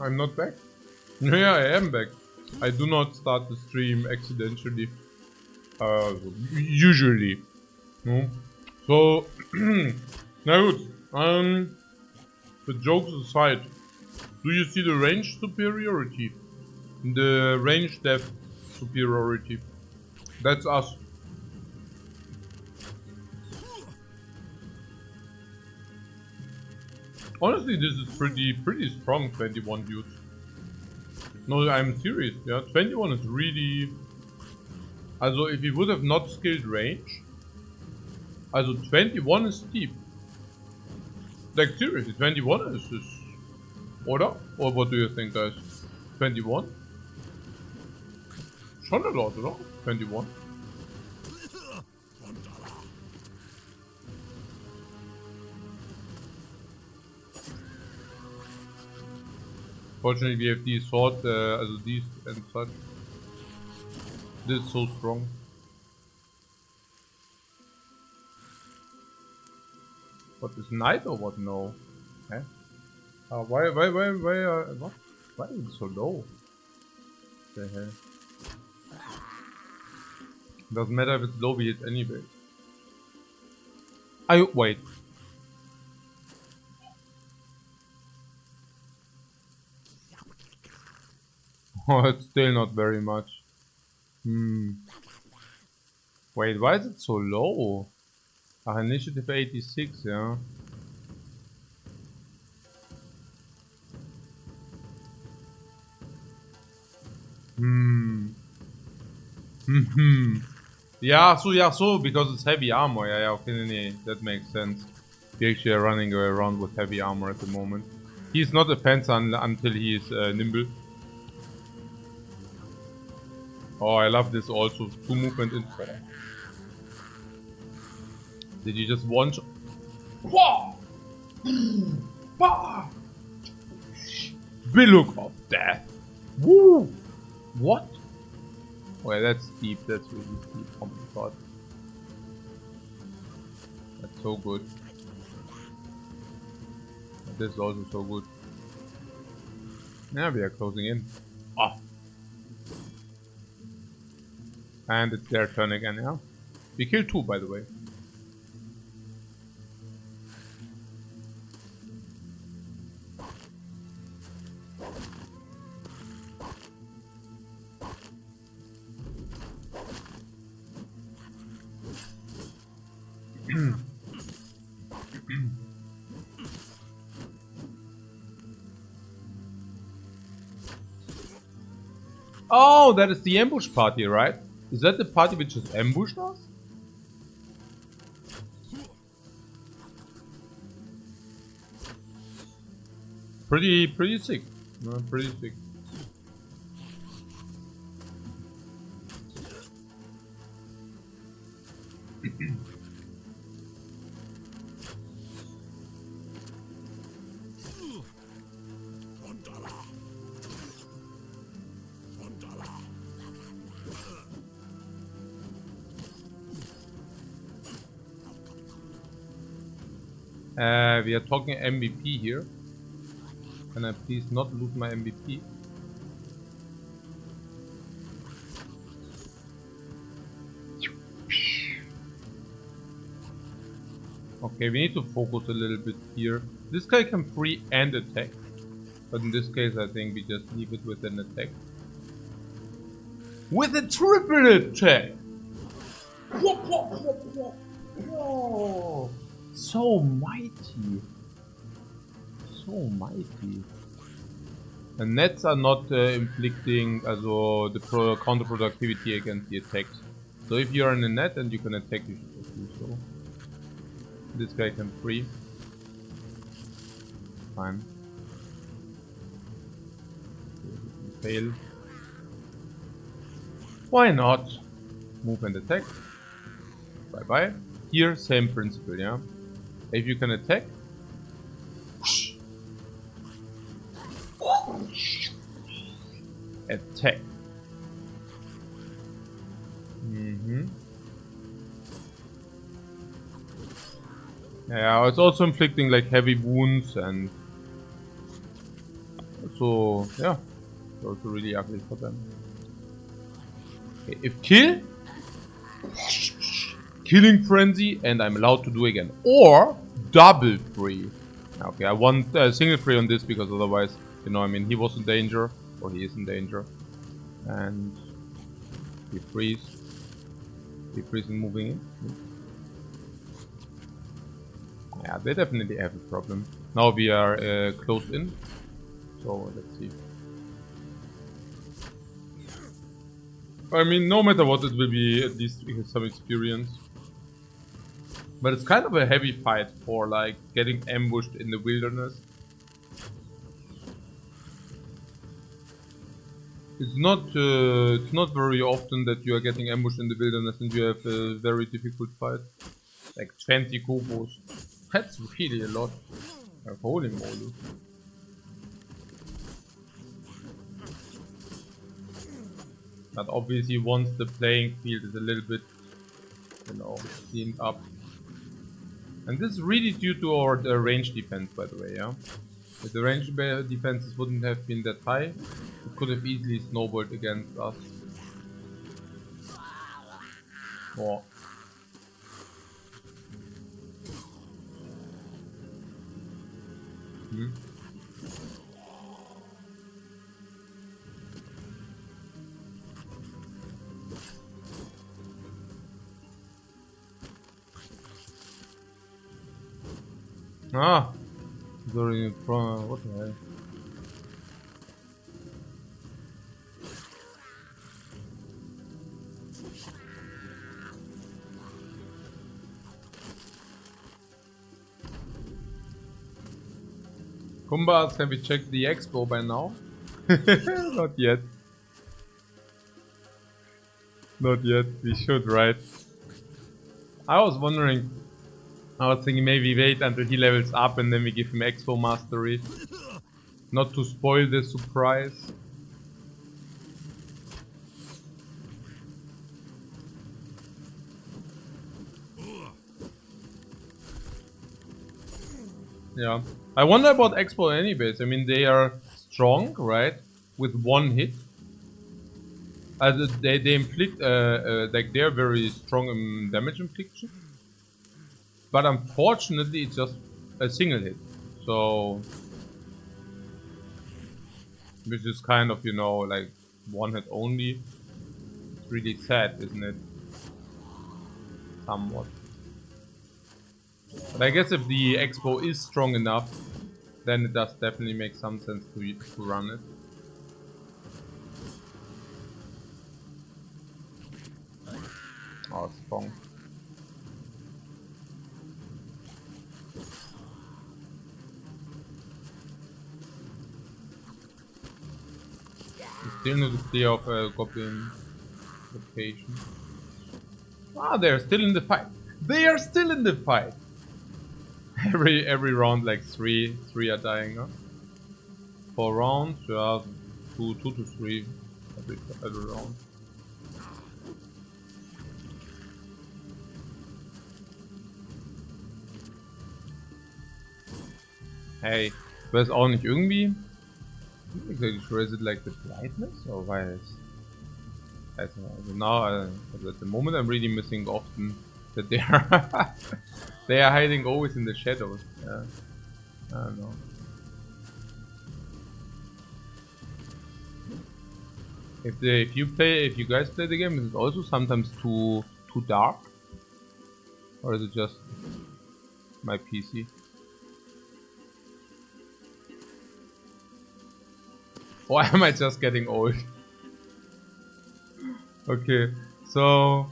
I'm not back? Yeah, I am back. I do not start the stream accidentally. Usually. No? So, now good. The jokes aside, do you see the range superiority? The range depth superiority. That's us. Honestly, this is pretty strong, 21 dudes. No, I'm serious, yeah. 21 is really... Also, if we would have not skilled range... Also, 21 is steep. Like, seriously, 21 is... Oder? Or what do you think, guys? 21? Schon a lot, oder? 21. Fortunately, we have these sword, also these and such. This is so strong. What is knight or what? No. Eh? Why, what? Why is it so low? The hell? Doesn't matter if it's low, we hit anyway. Wait. Oh, it's still not very much. Wait, why is it so low? Initiative 86, yeah. Yeah, so, because it's heavy armor. Yeah, okay, that makes sense. We actually are running around with heavy armor at the moment. He's not a fence until he is nimble. Oh, I love this also. 2 movement in 4. Did you just one shot? Whoa! Billow of death. Woo! What? Well, that's deep. That's really deep. Oh my god. That's so good. This is also so good. Now we are closing in. Ah. And it's their turn again, yeah? We killed 2, by the way. Oh, that is the ambush party, right? Is that the party which just ambushed us? Pretty sick. No, pretty sick. We are talking MVP here. Can I please not lose my MVP? Okay, we need to focus a little bit here. This guy can free and attack. But in this case, I think we just leave it with an attack. With a triple attack! Whoa! So mighty. So mighty. The nets are not inflicting also the counterproductivity against the attacks. So if you're in a net and you can attack, you should just do so. This guy can free. Fine. Fail. Why not? Move and attack. Bye bye. Here, same principle, yeah? If you can attack. Attack. Yeah, it's also inflicting like heavy wounds and also, yeah, it's also really ugly for them. Okay, if killing frenzy, and I'm allowed to do again, or double free. Okay, I want single free on this because otherwise, you know, I mean, he was in danger, or he is in danger, and he freeze and moving in. Yeah, they definitely have a problem. Now we are closed in, so let's see. I mean, no matter what, it will be at least some experience. But it's kind of a heavy fight for like getting ambushed in the wilderness. It's not very often that you are getting ambushed in the wilderness and you have a very difficult fight. Like 20 Kubos. That's really a lot. Like, holy moly. But obviously once the playing field is a little bit, you know, cleaned up. And this is really due to our range defense, by the way, yeah? If the range defenses wouldn't have been that high, it could have easily snowballed against us. Oh. Hmm. Ah! Sorry, what the hell? Kumbas, have we checked the expo by now? Not yet. Not yet. We should, right? I was wondering. I was thinking maybe wait until he levels up and then we give him expo mastery. Not to spoil the surprise. Yeah. I wonder about expo anyways. I mean, they are strong, right? With one hit. They inflict, like they're very strong in damage infliction. But unfortunately, it's just a single hit. So, which is kind of, you know, like one hit only. It's really sad, isn't it? Somewhat. But I guess if the expo is strong enough, then it does definitely make some sense to run it. Oh, it's strong. We still need to clear off a goblin location. Ah, they're still in the fight. They are still in the fight. Every round, like three are dying. Huh? 4 rounds, yeah, two to three every round. Hey, weiß auch nicht irgendwie. I'm not exactly sure, is it like the brightness or why is? I don't know. So now, at the moment, I'm really missing often that they are they are hiding always in the shadows. Yeah, I don't know. If you guys play the game, is it also sometimes too dark, or is it just my PC? Or am I just getting old? Okay, so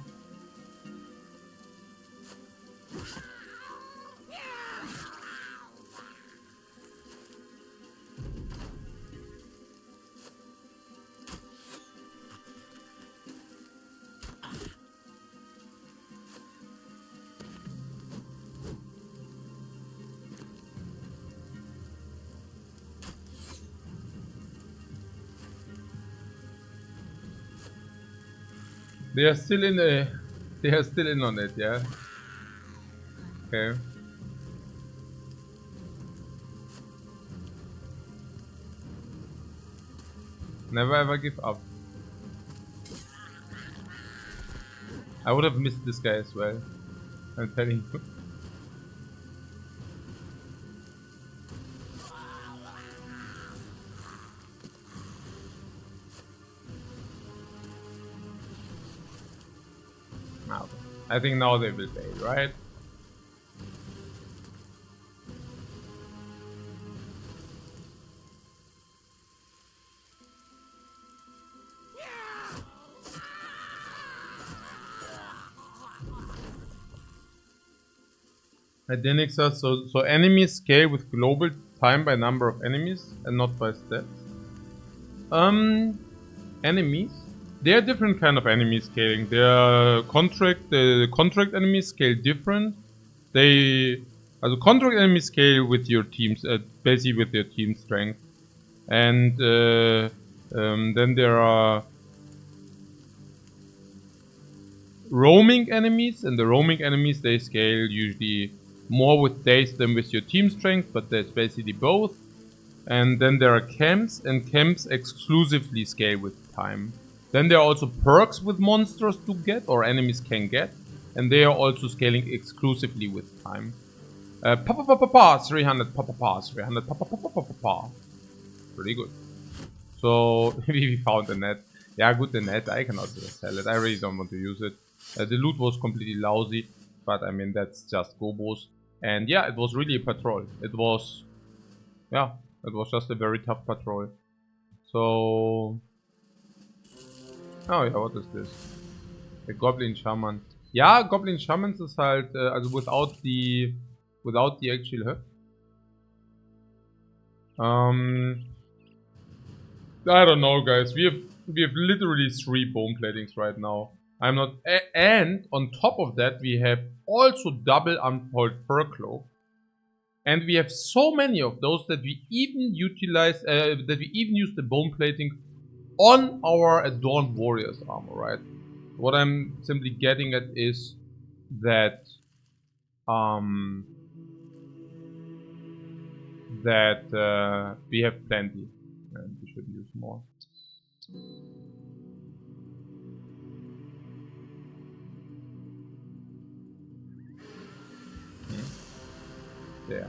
they are still in on it, yeah. Okay. Never ever give up. I would have missed this guy as well. I'm telling you. Now, I think now they will fail, right? Adenixa, so enemies scale with global time by number of enemies and not by stats. Enemies. There are different kind of enemy scaling. There are the contract enemies scale different. The contract enemies scale with your teams, basically with your team strength. And then there are roaming enemies, and the roaming enemies, they scale usually more with days than with your team strength, but that's basically both. And then there are camps, and camps exclusively scale with time. Then there are also perks with monsters to get, or enemies can get, and they are also scaling exclusively with time. 300 300 pretty good. So we found the net. Yeah, good, the net, I cannot sell it. I really don't want to use it. The loot was completely lousy, but I mean, that's just gobos. And yeah, it was really a patrol. It was just a very tough patrol. So... Oh ja, what is this? The Goblin Shaman. Ja, Goblin Shamans ist halt, also without the actual I don't know, guys. We have literally 3 bone platings right now. I'm not, and on top of that, we have also double unfold fur cloak, and we have so many of those that we even utilize, that we even use the bone plating on our adorned warriors armor, right? What I'm simply getting at is that we have plenty, and we should use more. There.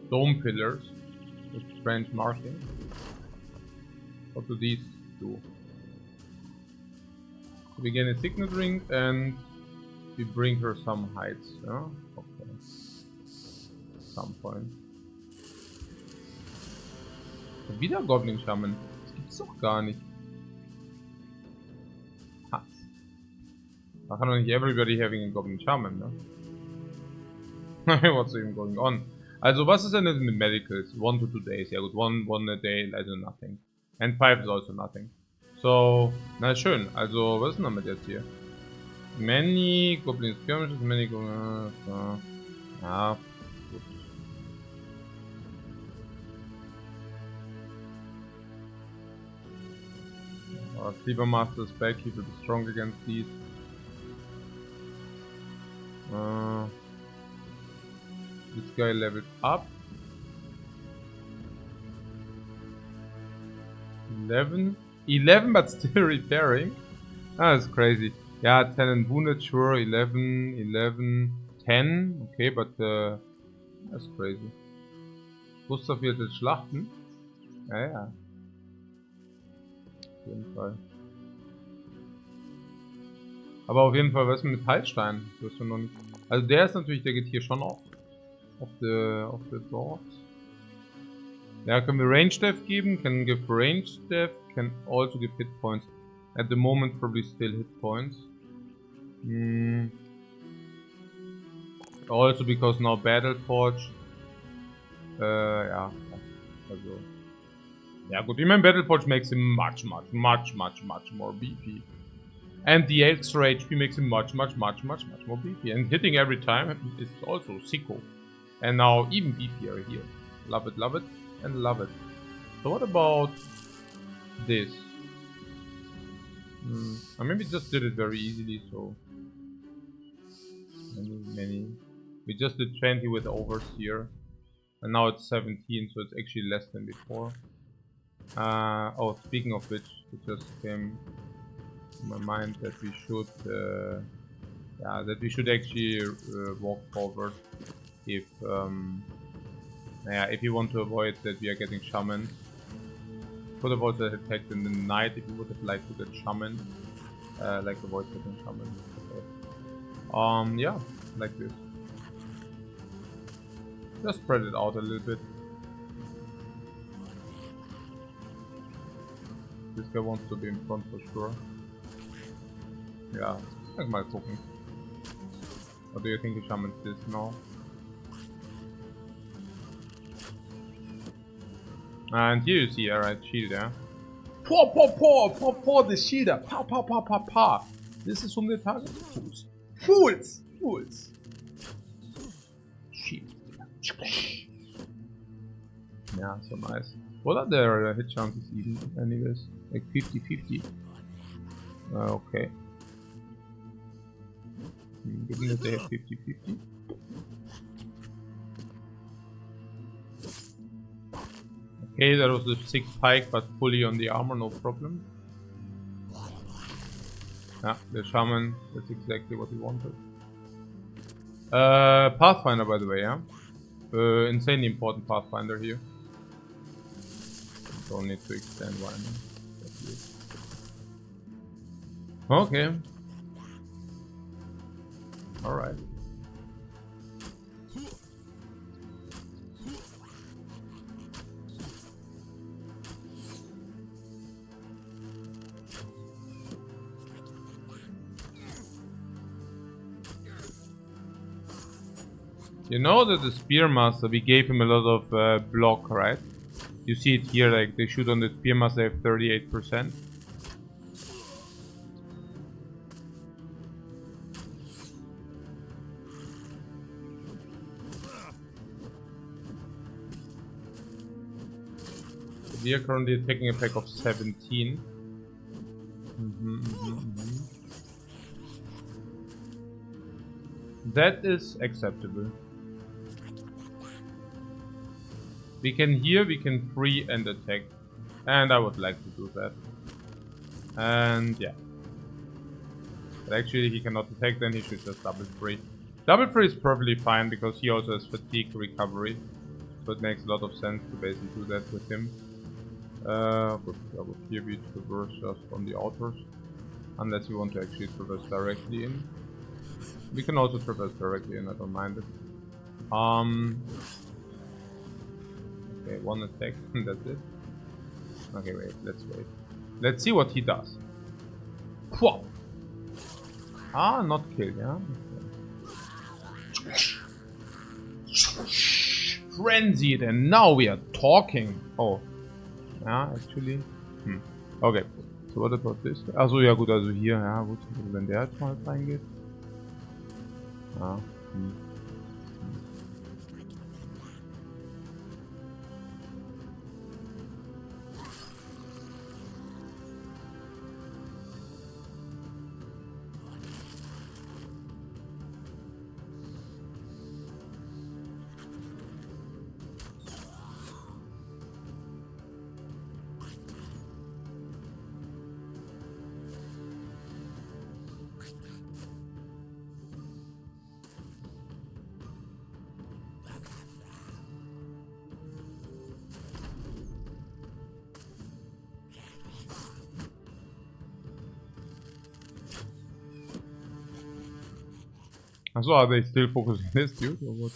Dome pillars with strange marking. What do these do? We gain a signet ring and we bring her some heights. Yeah? Okay. Some point. Wieder Goblin Shaman. Das gibt's doch gar nicht. Hass. Da kann doch nicht everybody having a Goblin Shaman, ne? What's even going on? Also, was ist denn jetzt mit Medicals? 1 to 2 days. Ja gut, one a day, also nothing. And 5 is also nothing. So, na schön. Also, was ist denn damit jetzt hier? Many Goblin Skirmishes, many Goblin... ja, gut. Our Cleaver Master is back, he will be strong against these. This guy leveled up. 11 but still repairing. Ah, that's crazy. Yeah, 10 and wounded, sure. 11, 10. Okay, but that's crazy. Gustav wird jetzt schlachten. Ja. Auf jeden Fall. Aber auf jeden Fall, was ist mit Heilstein? Das ist noch nicht. Also der ist natürlich, der geht hier schon auf the board. Ja, können wir Range Death geben, can give Range Death, can also give Hit Points. At the moment probably still Hit Points. Also because now Battle Forge. Ja. Also. Ja gut, ich meine Battle Forge makes him much more BP. And the extra HP makes him much more BP. And hitting every time is also sicko. And now even beefier here. Love it, and love it. So what about this? I maybe just did it very easily, so... Many... We just did 20 with Overseer. And now it's 17, so it's actually less than before. Oh, speaking of which, it just came to my mind that we should, actually walk forward if if you want to avoid that we are getting shaman. Could have also attacked in the night if you would have liked to get shaman, like avoid getting shaman. Okay. Yeah, like this. Just spread it out a little bit. This guy wants to be in front for sure. Yeah, like my cooking. Or do you think he shamans this now? And here you see, alright, shield, yeah? Paw, the shielder! Pa! This is the target. Fools! Shield. Yeah, so nice. What are their hit chances even, anyways? Like 50-50. Okay. Given that they have 50-50. Okay, that was the 6 pike, but fully on the armor, no problem. Yeah, the shaman, that's exactly what we wanted. Pathfinder, by the way, yeah? Insanely important Pathfinder here. Don't need to extend one. Okay. Alright. You know that the Spearmaster, we gave him a lot of block, right? You see it here, like they shoot on the Spearmaster, they have 38%. We are currently taking a pack of 17. That is acceptable. We can free and attack. And I would like to do that. And yeah. But actually he cannot attack, then he should just double free. Double free is perfectly fine because he also has fatigue recovery. So it makes a lot of sense to basically do that with him. But I would here be traverse just on the outers. Unless you want to actually traverse directly in. We can also traverse directly in, I don't mind it. Okay, one attack, that's it. Okay, wait, let's wait. Let's see what he does. Whoa. Ah, not killed, yeah? Okay. Frenzied, and now we are talking. Oh. Ja, actually. Okay. So, what about this? Achso, ja gut, also hier, ja gut, wenn der jetzt mal reingeht. Ja. So are they still focusing this dude or what?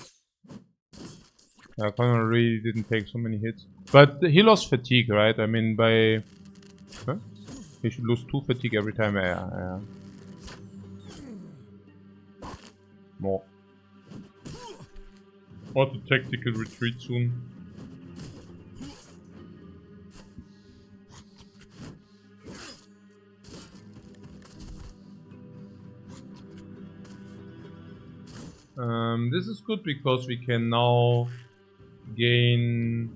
Yeah, Connor really didn't take so many hits. But he lost fatigue, right? I mean, by... Huh? He should lose 2 fatigue every time. Yeah. More. Auto tactical retreat soon. This is good because we can now gain...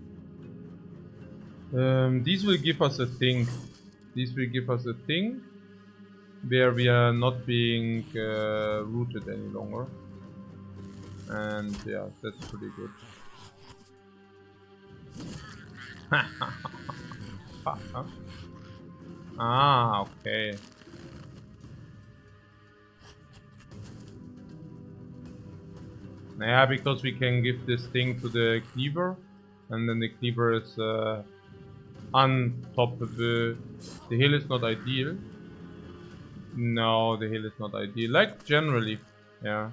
these will give us a thing. These will give us a thing where we are not being rooted any longer. And yeah, that's pretty good. Fuck, huh? Ah, okay. Yeah, because we can give this thing to the cleaver, and then the cleaver is unstoppable. The hill is not ideal. No, the hill is not ideal. Like generally, yeah.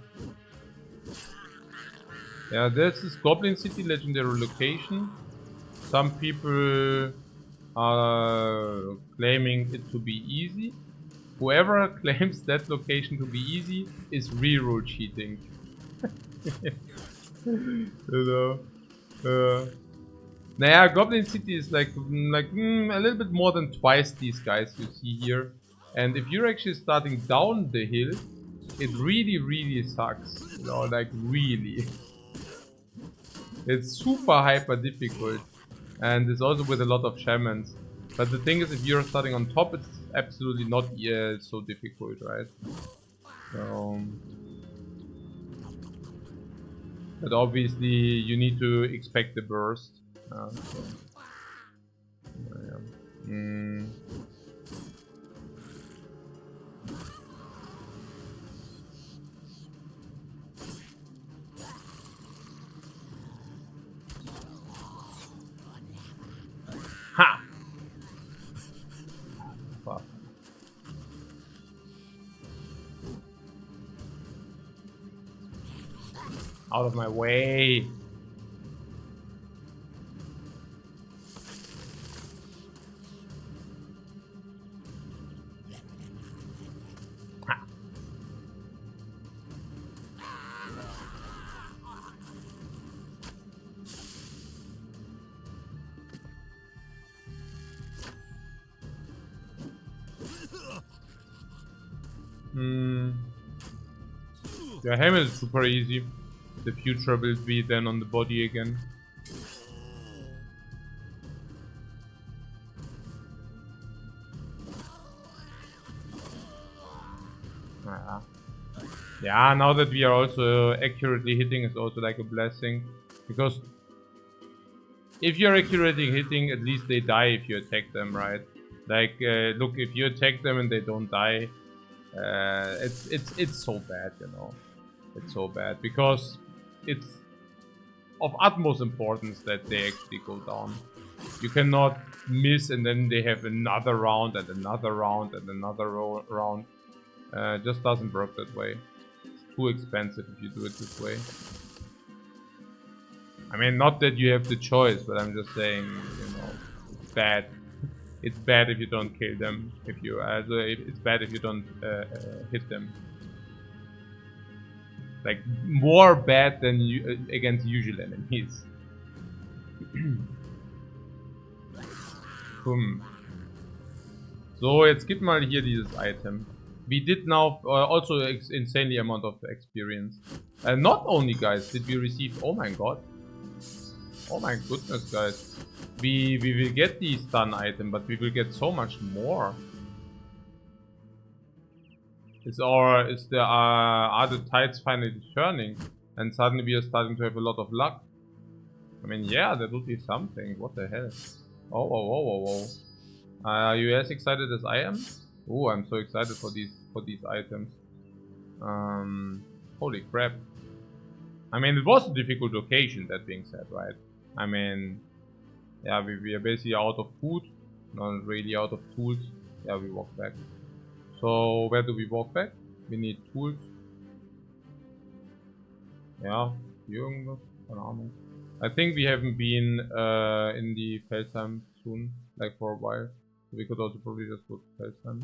Yeah, this is Goblin City Legendary Location. Some people are claiming it to be easy. Whoever claims that location to be easy is reroll cheating. You know. Naja, Goblin City is like a little bit more than twice these guys you see here. And if you're actually starting down the hill, it really sucks. You know, like really. It's super hyper difficult. And it's also with a lot of shamans. But the thing is, if you're starting on top, it's absolutely not so difficult, right? So, but obviously, you need to expect the burst. So, yeah. Ha! Fuck. Out of my way. Ha. The helmet is super easy. The future will be then on the body again. Yeah, now that we are also accurately hitting is also like a blessing. Because if you're accurately hitting, at least they die if you attack them, right? Like, look, if you attack them and they don't die, it's so bad, you know. It's so bad because it's of utmost importance that they actually go down. You cannot miss and then they have another round and another round and another round. Just doesn't work that way. It's too expensive if you do it this way. I mean, not that you have the choice, but I'm just saying, you know, it's bad. It's bad if you don't kill them. If you, it's bad if you don't hit them. Like more bad than against usual enemies. So, jetzt gib mal hier dieses Item. We did now also insanely amount of experience. And not only, guys, did we receive. Oh my god. Oh my goodness, guys. We will get the stun item, but we will get so much more. Are the tides finally turning? And suddenly we are starting to have a lot of luck. I mean, yeah, that would be something. What the hell? Oh. Are you as excited as I am? Oh, I'm so excited for these items. Holy crap. I mean, it was a difficult location, that being said, right? I mean, yeah, we are basically out of food, not really out of tools. Yeah, we walk back. So, where do we walk back? We need tools. Ja, irgendwas, keine Ahnung. I think we haven't been in the Felsheim soon, like for a while. So we could also probably just go to Felsheim.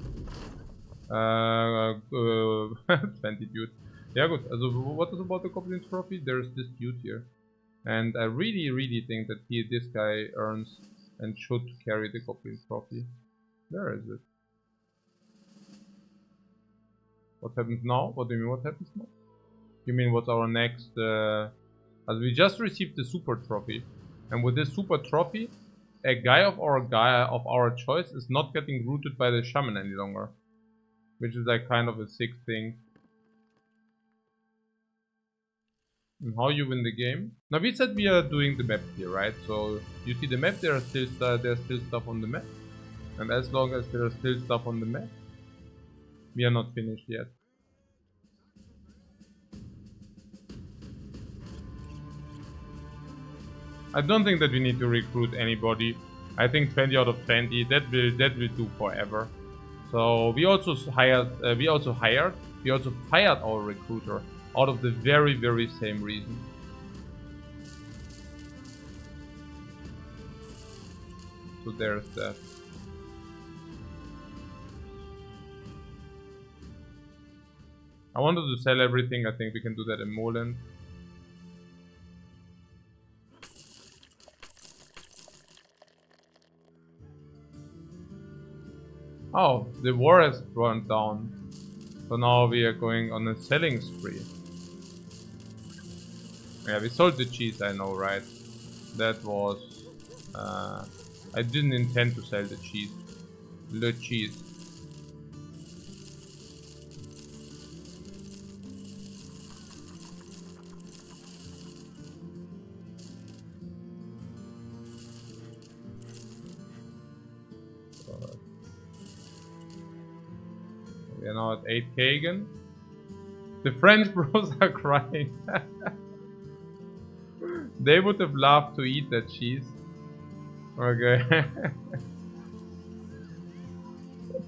20 dude. Yeah, good. Also, what is about the Goblin Trophy? There's this dude here. And I really think that this guy earns and should carry the Goblin Trophy. Where is it? What happens now? What do you mean what happens now? You mean what's our next... As we just received the Super Trophy. And with this Super Trophy, a guy of our choice is not getting rooted by the Shaman any longer. Which is like kind of a sick thing. And how you win the game? Now we said we are doing the map here, right? So you see the map, there's still stuff on the map. And as long as there's still stuff on the map, we are not finished yet. I don't think that we need to recruit anybody. I think 20 out of 20, that will do forever. So we also fired our recruiter out of the very, very same reason. So there's that. I wanted to sell everything. I think we can do that in Moland. Oh, the war has burned down. So now we are going on a selling spree. Yeah, we sold the cheese, I know, right? That was... I didn't intend to sell the cheese. The cheese. We are now at 8k again. The French bros are crying. They would have loved to eat that cheese. Okay.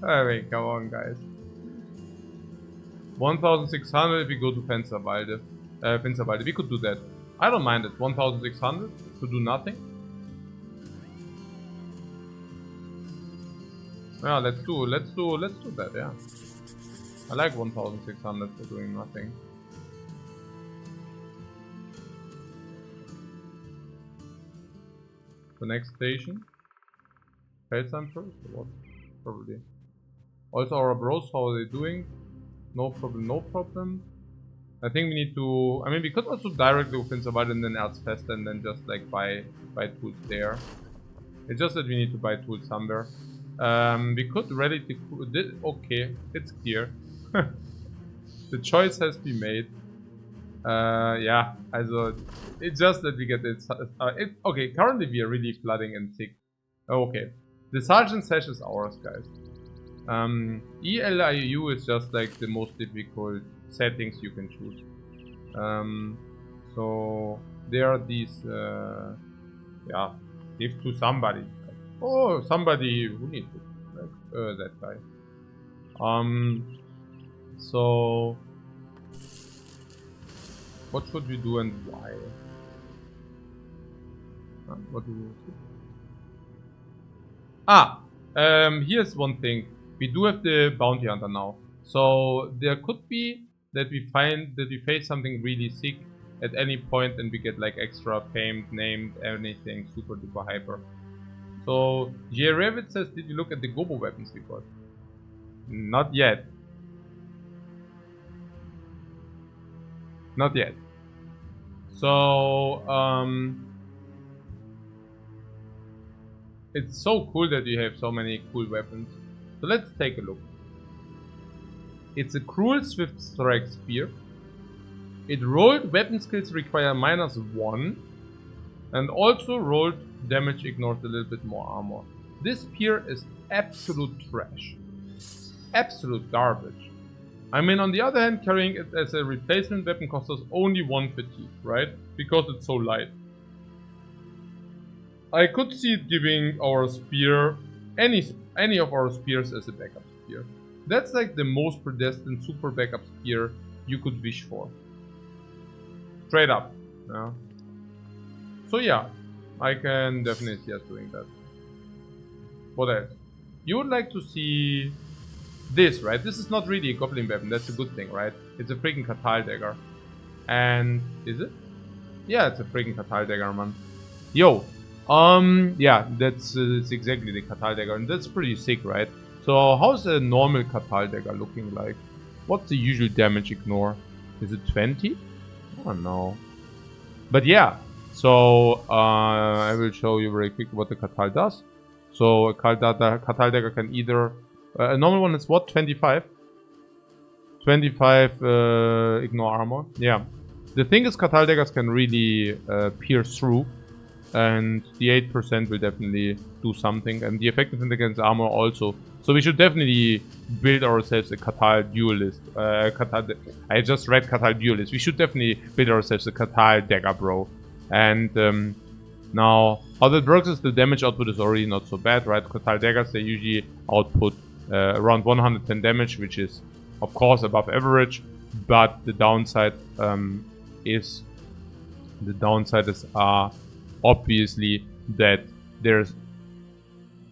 I mean, come on, guys. 1,600 if we go to Finsterwalde. We could do that. I don't mind it. 1,600 to do nothing. Yeah, let's do that, yeah. I like 1,600 for doing nothing. The next station. Felsan first or what? Probably. Also our bros, how are they doing? No problem, no problem. I think we need to... I mean, we could also directly go Finsterwalde and then Erzfest and then just like buy tools there. It's just that we need to buy tools somewhere. We could ready to... Okay, it's clear. The choice has been made. Yeah, also, it's just that we get it. Okay, currently we are really flooding and sick. Okay, the Sergeant Sash is ours, guys. EELIU is just like the most difficult settings you can choose. So there are these, yeah, give to somebody. Oh, somebody who needs it, like that guy. So what should we do and why? What do we do? Here's one thing. We do have the bounty hunter now. So there could be that we face something really sick at any point and we get like extra famed, named, anything super duper hyper. So Jerevit says, did you look at the Gobo weapons we got? Not yet. Not yet. So it's so cool that you have so many cool weapons. So let's take a look. It's a cruel swift strike spear. It rolled weapon skills require -1 and also rolled damage ignores a little bit more armor. This spear is absolute trash. Absolute garbage. I mean, on the other hand, carrying it as a replacement weapon costs us only 1 fatigue, right? Because it's so light. I could see it giving our spear, any of our spears as a backup spear. That's like the most predestined super backup spear you could wish for. Straight up. Yeah. So yeah, I can definitely see us doing that. What else? You would like to see this, right? This is not really a goblin weapon, that's a good thing, right? It's a freaking Katal dagger. And is it? Yeah, it's a freaking Katal dagger, man. Yo, yeah, that's exactly the Katal dagger, and that's pretty sick, right? So how's a normal Katal dagger looking like? What's the usual damage ignore? Is it 20? I don't know. But yeah, so I will show you very quick what the Katal does. So a Katal dagger can either... a normal one is what? 25? 25 ignore armor? Yeah. The thing is, Katal daggers can really pierce through, and the 8% will definitely do something, and the effectiveness against armor also. So we should definitely build ourselves a Katal duelist. I just read Katal duelist. We should definitely build ourselves a Katal dagger bro. And now, how that works is the damage output is already not so bad, right? Katal daggers, they usually output around 110 damage, which is of course above average, but the downside is obviously that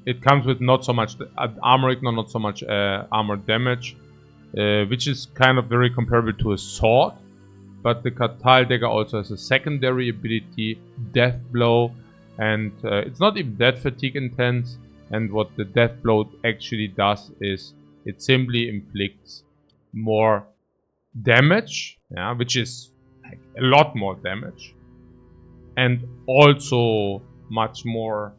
it comes with not so much armor ignore, not so much armor damage, which is kind of very comparable to a sword. But the Katal dagger also has a secondary ability, Death Blow, and it's not even that fatigue intense. And what the Death Blow actually does is it simply inflicts more damage, yeah, which is like a lot more damage, and also much more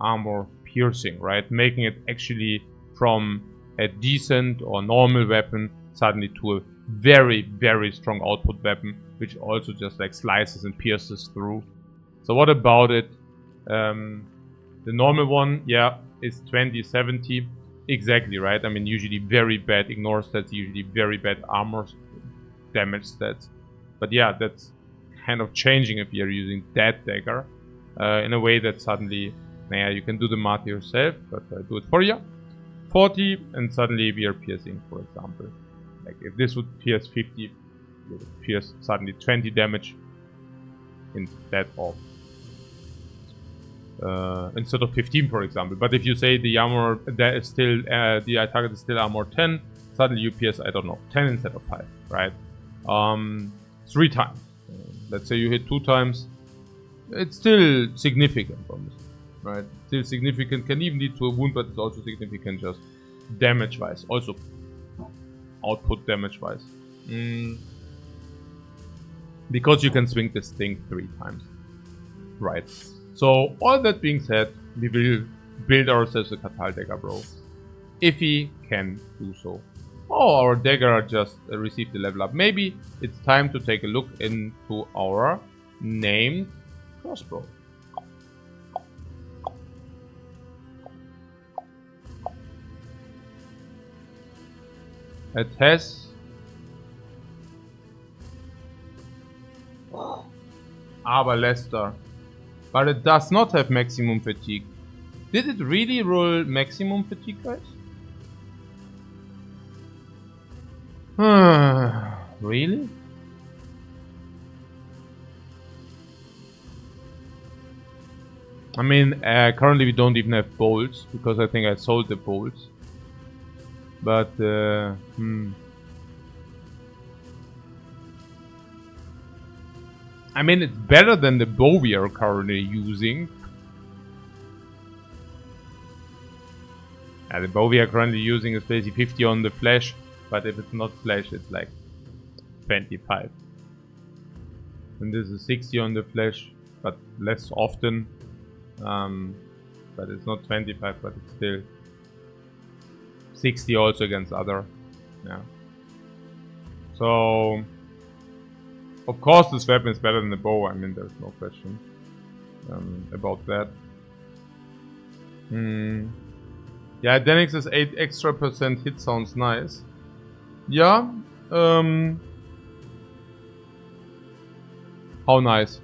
armor piercing, right? Making it actually from a decent or normal weapon suddenly to a very, very strong output weapon, which also just like slices and pierces through. So what about it? The normal one, yeah, is 2070. Exactly, right? I mean, usually very bad ignore stats, usually very bad armor damage stats. But yeah, that's kind of changing if you're using that dagger in a way that suddenly, yeah, you can do the math yourself, but I do it for you. 40, and suddenly we are piercing, for example. Like if this would pierce 50, it would pierce suddenly 20 damage instead of 15, for example. But if you say the armor that is still the target is still armor 10, suddenly you pierce, I don't know, 10 instead of 5, right? 3 times. Let's say you hit 2 times, it's still significant, honestly, right? Still significant, can even lead to a wound, but it's also significant just damage-wise, also output damage-wise. Because you can swing this thing 3 times, right? So, all that being said, we will build ourselves a Katal dagger bro, if we can do so. Oh, our dagger just received the level up. Maybe it's time to take a look into our named crossbow. It has Lester, but it does not have maximum fatigue. Did it really roll maximum fatigue, guys? Really? I mean, currently we don't even have bolts, because I think I sold the bolts. But, I mean, it's better than the bow we are currently using. The bow we are currently using is basically 50 on the flash, but if it's not flash, it's like 25. And this is 60 on the flash, but less often. But it's not 25, but it's still 60 also against other. Yeah. So, of course, this weapon is better than the bow. I mean, there's no question about that. Yeah, Denix's 8 extra % hit sounds nice. Yeah. How nice?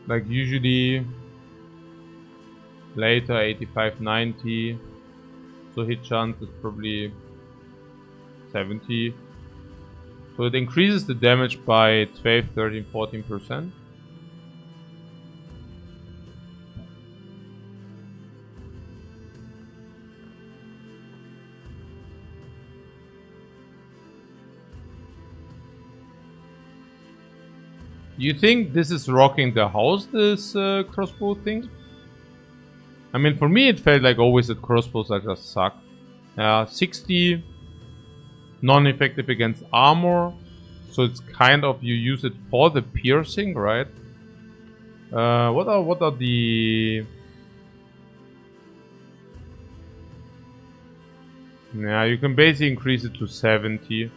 Like usually later 85, 90. So hit chance is probably 70. So it increases the damage by 12, 13, 14%. You think this is rocking the house, this crossbow thing? I mean, for me it felt like always that crossbows are just suck. 60 non-effective against armor, so it's kind of you use it for the piercing, right? What are the? Yeah, you can basically increase it to 70.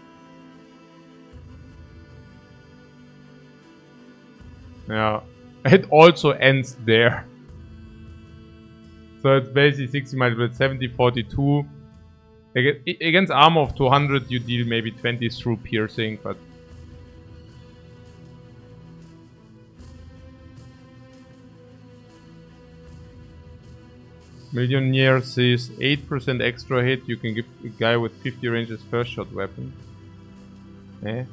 Yeah. It also ends there. So it's basically 60 multiplied 70, 42. Against armor of 200, you deal maybe 20 through piercing, but... Millionaire says 8% extra hit, you can give a guy with 50 range his first shot weapon. Eh?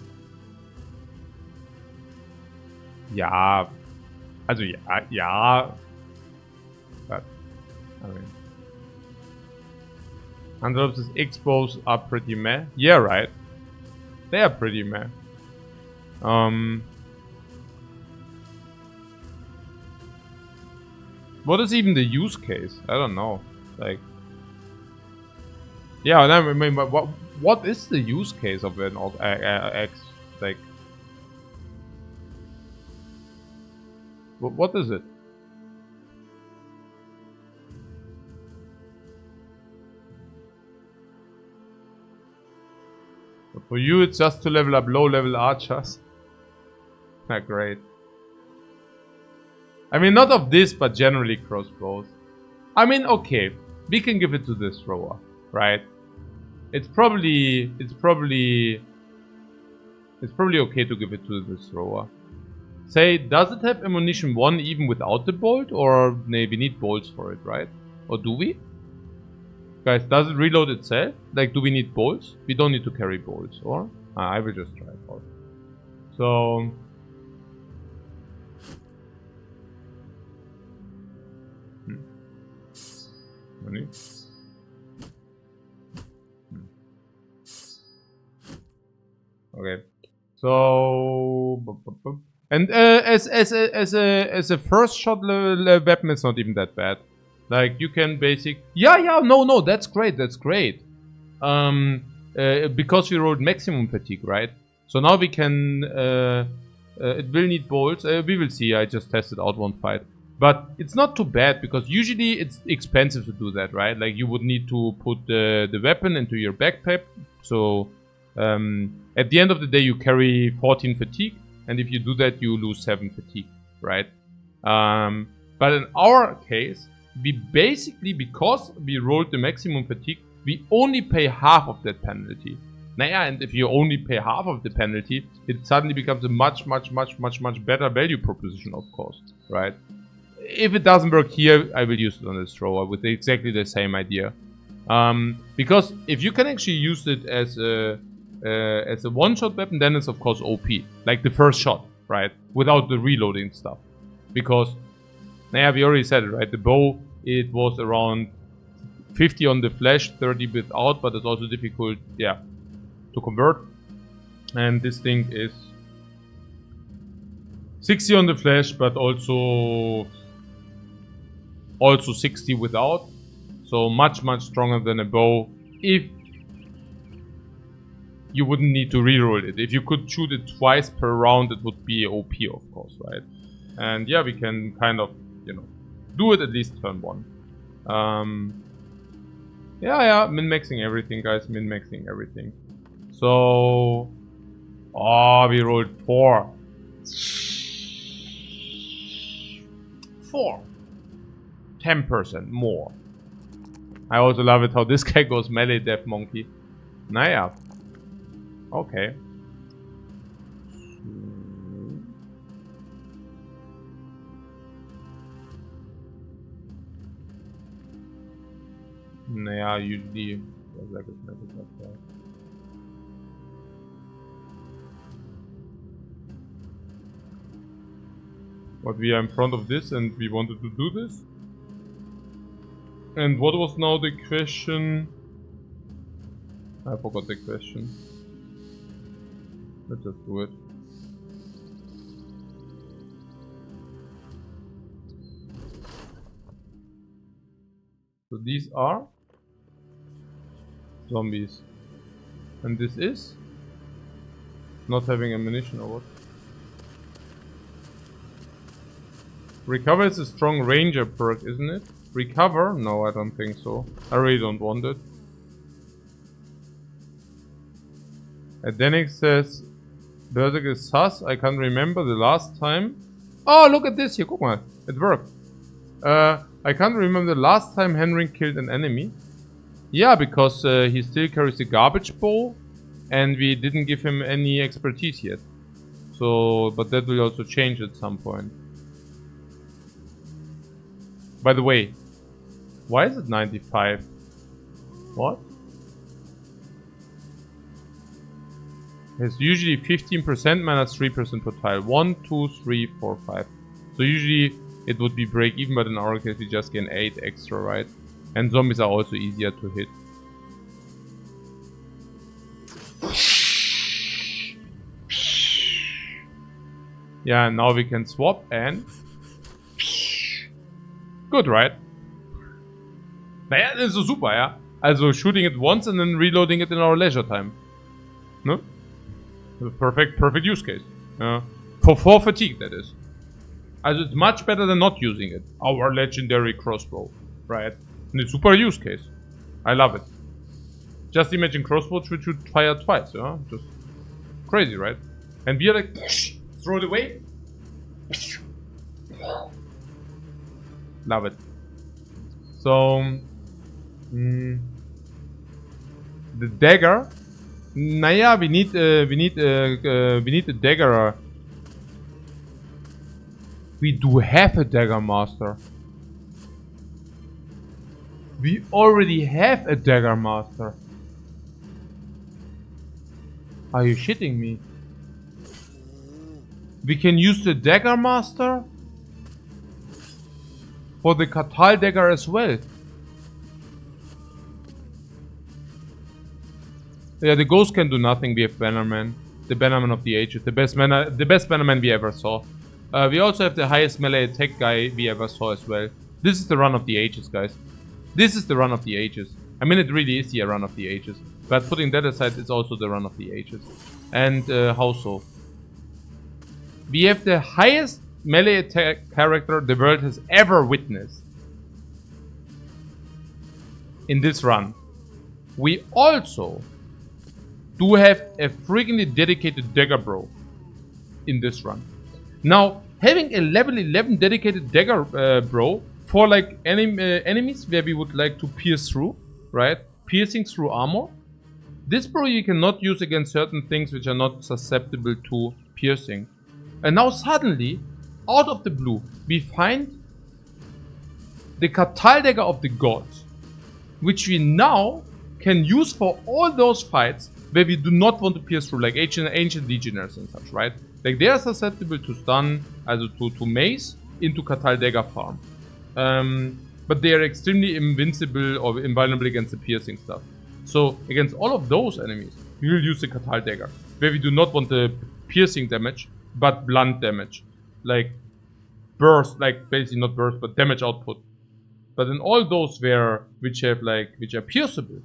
Ja. Also ja. But, I mean... Androp's expos are pretty meh. Yeah, right. They are pretty meh. What is even the use case? I don't know. Like, yeah, I mean, what is the use case of an X? Like, what is it? But for you, it's just to level up low-level archers. Not great. I mean, not of this, but generally crossbows. I mean, okay, we can give it to this thrower, right? It's probably okay to give it to this thrower. Say, does it have ammunition 1 even without the bolt? Or maybe we need bolts for it, right? Or do we? Guys, does it reload itself? Like, do we need bolts? We don't need to carry bolts, or? I will just try it out. So... Money. Okay. So... And as a first shot level weapon, it's not even that bad. Like, you can no, that's great, because we rolled maximum fatigue, right? So now we can, it will need bolts, we will see, I just tested out one fight. But it's not too bad, because usually it's expensive to do that, right? Like, you would need to put the weapon into your backpack, so at the end of the day you carry 14 fatigue, and if you do that you lose 7 fatigue, right? But in our case, we basically, because we rolled the maximum fatigue, we only pay half of that penalty. Naja, and if you only pay half of the penalty, it suddenly becomes a much better value proposition, of course, right? If it doesn't work here, I will use it on this thrower with exactly the same idea. Because if you can actually use it as a one-shot weapon, then it's of course OP. Like the first shot, right? Without the reloading stuff. Because, naja, we already said it, right? The bow, it was around 50 on the flash, 30 without, but it's also difficult, yeah, to convert. And this thing is 60 on the flash, but also 60 without. So much stronger than a bow. If you wouldn't need to reroll it. If you could shoot it twice per round, it would be OP, of course, right? And yeah, we can kind of, you know, do it at least turn 1. Yeah, min-maxing everything, guys, min-maxing everything. So, we rolled 4. 10% more. I also love it how this guy goes melee death monkey. Naja. Okay. Naja, usually... But we are in front of this and we wanted to do this. And what was now the question? I forgot the question. Let's just do it. So these are zombies. And this is not having ammunition or what? Recover is a strong ranger perk, isn't it? Recover? No, I don't think so. I really don't want it. Adenik says Berserk is sus. I can't remember the last time. Oh, look at this here. Guck mal. It worked. I can't remember the last time Henry killed an enemy. Yeah, because he still carries the garbage bow. And we didn't give him any expertise yet. So, but that will also change at some point. By the way, why is it 95? What? It's usually 15% minus 3% per tile. 1, 2, 3, 4, 5. So usually it would be break even, but in our case we just gain 8 extra, right? And zombies are also easier to hit. Yeah, now we can swap and... Good, right? Naja, das ist super, ja. Also shooting it once and then reloading it in our leisure time. No? Perfect use case. For fatigue, that is. Also it's much better than not using it. Our legendary crossbow, right? And it's super use case. I love it. Just imagine crossbows which should fire twice, yeah? Just crazy, right? And we are like, throw it away. Love it. So, the dagger. Naja, we need a dagger. We do have a dagger master. We already have a dagger master. Are you shitting me? We can use the dagger master for the Katal dagger as well. Yeah, the ghost can do nothing. We have Bannerman, the Bannerman of the ages, the best Bannerman we ever saw. We also have the highest melee attack guy we ever saw as well. This is the run of the ages, guys. This is the run of the ages. I mean, it really is the run of the ages. But putting that aside, it's also the run of the ages. And how so? We have the highest melee attack character the world has ever witnessed in this run. We also do have a freakingly dedicated dagger bro in this run. Now, having a level 11 dedicated dagger bro for like enemies where we would like to pierce through, right? Piercing through armor. This bro you cannot use against certain things which are not susceptible to piercing. And now suddenly, out of the blue, we find the Katal dagger of the gods, which we now can use for all those fights where we do not want to pierce through, like ancient legionnaires and such, right? Like they are susceptible to stun, also to mace, into Katal dagger farm. But they are extremely invincible or invulnerable against the piercing stuff. So against all of those enemies, we will use the Katal dagger, where we do not want the piercing damage, but blunt damage. Like burst, like basically not burst, but damage output. But in all those which are pierceable,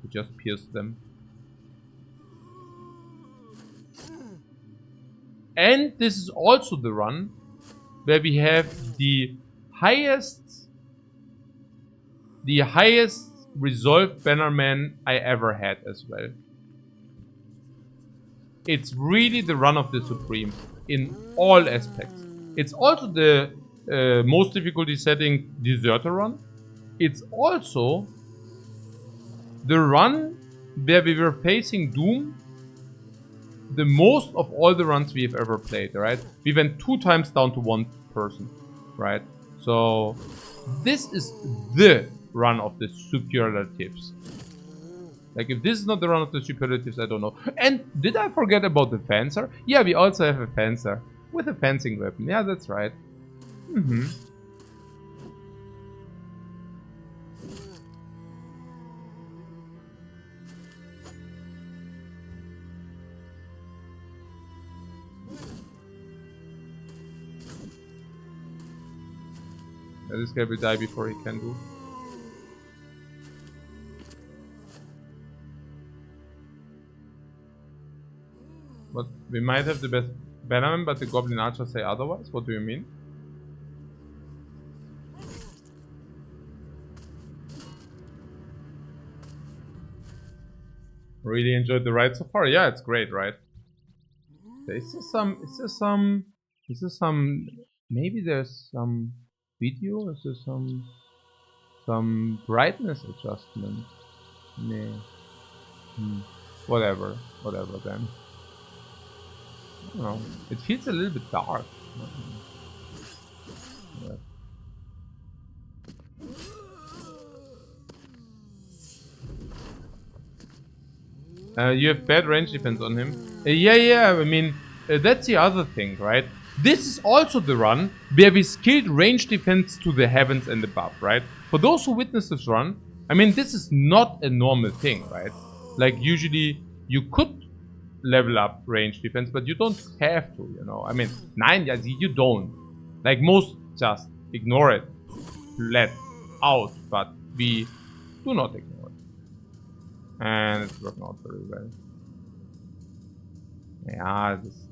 we just pierce them. And this is also the run where we have the highest resolved Bannerman I ever had as well. It's really the run of the Supreme in all aspects. It's also the most difficulty setting Deserter run. It's also the run where we were facing Doom the most of all the runs we have ever played, right? We went 2 times down to 1 person, right? So this is the run of the superlatives. Like if this is not the run of the superlatives, I don't know. And did I forget about the fencer? Yeah, we also have a fencer with a fencing weapon. Yeah, that's right. Yeah, this guy will die before he can do. But we might have the best Bannerman, but the Goblin Archers say otherwise? What do you mean? Really enjoyed the ride so far? Yeah, it's great, right? Is there some Is there some... Maybe there's some video? Is there some brightness adjustment? Nah. Whatever then. I don't know. It feels a little bit dark. You have bad range defense on him. Yeah, I mean, that's the other thing, right? This is also the run where we skilled range defense to the heavens and above, right? For those who witnessed this run, I mean, this is not a normal thing, right? Like, usually you could level up range defense, but you don't have to, you know? I mean, 9, you don't. Like, most just ignore it. Let out, but we do not ignore it. And it's working out very well. Yeah, this is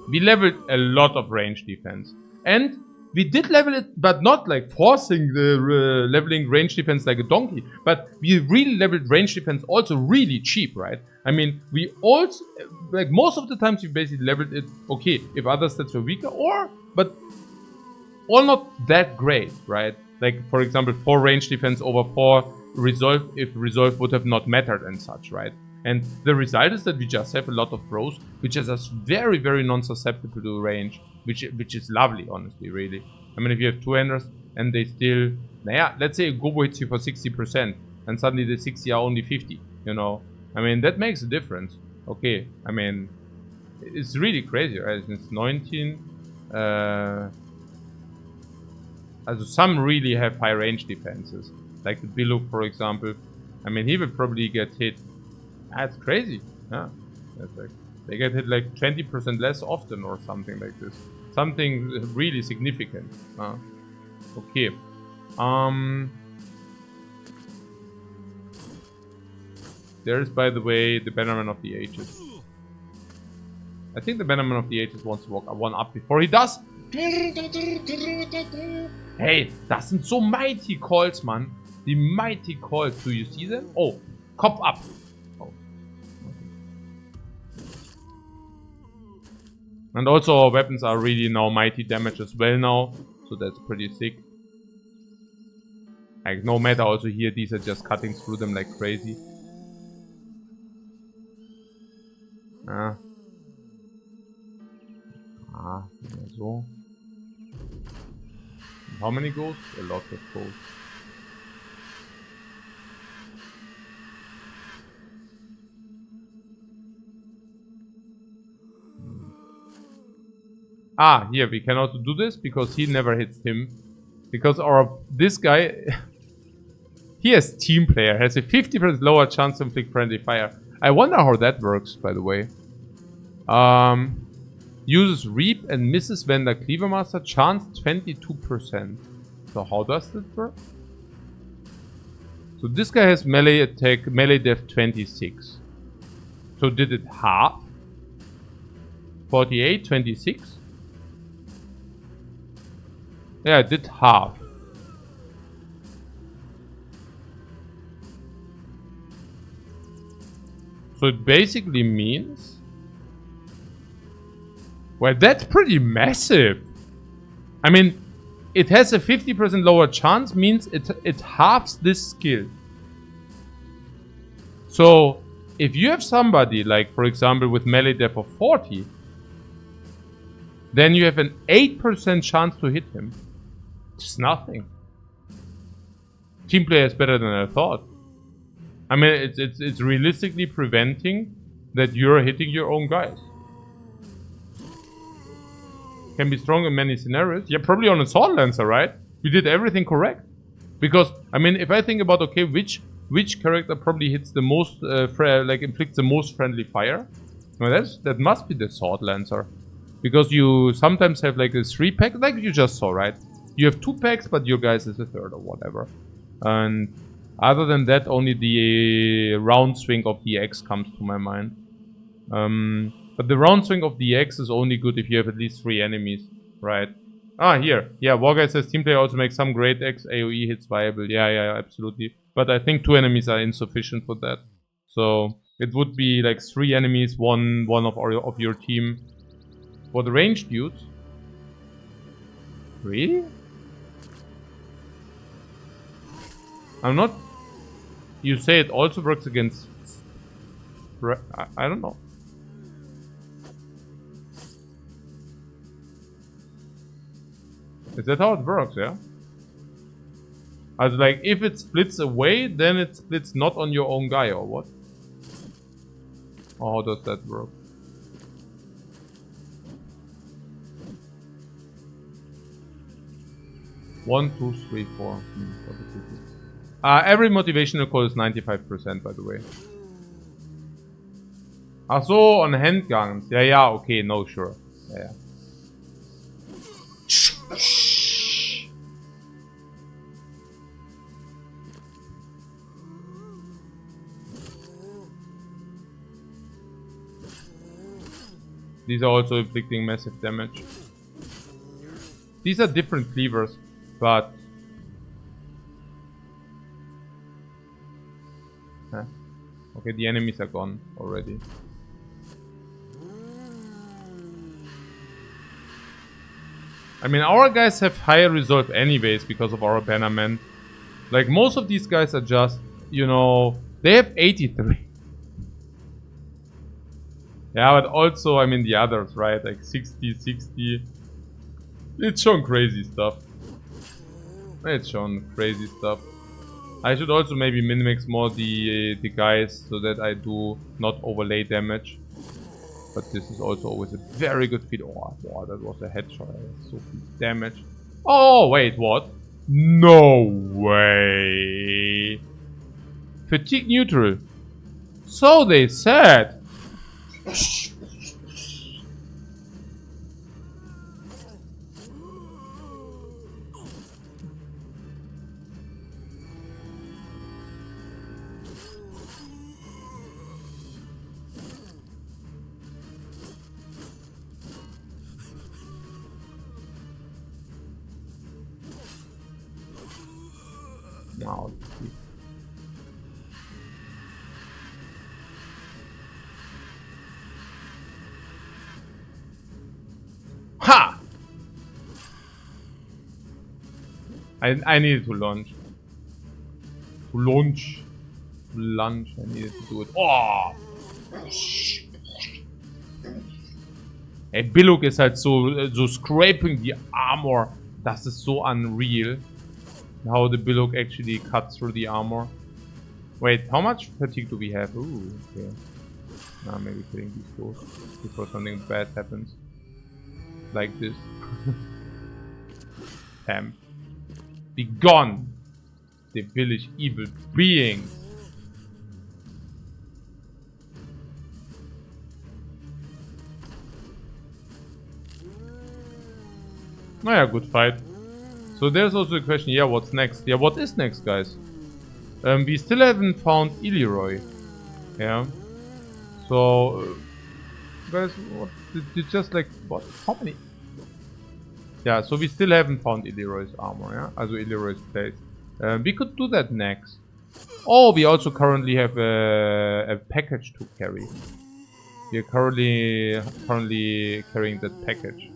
we leveled a lot of range defense. And we did level it, but not like forcing the leveling range defense like a donkey. But we really leveled range defense also really cheap, right? I mean, we also, like most of the times we basically leveled it, okay, if other stats were weaker, but all not that great, right? Like, for example, 4 range defense over 4 resolve, if resolve would have not mattered and such, right? And the result is that we just have a lot of bros, which is us very, very non-susceptible to range, which is lovely, honestly, really. I mean, if you have 2 enders and they still, let's say a Gobo hits you for 60%, and suddenly the 60 are only 50, you know? I mean, that makes a difference. Okay, I mean, it's really crazy, right? It's 19, also some really have high range defenses, like the Biluk, for example. I mean, he will probably get hit. That's crazy. Yeah, that's like, they get hit like 20% less often or something like this. Something really significant. Okay. There is, by the way, the Bannerman of the Ages. I think the Bannerman of the Ages wants to walk one up before he does. Hey, das sind so mighty calls, man. Die mighty calls. Do you see them? Oh, Kopf up. Oh. And also our weapons are really now mighty damage as well now. So that's pretty sick. Like, no matter also here, these are just cutting through them like crazy. So. How many ghosts? A lot of ghosts. Here we can also do this because he never hits him. Because this guy, he has team player, has a 50% lower chance to inflict friendly fire. I wonder how that works, by the way. Uses Reap and misses Vendor Cleaver Master, chance 22%. So how does that work? So this guy has melee attack, melee def 26. So did it half? 48, 26? Yeah, it did half. So it basically means... Well, that's pretty massive. I mean, it has a 50% lower chance, means it halves this skill. So, if you have somebody, like, for example, with melee def of 40, then you have an 8% chance to hit him. It's nothing. Team player is better than I thought. I mean, it's realistically preventing that you're hitting your own guys. Can be strong in many scenarios. Yeah, probably on a Sword Lancer, right? We did everything correct. Because, I mean, if I think about, okay, which character probably hits the most, inflicts the most friendly fire? Well, that must be the Sword Lancer. Because you sometimes have like a 3-pack, like you just saw, right? You have 2 packs, but your guys is a 3rd or whatever. And other than that, only the round swing of the X comes to my mind. But the round swing of the X is only good if you have at least 3 enemies, right? Here. Yeah, Warguy says team player also makes some great X AoE hits viable. Yeah, absolutely. But I think 2 enemies are insufficient for that. So, It would be like 3 enemies, one of your team. For the ranged dudes? Really? I'm not... You say it also works against... I don't know. Is that how it works, yeah? As like, if it splits away, then it splits not on your own guy, or what? Or how does that work? One, two, three, four. Every motivational call is 95%, by the way. Ach so, on handguns. Yeah, okay, no, sure. Yeah. These are also inflicting massive damage. These are different cleavers, but... Huh? Okay, the enemies are gone already. I mean, our guys have higher resolve anyways because of our bannermen. Like, most of these guys are just, you know... They have 83. Yeah, but also, I mean, the others, right? Like 60, 60. It's shown crazy stuff. It's shown crazy stuff. I should also maybe min-max more the guys so that I do not overlay damage. But this is also always a very good feat. Oh, wow, that was a headshot. So good damage. Oh, wait, what? No way. Fatigue neutral. So they said. Now, ha! I needed to launch. Lunch. I needed to do it. Oh! Ey, Biluk ist halt so scraping the armor. Das ist so unreal. How the Biluk actually cuts through the armor. Wait, how much fatigue do we have? Ooh, okay. Nah, maybe killing these ghosts before something bad happens. Like this. Damn. Be gone! The village evil beings! Naja, good fight. So there's also the question, yeah, what's next? Yeah, what is next, guys? We still haven't found EELIU. Yeah. So, guys, what? Did just like, what? How many? Yeah, so we still haven't found EELIU's armor, yeah? Also EELIU's place. We could do that next. Oh, we also currently have a package to carry. We are currently carrying that package.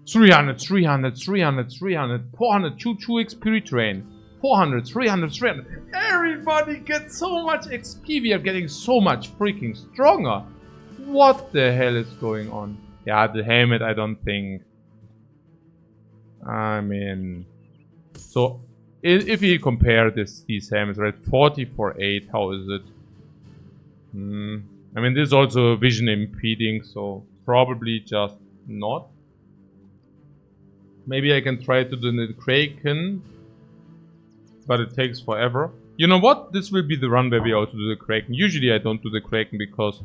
$300, 400, choo XP train. 400, 300. Everybody gets so much XP. We are getting so much freaking stronger. What the hell is going on? Yeah, the helmet, I don't think. I mean, so if we compare these helmets, right? 40 for 8. How is it? I mean, this is also vision impeding, so probably just not. Maybe I can try to do the Kraken, but it takes forever. You know what? This will be the run where we also do the Kraken. Usually I don't do the Kraken because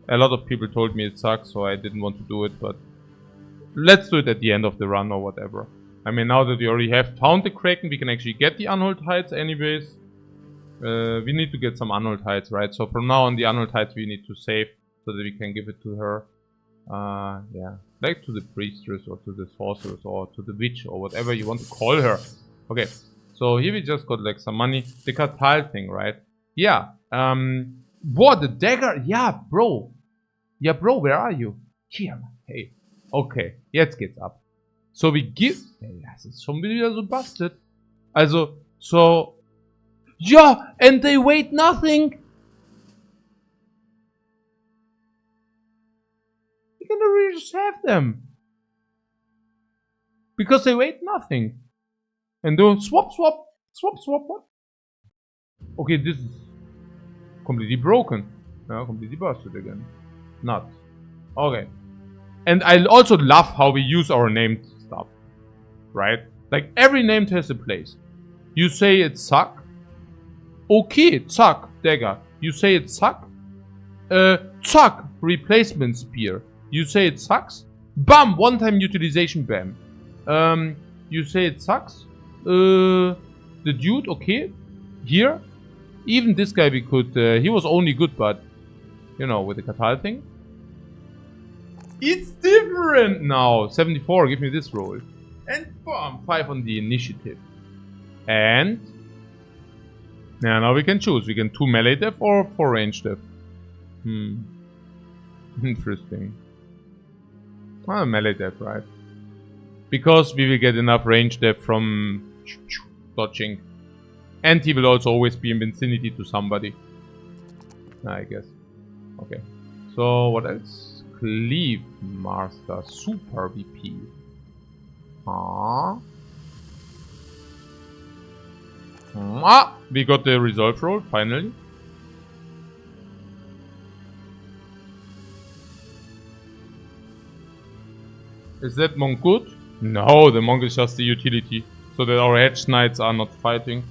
a lot of people told me it sucks, so I didn't want to do it, but let's do it at the end of the run or whatever. I mean, now that we already have found the Kraken, we can actually get the Unhold Heights anyways. We need to get some Unhold Heights, right? So from now on, the Unhold Heights we need to save so that we can give it to her. Yeah. Like to the Priestess or to the Sorceress or to the Witch or whatever you want to call her. Okay. So here we just got like some money. The Katal thing, right? Yeah. What? The dagger? Yeah, bro. Yeah, bro, where are you? Here. Hey. Okay. Jetzt geht's ab. So we give... Hey, das ist schon wieder so busted. Also, so... Yeah, and they wait nothing. You can really just have them. Because they wait nothing. And do swap, swap, swap, swap, what? Okay, this is completely broken. Yeah, completely busted again. Nuts. Okay. And I also love how we use our named stuff. Right? Like every name has a place. You say it suck. Okay, Zack, dagger. You say it suck? Zack, replacement spear. You say it sucks? Bam, one-time utilization bam. You say it sucks? The dude, okay. Here. Even this guy we could, he was only good, but, you know, with the Katal thing. It's different now. 74, give me this roll. And bam, 5 on the initiative. And... yeah, now we can choose. We can 2 melee def or 4 range def. Interesting. Well, melee def, right? Because we will get enough range def from dodging. And he will also always be in vicinity to somebody. I guess. Okay. So, what else? Cleave Master. Super VP. We got the resolve roll, finally. Is that monk good? No, the monk is just the utility. So that our hedge knights are not fighting.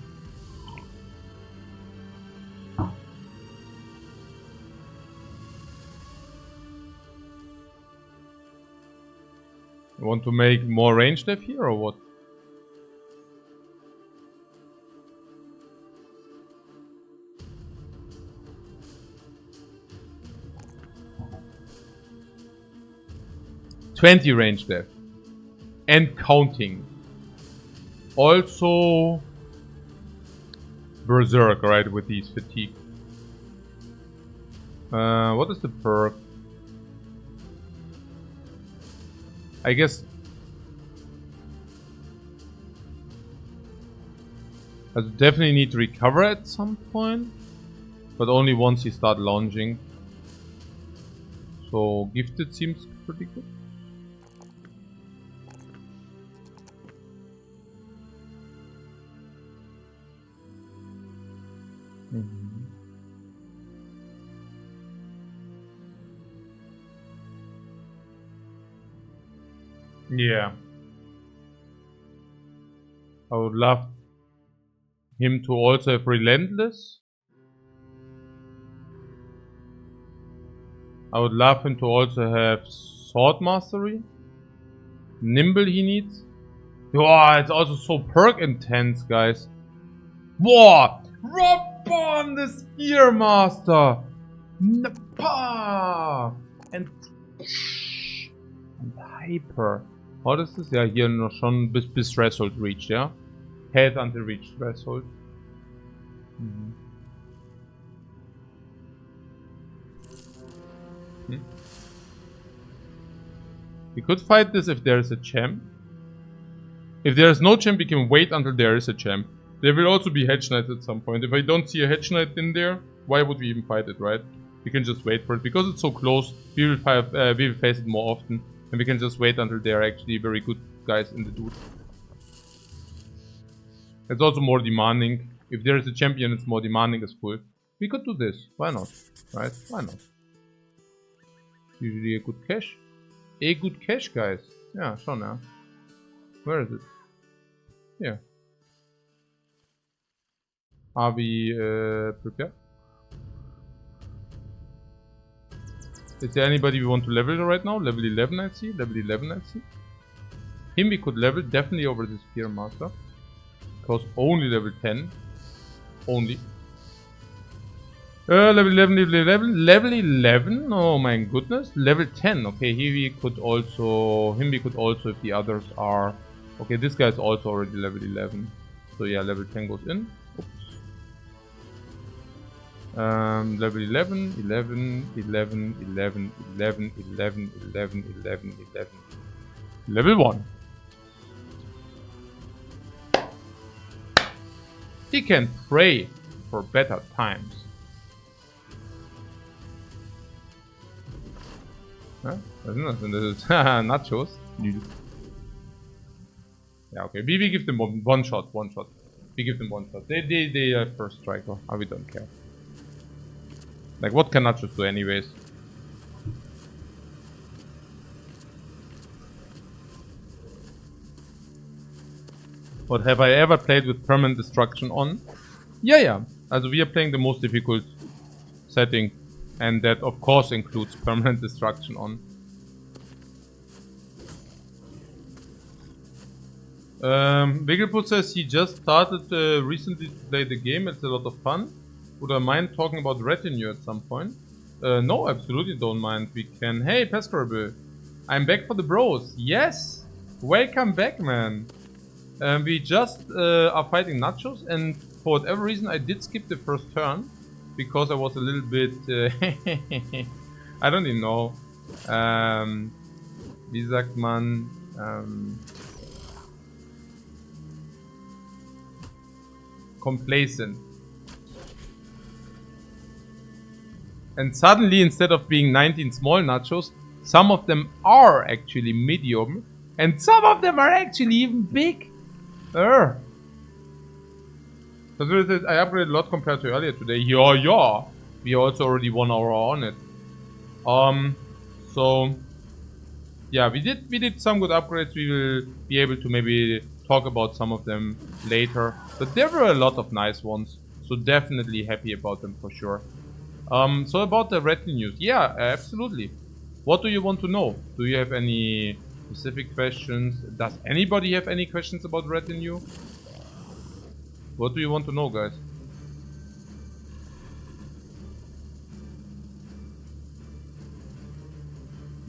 You want to make more range def here or what? $20 range def. And counting. Also... Berserk, right, with these fatigue. What is the perk? I guess... I definitely need to recover at some point. But only once you start launching. So, gifted seems pretty good. Yeah. I would love him to also have Relentless. I would love him to also have Sword Mastery. Nimble he needs. Wow, it's also so perk intense, guys. Wow! Rob on the Spear Master! And Hyper. What is this? Ja, hier noch schon bis Threshold reached, ja? Health until reached Threshold. We could fight this if there is a champ. If there is no champ, we can wait until there is a champ. There will also be Hedge Knights at some point. If I don't see a Hedge Knight in there, why would we even fight it, right? We can just wait for it. Because it's so close, we will face it more often. And we can just wait until they are actually very good guys in the dude. It's also more demanding. If there is a champion, it's more demanding as full. We could do this. Why not? Right? Why not? Usually a good cash. Good cash, guys. Ja, schon, ja. Where is it? Here. Are we prepared? Is there anybody we want to level right now? Level 11 I see. Level 11 I see. Him we could level definitely over the Spear Master. Because only level 10. Only. Level 11, level 11. Level 11? Oh my goodness. Level 10. Okay, here we could also... Him we could also if the others are... Okay, this guy is also already level 11. So yeah, level 10 goes in. Oops. Level 11, 11, 11, 11, 11, 11, 11, 11, 11. Level 1. He can pray for better times. Huh? Was ist denn das? Nachos? Yeah, okay. We give them one shot. We give them one shot. They are first striker. Oh, we don't care. Like, what can Nachos do anyways? What have I ever played with permanent destruction on? Yeah. Also we are playing the most difficult setting. And that of course includes permanent destruction on. Wiggleput says he just started recently to play the game. It's a lot of fun. Would I mind talking about retinue at some point? No, absolutely don't mind. We can... Hey, Pescarable. I'm back for the bros. Yes! Welcome back, man. We just are fighting Nachos, and for whatever reason I did skip the first turn. Because I was a little bit... I don't even know. Wie sagt man... complacent. And suddenly, instead of being 19 small Nachos, some of them are actually medium, and some of them are actually even big. So I upgraded a lot compared to earlier today. Yeah. We also already 1 hour on it. So yeah, we did some good upgrades. We will be able to maybe talk about some of them later. But there were a lot of nice ones. So definitely happy about them for sure. So about the retinues. Yeah, absolutely. What do you want to know? Do you have any specific questions? Does anybody have any questions about retinue? What do you want to know, guys?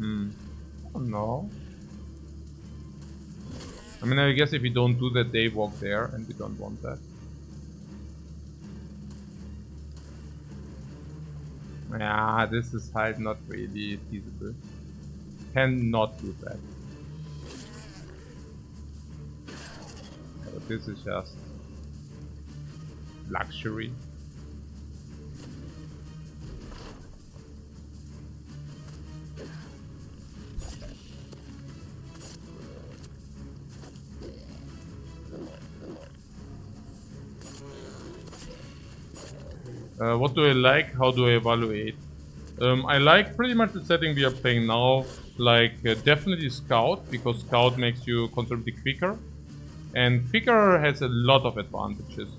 Oh, no. I mean, I guess if we don't do that, they walk there, and we don't want that. Yeah, this is halt not really feasible. Cannot do that. But this is just luxury. What do I like? How do I evaluate? I like pretty much the setting we are playing now. Like definitely Scout, because Scout makes you considerably quicker. And quicker has a lot of advantages.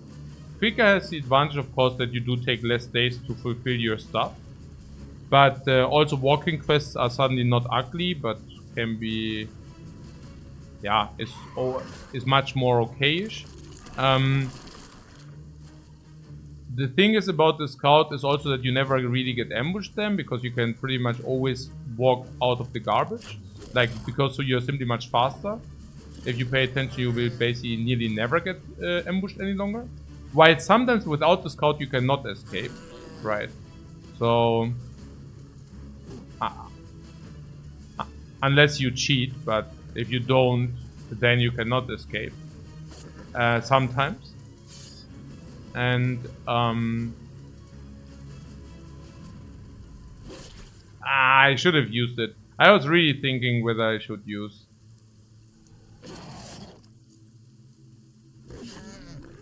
Quicker has the advantage, of course, that you do take less days to fulfill your stuff. But also walking quests are suddenly not ugly, but can be... yeah, is much more okay-ish. The thing is about the Scout is also that you never really get ambushed them, because you can pretty much always walk out of the garbage. Like, because so you're simply much faster. If you pay attention, you will basically nearly never get ambushed any longer. While sometimes without the Scout you cannot escape. Right. So... unless you cheat, but if you don't, then you cannot escape. Sometimes. And I should have used it. I was really thinking whether I should use.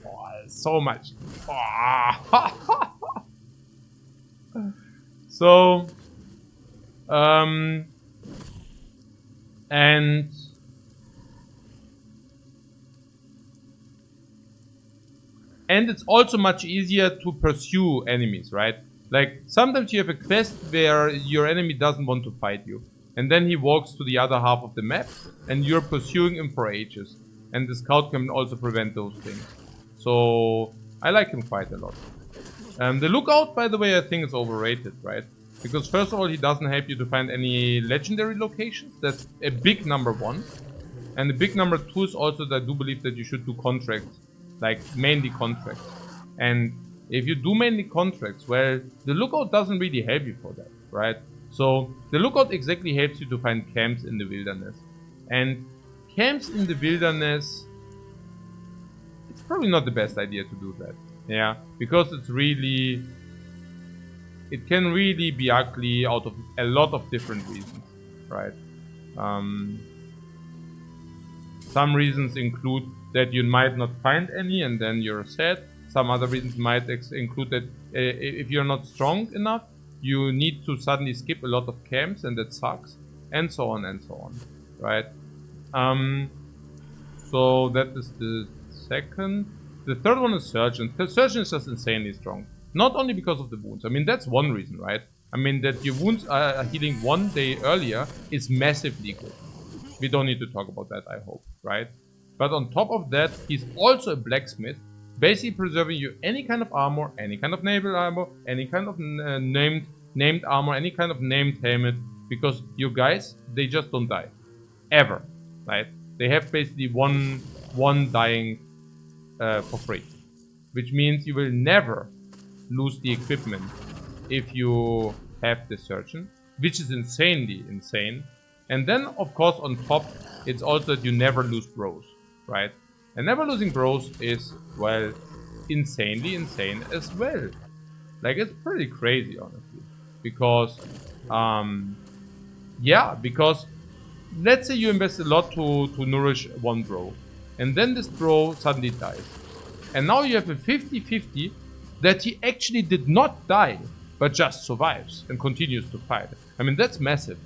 Oh, so much. Oh. So And it's also much easier to pursue enemies, right? Like, sometimes you have a quest where your enemy doesn't want to fight you. And then he walks to the other half of the map, and you're pursuing him for ages. And the scout can also prevent those things. So, I like him quite a lot. The lookout, by the way, I think is overrated, right? Because first of all, he doesn't help you to find any legendary locations. That's a big number one. And the big number two is also that I do believe that you should do contracts. Like, mainly contracts. And if you do mainly contracts, well, the lookout doesn't really help you for that, right? So, the lookout exactly helps you to find camps in the wilderness. And camps in the wilderness, it's probably not the best idea to do that. Yeah, because it's really, it can really be ugly out of a lot of different reasons, right? Some reasons include that you might not find any and then you're sad. Some other reasons might include that if you're not strong enough, you need to suddenly skip a lot of camps and that sucks, and so on and so on, right? So that is the second. The third one is Surgeon. The Surgeon is just insanely strong. Not only because of the wounds. I mean, that's one reason, right? I mean, that your wounds are healing 1 day earlier is massively good. We don't need to talk about that, I hope, right? But on top of that, he's also a blacksmith, basically preserving you any kind of armor, any kind of naval armor, any kind of named armor, any kind of named helmet, because you guys, they just don't die. Ever, right? They have basically one dying for free. Which means you will never lose the equipment if you have the Surgeon, which is insanely insane. And then, of course, on top, it's also that you never lose bros, right? And never losing bros is, well, insanely insane as well. Like, it's pretty crazy, honestly. Because, yeah, because let's say you invest a lot to nourish one bro. And then this bro suddenly dies. And now you have a 50-50 that he actually did not die, but just survives and continues to fight. I mean, that's massive.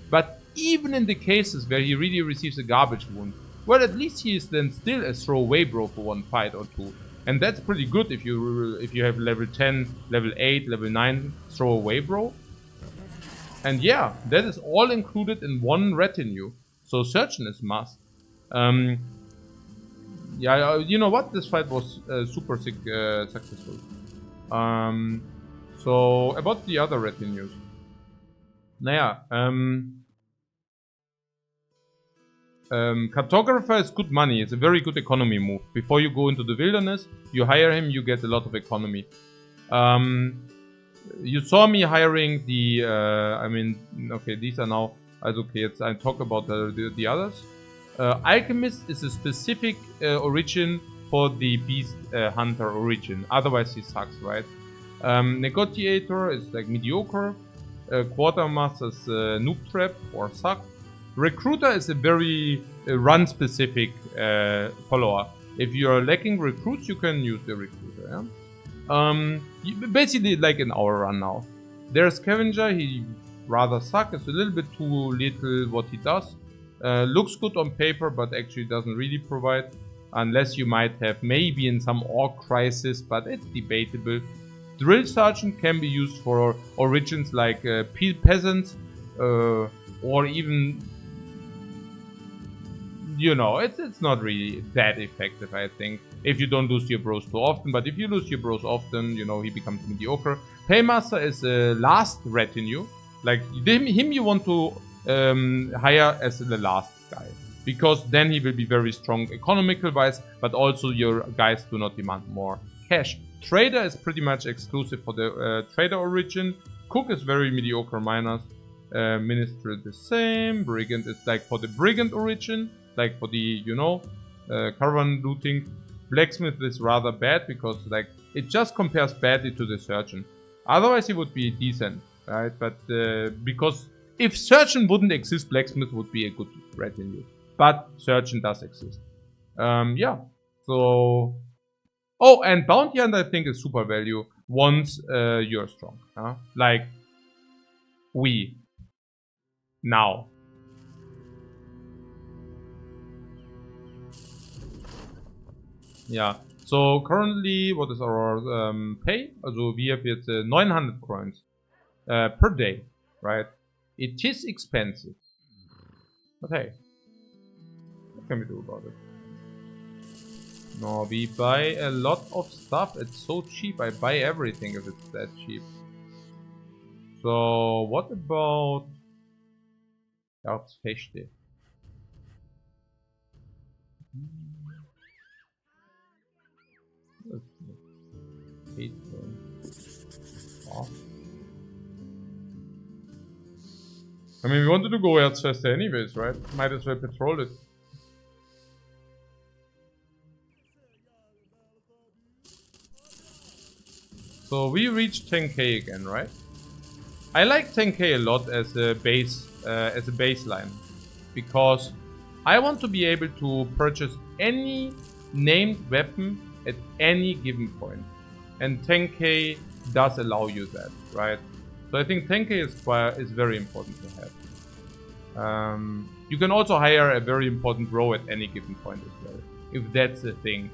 But even in the cases where he really receives a garbage wound, well, at least he is then still a throwaway bro for one fight or two. And that's pretty good if you have level 10, level 8, level 9 throwaway bro. And yeah, that is all included in one retinue. So Surgeon is must. Yeah, you know what? This fight was super successful. So about the other retinues. Naja, Cartographer is good money. It's a very good economy move. Before you go into the wilderness, you hire him, you get a lot of economy. You saw me hiring the, I mean, okay, these are now, okay, I talk about the others. Alchemist is a specific origin for the Beast Hunter origin. Otherwise, he sucks, right? Negotiator is like mediocre. Quartermaster is noob trap or suck. Recruiter is a very run-specific follower. If you're lacking recruits, you can use the recruiter. Yeah? Basically, like in our run now. There's Scavenger. He rather sucks. It's a little bit too little what he does. Looks good on paper, but actually doesn't really provide. Unless you might have maybe in some orc crisis, but it's debatable. Drill Sergeant can be used for origins like peasants, or even, you know, it's not really that effective, I think, if you don't lose your bros too often. But if you lose your bros often, you know, he becomes mediocre. Paymaster is a last retinue. Like, him you want to hire as the last guy, because then he will be very strong economical wise, but also your guys do not demand more cash. Trader is pretty much exclusive for the trader origin. Cook is very mediocre minus. Minister the same. Brigand is like for the brigand origin, like for the, you know, caravan looting. Blacksmith is rather bad because like it just compares badly to the Surgeon. Otherwise he would be decent, right? But because if Surgeon wouldn't exist, Blacksmith would be a good retinue. But Surgeon does exist. Yeah. So, oh, and Bounty Hunter I think is super value once you're strong. Like we now. Ja, so currently, what is our pay? Also wir haben jetzt 900 coins per day, right? It is expensive. But hey, what can we do about it? No, we buy a lot of stuff. It's so cheap. I buy everything if it's that cheap. So what about Erzfechte? Oh. I mean, we wanted to go Erzfeste anyways, right? Might as well patrol it. So we reached 10k again, right? I like 10k a lot as a baseline, because I want to be able to purchase any named weapon at any given point, and 10k does allow you that, right? So I think 10k is very important to have. You can also hire a very important row at any given point as well, if that's the thing.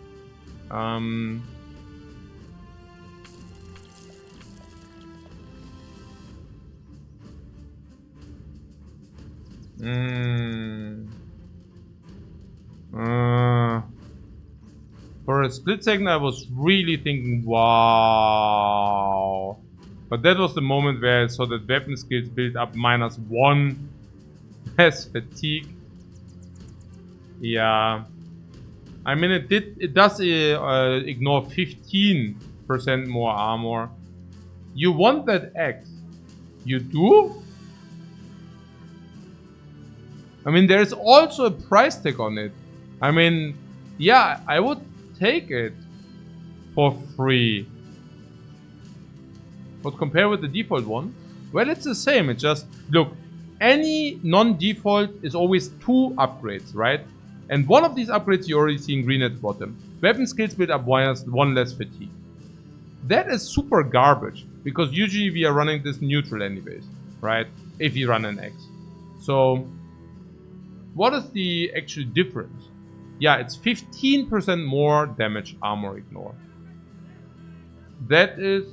For a split second I was really thinking, wow. But that was the moment where I saw that weapon skills build up -1 less fatigue. Yeah. I mean, it does ignore 15% more armor. You want that X? You do? I mean, there's also a price tag on it. I mean, yeah, I would take it for free. But compare with the default one, well, it's the same. It just, look, any non-default is always 2 upgrades, right? And one of these upgrades you already see in green at the bottom. Weapon skills build up 1 less fatigue. That is super garbage, because usually we are running this neutral anyways, right? If you run an X. So what is the actual difference? Yeah, it's 15% more damage armor ignore. That is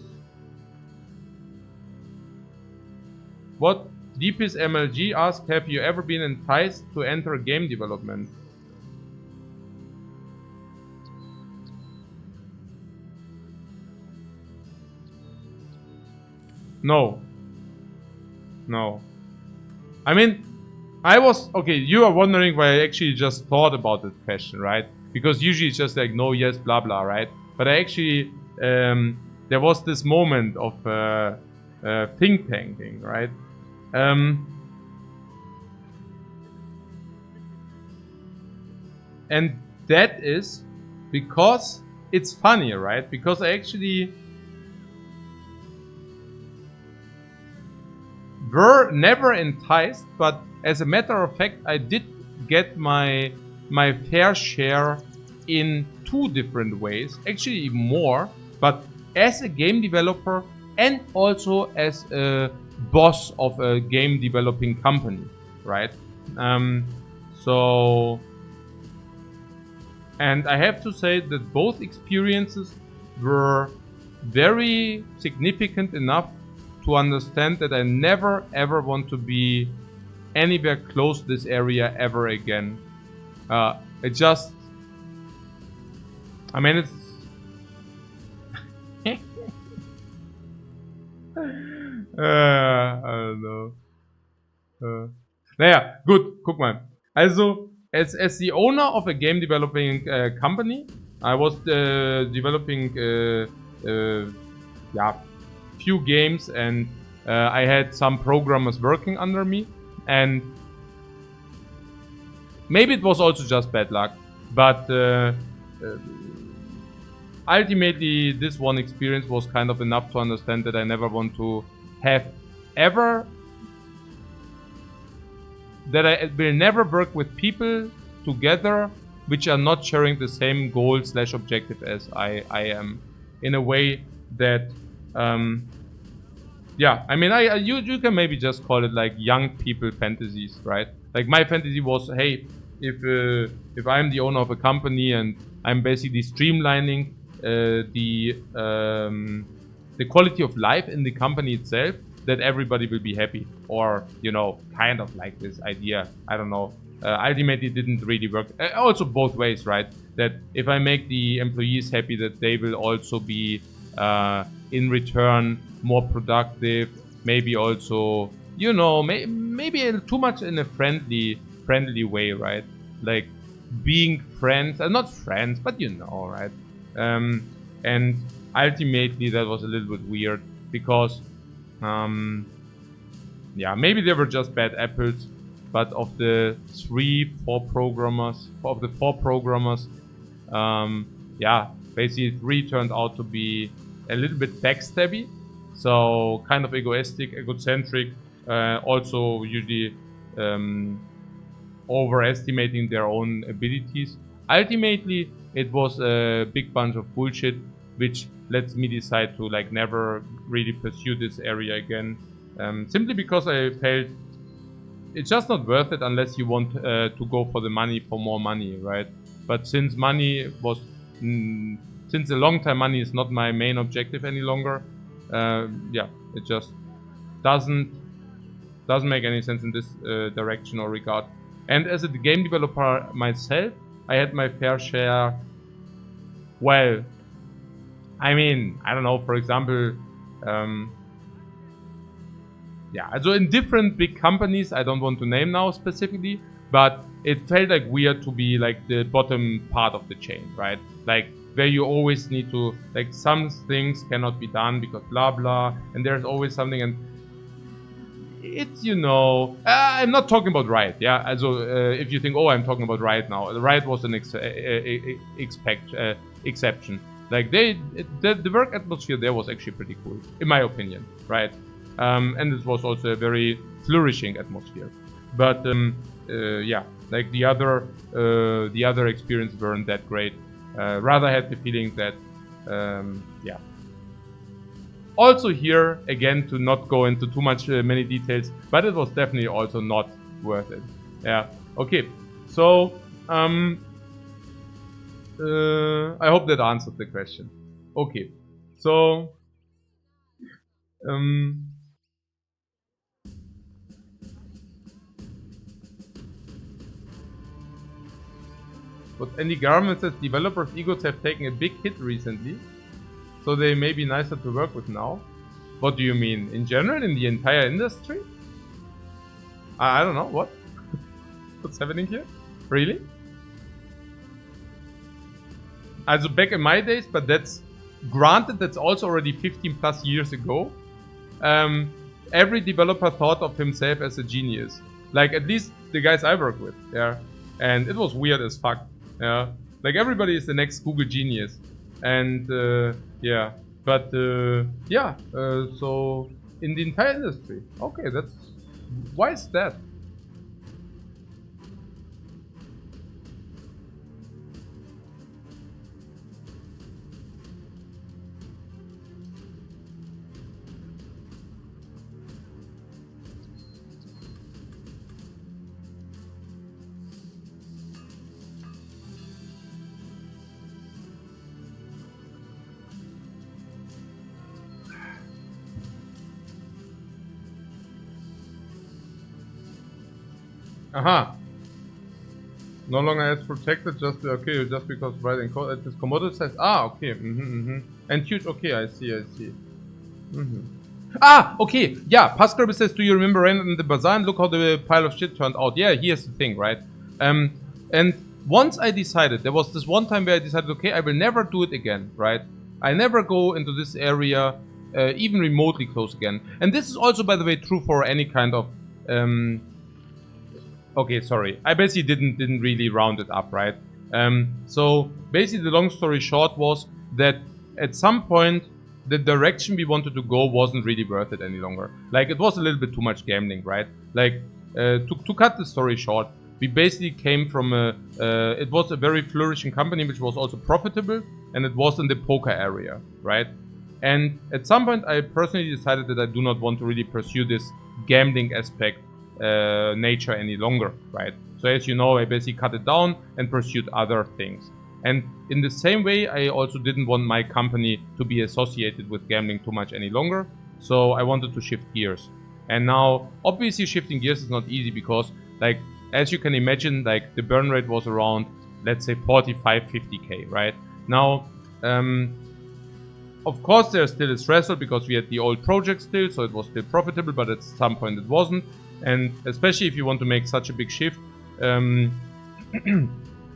what DPS MLG asked, have you ever been enticed to enter game development? No. No. I mean, I was, okay, you are wondering why I actually just thought about this question, right? Because usually it's just like, no, yes, blah, blah, right? But I actually, there was this moment of think tanking, right? And that is because it's funny, right? Because I actually were never enticed, but as a matter of fact, I did get my fair share in 2 different ways, actually even more, but as a game developer and also as a boss of a game developing company, right? So, and I have to say that both experiences were very significant enough to understand that I never ever want to be anywhere close to this area ever again. It just, I mean, it's I don't know. Naja, gut, guck mal. Also, as the owner of a game developing company, I was developing yeah, few games, and I had some programmers working under me, and maybe it was also just bad luck, but ultimately this one experience was kind of enough to understand that I never want to have ever, that I will never work with people together which are not sharing the same goal / objective as I am, in a way that yeah, I mean, you can maybe just call it like young people fantasies, right? Like my fantasy was, hey, if I'm the owner of a company and I'm basically streamlining the quality of life in the company itself, that everybody will be happy, or you know, kind of like this idea. I don't know. Ultimately, it didn't really work. Also, both ways, right? That if I make the employees happy, that they will also be in return more productive. Maybe also, you know, maybe too much in a friendly way, right? Like being friends, not friends, but you know, right? And ultimately, that was a little bit weird because, yeah, maybe they were just bad apples. But of the four programmers, yeah, basically 3 turned out to be a little bit backstabby, so kind of egocentric, also usually overestimating their own abilities. Ultimately, it was a big bunch of bullshit, which lets me decide to like never really pursue this area again, simply because I felt it's just not worth it unless you want to go for the money, for more money, right? But since money was, since a long time money is not my main objective any longer, yeah, it just doesn't make any sense in this direction or regard. And as a game developer myself, I had my fair share. Well, I mean, I don't know. For example, yeah, so in different big companies, I don't want to name now specifically, but it felt like weird to be like the bottom part of the chain, right? Like where you always need to, like some things cannot be done because blah blah, and there's always something, and it's, you know, I'm not talking about Riot, yeah. Also, if you think, oh, I'm talking about Riot now, Riot was an exception. Like the work atmosphere there was actually pretty cool, in my opinion, right? And it was also a very flourishing atmosphere. But yeah, like the other experiences weren't that great. Rather had the feeling that, yeah. Also here, again, to not go into too much many details, but it was definitely also not worth it. Yeah. Okay. So I hope that answered the question. Okay. So but Andy Garment says developers' egos have taken a big hit recently, so they may be nicer to work with now. What do you mean? In general, in the entire industry? I don't know. What? What's happening here? Really? Also back in my days, but that's granted, that's also already 15 plus years ago. Every developer thought of himself as a genius. Like at least the guys I work with, yeah. And it was weird as fuck, yeah. Like everybody is the next Google genius, and yeah. But yeah. So in the entire industry, okay, that's why is that? Aha. No longer as protected, just okay, just because writing code at this commodity says, ah, okay, and huge, okay, I see. Ah, okay, yeah, Pascal says, do you remember Random in the bazaar and look how the pile of shit turned out? Yeah, here's the thing, right? And once I decided, there was this one time where I decided, okay, I will never do it again, right? I never go into this area, even remotely close again. And this is also, by the way, true for any kind of, okay, sorry. I basically didn't really round it up, right? So basically the long story short was that at some point the direction we wanted to go wasn't really worth it any longer. Like it was a little bit too much gambling, right? Like to cut the story short, we basically came from it was a very flourishing company which was also profitable, and it was in the poker area, right? And at some point I personally decided that I do not want to really pursue this gambling aspect nature any longer, right? So as you know, I basically cut it down and pursued other things. And in the same way, I also didn't want my company to be associated with gambling too much any longer. So I wanted to shift gears. And now, obviously, shifting gears is not easy because, like, as you can imagine, like, the burn rate was around, let's say, 45, 50k, right? Now, of course, there's still a threshold because we had the old project still, so it was still profitable, but at some point it wasn't. And especially if you want to make such a big shift,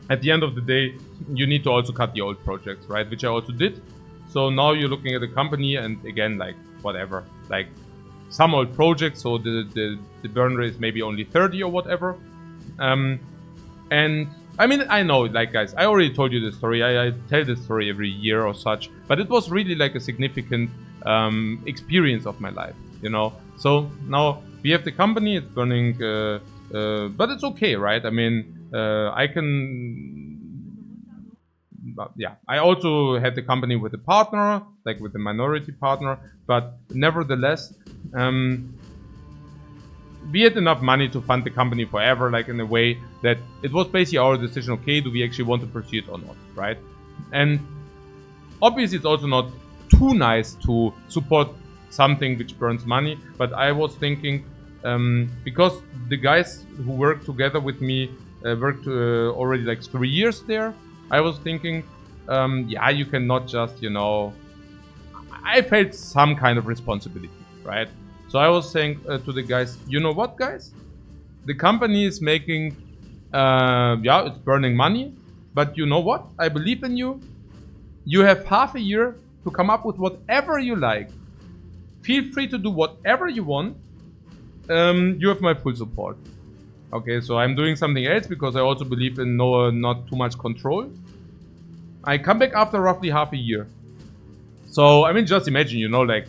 at the end of the day, you need to also cut the old projects, right? Which I also did. So now you're looking at a company and again, like whatever, like some old projects. So the burn rate is maybe only 30 or whatever. And I mean, I know, like guys, I already told you this story. I tell this story every year or such, but it was really like a significant experience of my life, you know? So now we have the company, it's burning, but it's okay, right? I mean, I also had the company with a partner, like with a minority partner, but nevertheless, we had enough money to fund the company forever, like in a way that it was basically our decision, okay, do we actually want to pursue it or not, right? And obviously it's also not too nice to support something which burns money, but I was thinking, because the guys who worked together with me worked already like 3 years there, I was thinking, yeah, you cannot just, you know, I felt some kind of responsibility, right? So I was saying to the guys, you know what, guys? The company is making, yeah, it's burning money, but you know what? I believe in you. You have half a year to come up with whatever you like. Feel free to do whatever you want. You have my full support. Okay, so I'm doing something else because I also believe in not too much control. I come back after roughly half a year. So, I mean, just imagine, you know, like,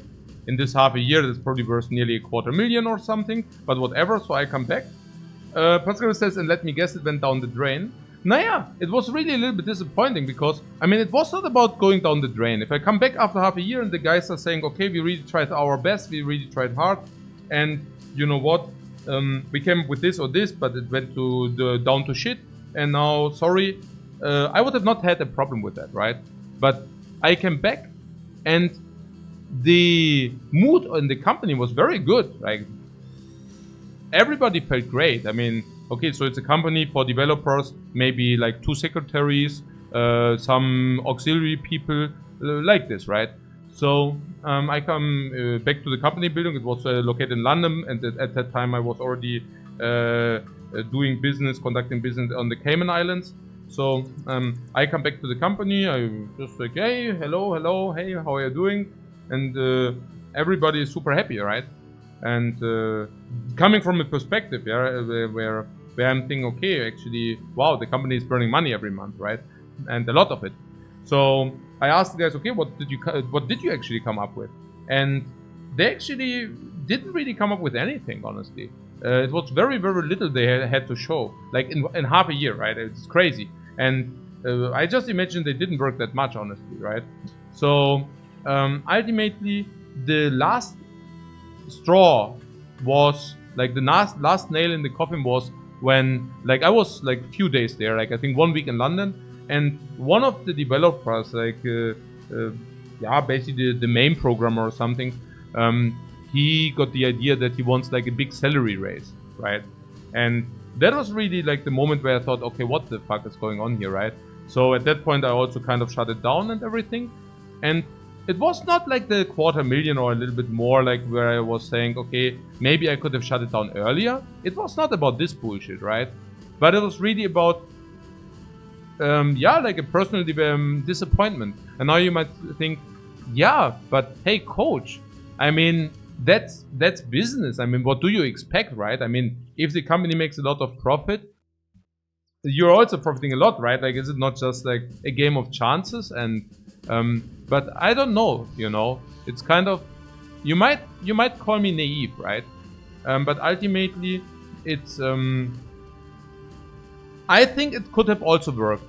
in this half a year, that's probably worth nearly $250,000 or something, but whatever, so I come back. Pascal says, and let me guess, it went down the drain. Naja, it was really a little bit disappointing because, I mean, it was not about going down the drain. If I come back after half a year and the guys are saying, okay, we really tried our best, we really tried hard, and you know what, we came up with this or this, but it went down to shit, and now, sorry, I would have not had a problem with that, right? But I came back, and the mood in the company was very good. Like, everybody felt great. I mean, okay, so it's a company for developers, maybe like 2 secretaries, some auxiliary people, like this, right? So I come back to the company building. It was located in London, and at that time I was already doing business, conducting business on the Cayman Islands. So I come back to the company. I just like, hey, hello, hey, how are you doing? And everybody is super happy, right? And coming from a perspective, yeah, where I'm thinking, okay, actually, wow, the company is burning money every month, right? And a lot of it. So I asked the guys, okay, what did you actually come up with? And they actually didn't really come up with anything, honestly. It was very, very little they had to show, like in half a year, right? It's crazy. And I just imagined they didn't work that much, honestly, right? So ultimately, the last straw was, like, the last nail in the coffin was when, like, I was like a few days there, like I think 1 week in London, and one of the developers, like yeah, basically the main programmer or something, he got the idea that he wants like a big salary raise, right? And that was really like the moment where I thought, okay, what the fuck is going on here, right? So at that point I also kind of shut it down and everything. And it was not like the $250,000 or a little bit more, like where I was saying, okay, maybe I could have shut it down earlier. It was not about this bullshit, right? But it was really about, yeah, like a personal disappointment. And now you might think, yeah, but hey, coach, I mean, that's business. I mean, what do you expect, right? I mean, if the company makes a lot of profit, you're also profiting a lot, right? Like, is it not just like a game of chances? And but I don't know, you know, it's kind of, you might call me naive, right? But ultimately it's I think it could have also worked.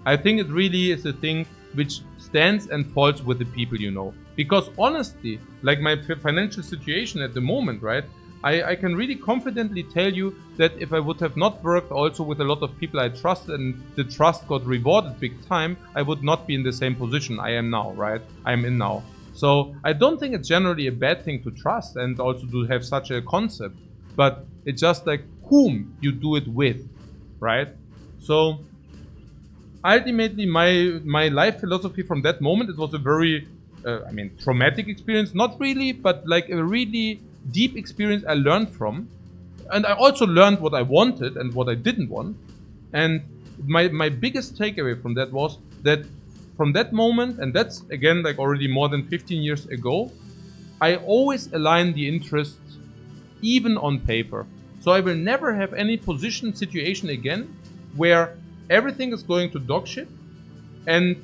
I think it really is a thing which stands and falls with the people, you know. Because honestly, like my financial situation at the moment, right? I can really confidently tell you that if I would have not worked also with a lot of people I trust and the trust got rewarded big time, I would not be in the same position I am now, right? I am in now. So I don't think it's generally a bad thing to trust and also to have such a concept, but it's just like whom you do it with, right? So ultimately my life philosophy from that moment, it was a very traumatic experience, not really, but like a really deep experience I learned from. And I also learned what I wanted and what I didn't want. And my biggest takeaway from that was that from that moment, and that's again like already more than 15 years ago, I always align the interests even on paper. So I will never have any position situation again where everything is going to dog shit and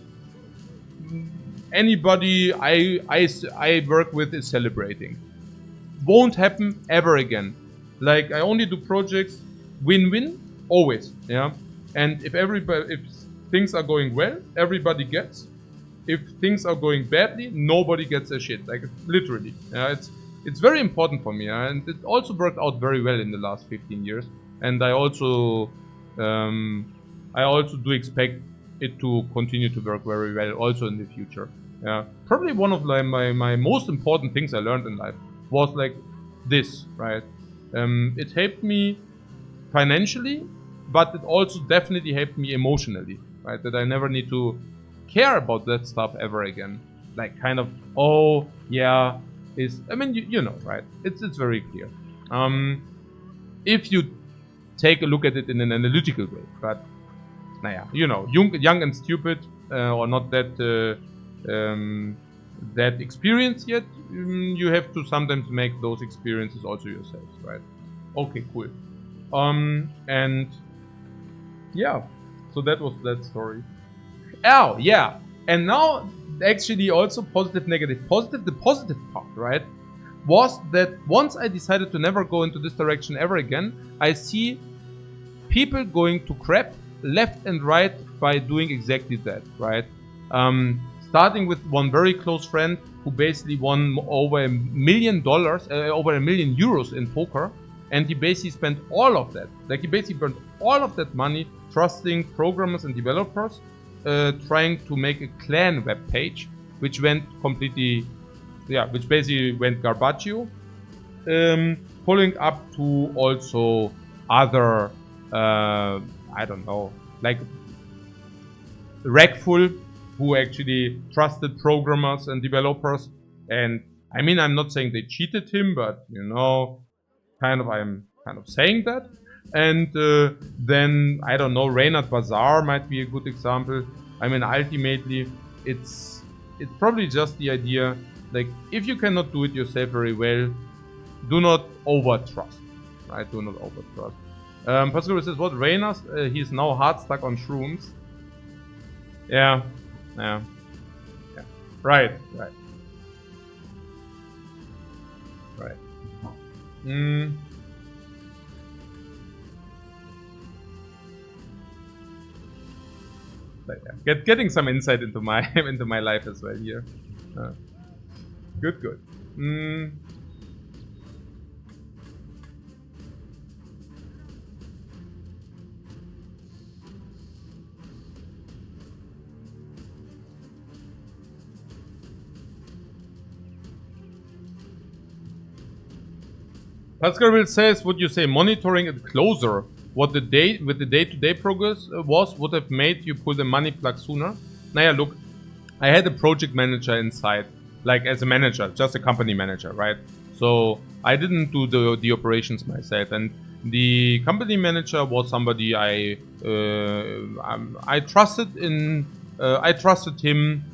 anybody I work with is celebrating. Won't happen ever again. Like I only do projects win-win always, yeah. And if things are going well, everybody gets. If things are going badly, nobody gets a shit. Like literally, yeah. It's very important for me, yeah? And it also worked out very well in the last 15 years. And I also do expect it to continue to work very well also in the future. Yeah, probably one of my most important things I learned in life was like this, right? It helped me financially, but it also definitely helped me emotionally, right? That I never need to care about that stuff ever again. Like kind of, oh yeah, you know, right? It's very clear. If you take a look at it in an analytical way, but you know, young and stupid, or not that that experienced yet, you have to sometimes make those experiences also yourselves, right? Okay, cool. And yeah, so that was that story. Oh yeah, and now actually also positive, negative, positive. The positive part, right, was that once I decided to never go into this direction ever again, I see people going to crap left and right by doing exactly that, right? Starting with one very close friend who basically won over $1 million, over €1 million in poker, and he basically spent all of that. Like he basically burned all of that money trusting programmers and developers, trying to make a clan web page, which went completely, which basically went garbaggio. Following up to also other, I don't know, like Rackful, who actually trusted programmers and developers. And I mean, I'm not saying they cheated him, but you know, I'm kind of saying that. And then I don't know, Reynard Bazaar might be a good example. I mean, ultimately, it's probably just the idea, like if you cannot do it yourself very well, do not over trust, right? Do not over trust. Pascal says, what, Reynard? He's now hard stuck on shrooms. Yeah. Right. But, yeah. Getting some insight into my into my life as well here. Good. Pascal says, would you say monitoring it closer? What the day-to-day progress was would have made you pull the money plug sooner? Naya, look, I had a project manager inside, like as a manager, just a company manager, right? So I didn't do the operations myself, and the company manager was somebody I trusted in. I trusted him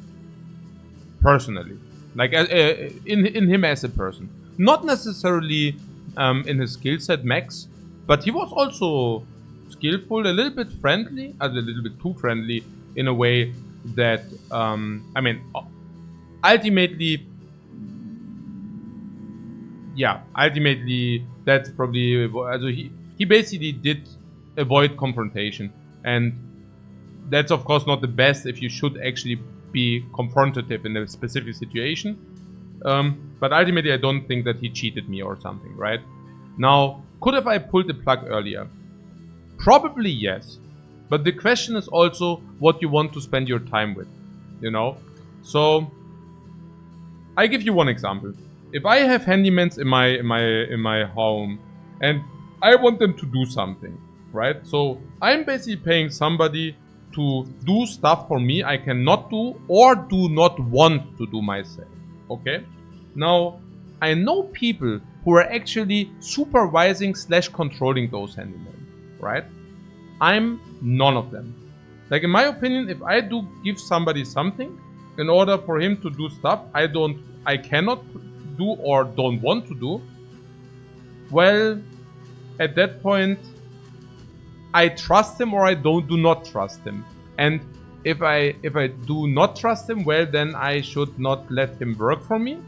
personally, like in him as a person, not necessarily in his skill set max, but he was also skillful, a little bit friendly, a little bit too friendly in a way that ultimately that's probably, also he basically did avoid confrontation, and that's of course not the best if you should actually be confrontative in a specific situation. But ultimately I don't think that he cheated me or something, right? Now, could have I pulled the plug earlier? Probably yes. But the question is also what you want to spend your time with, you know? So, I give you one example. If I have handymans in my home and I want them to do something, right? So I'm basically paying somebody to do stuff for me I cannot do or do not want to do myself. Okay? Now, I know people who are actually supervising / controlling those handymen, right? I'm none of them. Like, in my opinion, if I do give somebody something, in order for him to do stuff I cannot do or don't want to do, well, at that point, I trust him or I do not trust him. And if I do not trust him, well, then I should not let him work for me.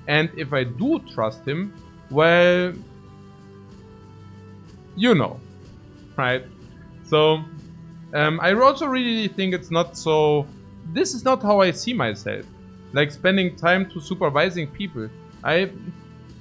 And if I do trust him, well, you know, right? So, I also really think it's not so. This is not how I see myself. Like spending time to supervising people. I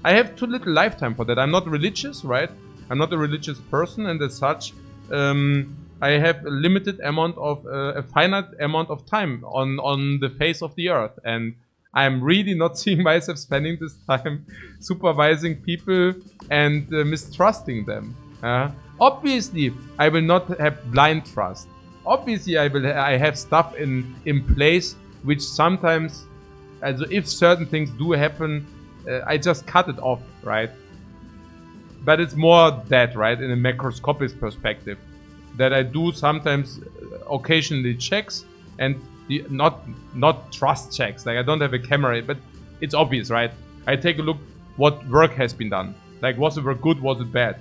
have too little lifetime for that. I'm not religious, right? I'm not a religious person, and as such, I have a limited amount of a finite amount of time on the face of the earth, and I'm really not seeing myself spending this time supervising people and mistrusting them. Obviously, I will not have blind trust. Obviously, I have stuff in place which sometimes, also if certain things do happen, I just cut it off, right? But it's more that, right, in a macroscopic perspective, that I do sometimes occasionally checks and not trust checks. Like I don't have a camera, but it's obvious, right? I take a look what work has been done. Like was the work good? Was it bad?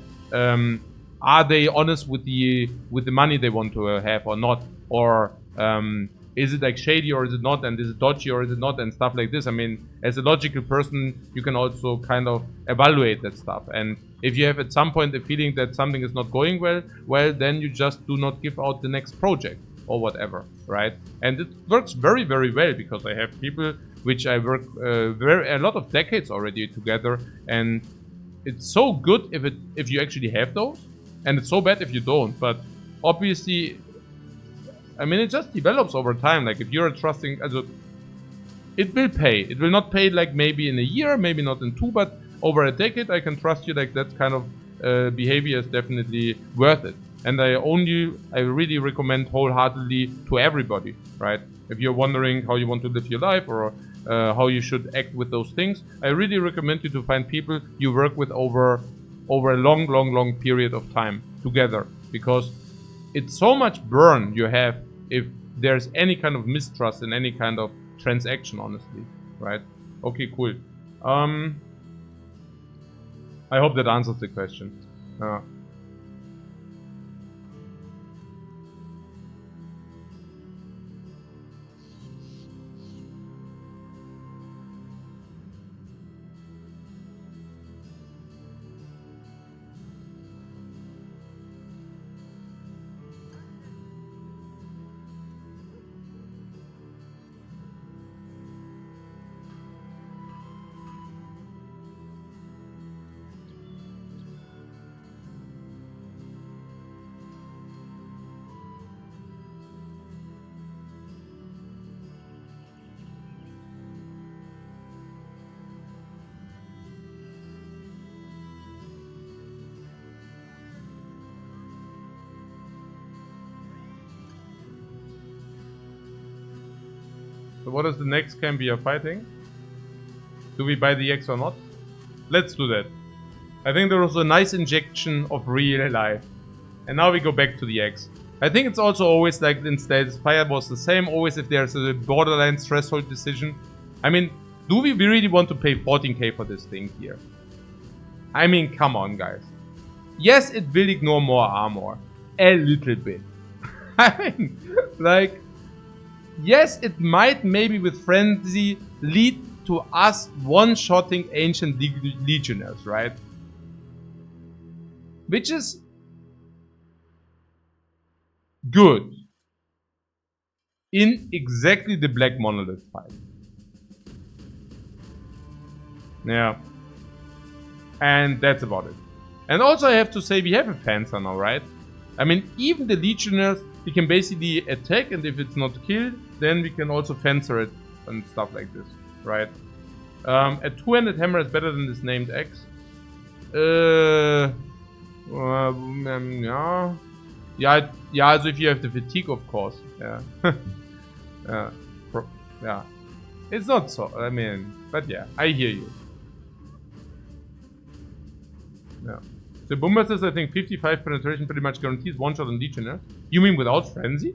Are they honest with the money they want to have or not? Or is it like shady or is it not? And is it dodgy or is it not? And stuff like this. I mean, as a logical person, you can also kind of evaluate that stuff. And if you have at some point the feeling that something is not going well, well, then you just do not give out the next project or whatever, right? And it works very, very well because I have people which I work a lot of decades already together, and it's so good if you actually have those, and it's so bad if you don't. But obviously, I mean, it just develops over time. Like if you're trusting, it will pay. It will not pay like maybe in a year, maybe not in two, but over a decade, I can trust you. Like that kind of behavior is definitely worth it. And I really recommend wholeheartedly to everybody, right? If you're wondering how you want to live your life or how you should act with those things, I really recommend you to find people you work with over a long period of time together, because it's so much burn you have if there's any kind of mistrust in any kind of transaction, honestly, right? Okay, cool. I hope that answers the question. So what is the next camp we are fighting? Do we buy the X or not? Let's do that. I think there was a nice injection of real life. And now we go back to the X. I think it's also always like in Status Fire was the same. Always if there's a borderline threshold decision. I mean, do we really want to pay 14k for this thing here? I mean, come on, guys. Yes, it will ignore more armor. A little bit. I mean, like... Yes, it might maybe with Frenzy lead to us one-shotting Ancient Legionnaires, right? Which is good in exactly the Black Monolith fight. Yeah. And that's about it. And also I have to say, we have a Fencer now, right? I mean, even the Legionnaires, we can basically attack, and if it's not killed, then we can also Fencer it and stuff like this, right? A two-handed hammer is better than this named axe. Yeah. Yeah, also if you have the fatigue, of course. Yeah. Yeah. It's not so, I mean, but yeah, I hear you. Yeah. The Bomber says, I think 55 penetration pretty much guarantees one shot on Legionnaire. You mean without Frenzy?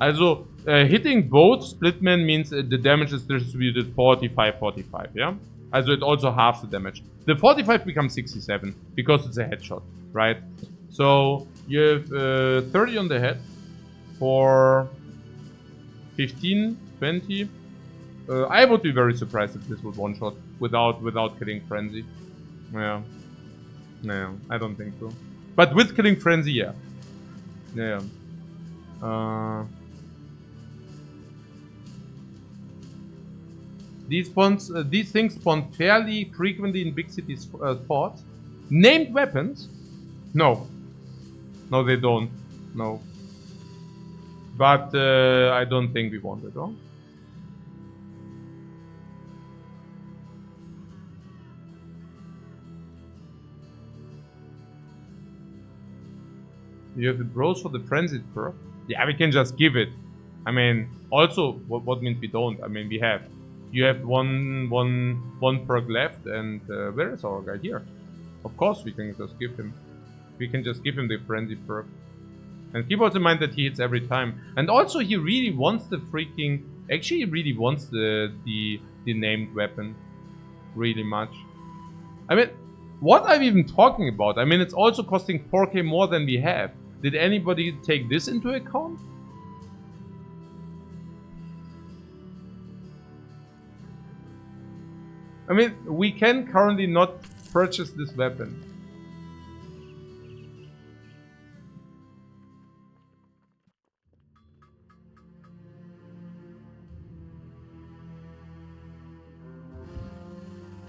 Also, hitting both Splitmen means the damage is distributed 45-45, yeah? Also, it also halves the damage. The 45 becomes 67, because it's a headshot, right? So, you have 30 on the head for 15, 20. I would be very surprised if this was one-shot without killing Frenzy. Yeah. No, I don't think so. But with killing Frenzy, yeah. Yeah. These things spawn fairly frequently in big cities sports. Named weapons? No. No, they don't. No. But I don't think we want it, huh? You have the bros for the frenzied perk? Yeah, we can just give it. I mean, also, what means we don't? I mean, we have. You have one perk left, and where is our guy? Here. Of course, we can just give him. We can just give him the frenzy perk. And keep also in mind that he hits every time. And also, he really wants the freaking. Actually, he really wants the named weapon, really much. I mean, what I'm even talking about? I mean, it's also costing 4k more than we have. Did anybody take this into account? I mean, we can currently not purchase this weapon.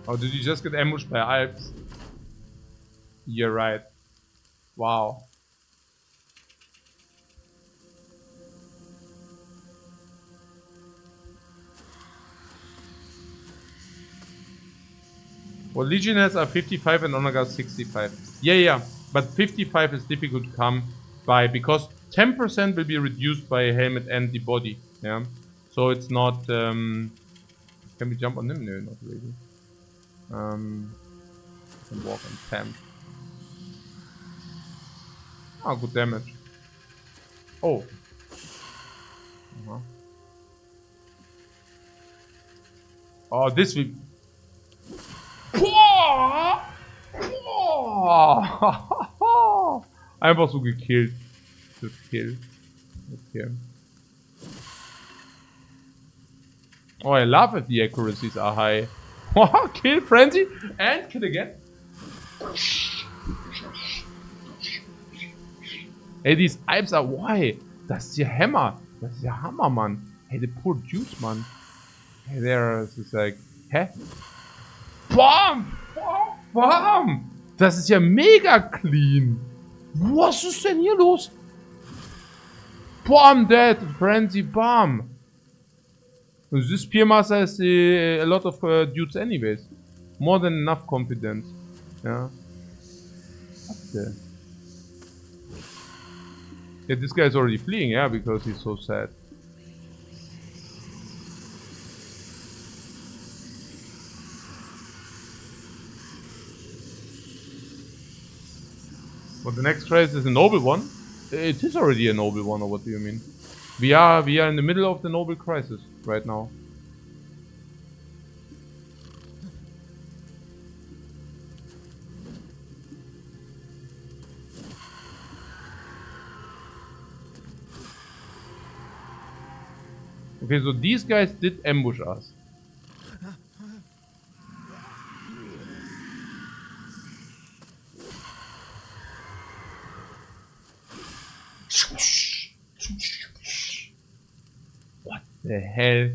Oh, did you just get ambushed by Alps? You're right. Wow. Well, Legionnaires are 55 and Onaga 65. Yeah. But 55 is difficult to come by because 10% will be reduced by helmet and the body. Yeah. So it's not. Can we jump on them? No, not really. I can walk on 10. Oh, good damage. Oh. Oh, this will. Einfach so gekillt. Das Kill. Okay. Oh, I love it. The accuracies are high. Kill frenzy and kill again. Hey, these Alps are. Why? Das ist ja Hammer. Das ist ja Hammer, Mann. Hey, the poor Juice, Mann. Hey, there is like. Hä? Bam! Bam! Das ist ja mega clean. Was ist denn hier los? Bam, dead. Frenzy, bam. This Spearmaster has a lot of dudes anyways. More than enough confidence. Yeah. What the? Yeah, this guy is already fleeing, yeah, because he's so sad. But the next crisis is a noble one. It is already a noble one, or what do you mean? We are in the middle of the noble crisis right now. Okay, so these guys did ambush us. the hell?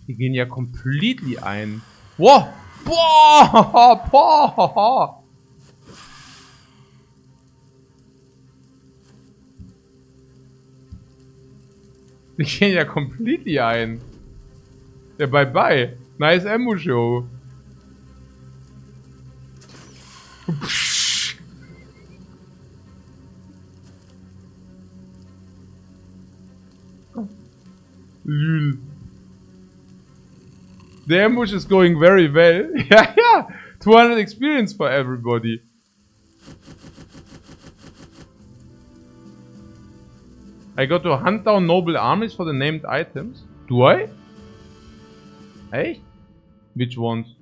Die gehen ja completely ein. Wow! Boah! Boah! Die gehen ja completely ein. Ja, bye bye. Nice ambush, yo. Lül. The ambush is going very well. Yeah, yeah. 200 experience for everybody. I got to hunt down noble armies for the named items. Do I? Hey? Which ones?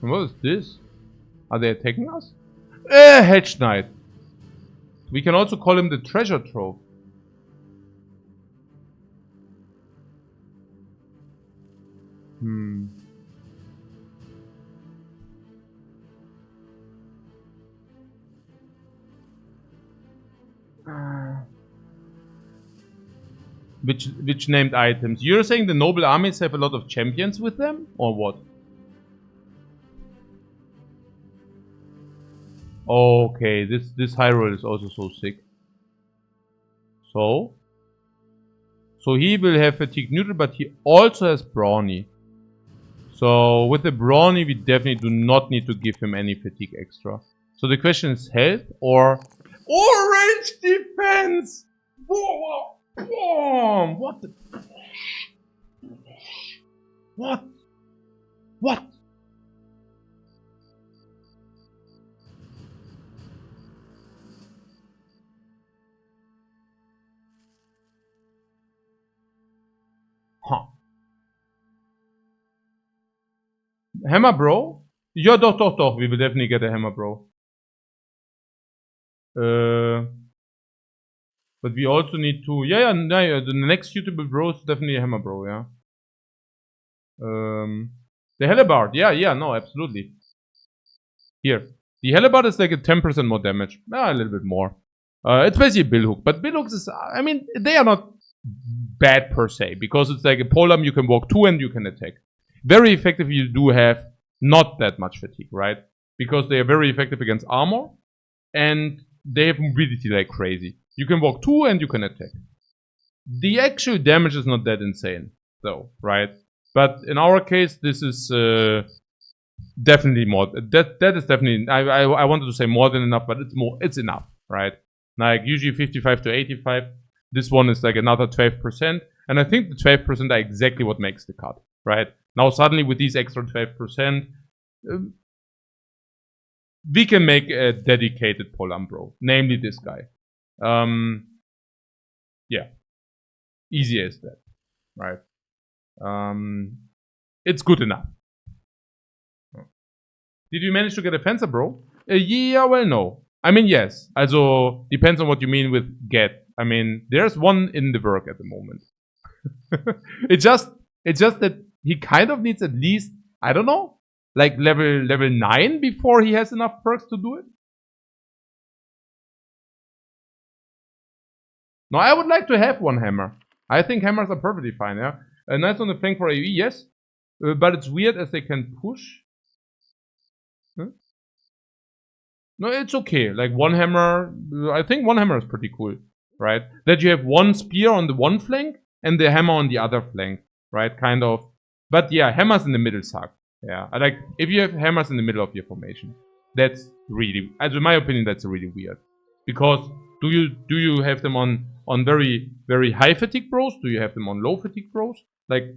And what is this? Are they attacking us? Hedge Knight. We can also call him the treasure trove. Which named items? You're saying the noble armies have a lot of champions with them? Or what? Okay, this high roll is also so sick. So he will have fatigue neutral, but he also has brawny. So with the brawny, we definitely do not need to give him any fatigue extra. So the question is health or range defense. Whoa, whoa, what? What? Huh. Hammer bro? Ja, doch. We will definitely get a hammer bro. But we also need to... Yeah, the next suitable bro is definitely a hammer bro, yeah. The Hellebard, yeah, no, absolutely. Here. The Hellebard is like a 10% more damage. A little bit more. It's basically Billhook. But Billhooks is... I mean, they are not bad per se. Because it's like a polearm, you can walk 2 and you can attack. Very effective, you do have not that much fatigue, right? Because they are very effective against armor. And they have mobility like crazy. You can walk 2 and you can attack. The actual damage is not that insane, though, right? But in our case, this is definitely more. That is definitely. I wanted to say more than enough, but it's more. It's enough, right? Like usually 55 to 85. This one is like another 12%, and I think the 12% are exactly what makes the cut, right? Now suddenly with these extra 12%, we can make a dedicated polearm bro, namely this guy. Yeah, easy as that, right? It's good enough. Did you manage to get a fencer, bro? Yeah, well, no. I mean, yes. Also, depends on what you mean with get. I mean, there's one in the work at the moment. it's just that he kind of needs at least, I don't know, like level 9 before he has enough perks to do it. No, I would like to have one hammer. I think hammers are perfectly fine, yeah. Nice on the flank for AoE, yes. But it's weird as they can push. Huh? No, it's okay. Like one hammer, I think one hammer is pretty cool, right? That you have one spear on the one flank and the hammer on the other flank, right? Kind of. But yeah, hammers in the middle suck. Yeah, I like if you have hammers in the middle of your formation, that's really, as in my opinion, that's really weird. Because do you have them on very high fatigue bros? Do you have them on low fatigue bros? Like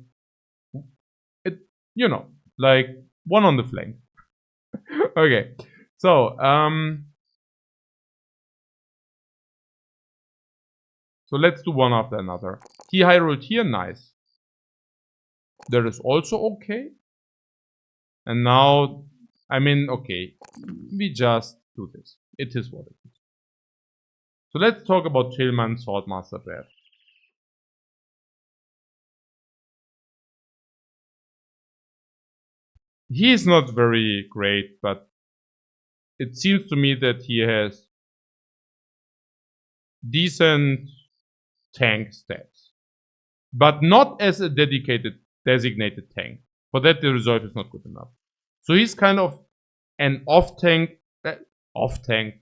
it, like one on the flank. Okay. So, let's do one after another. He high rolled here, nice. That is also okay. And now, I mean, okay, we just do this. It is what it is. So let's talk about Tillman Swordmaster Brad. He is not very great, but it seems to me that he has decent tank stats. But not as a designated tank. For that, the reserve is not good enough. So he's kind of an off-tank. Off-tank.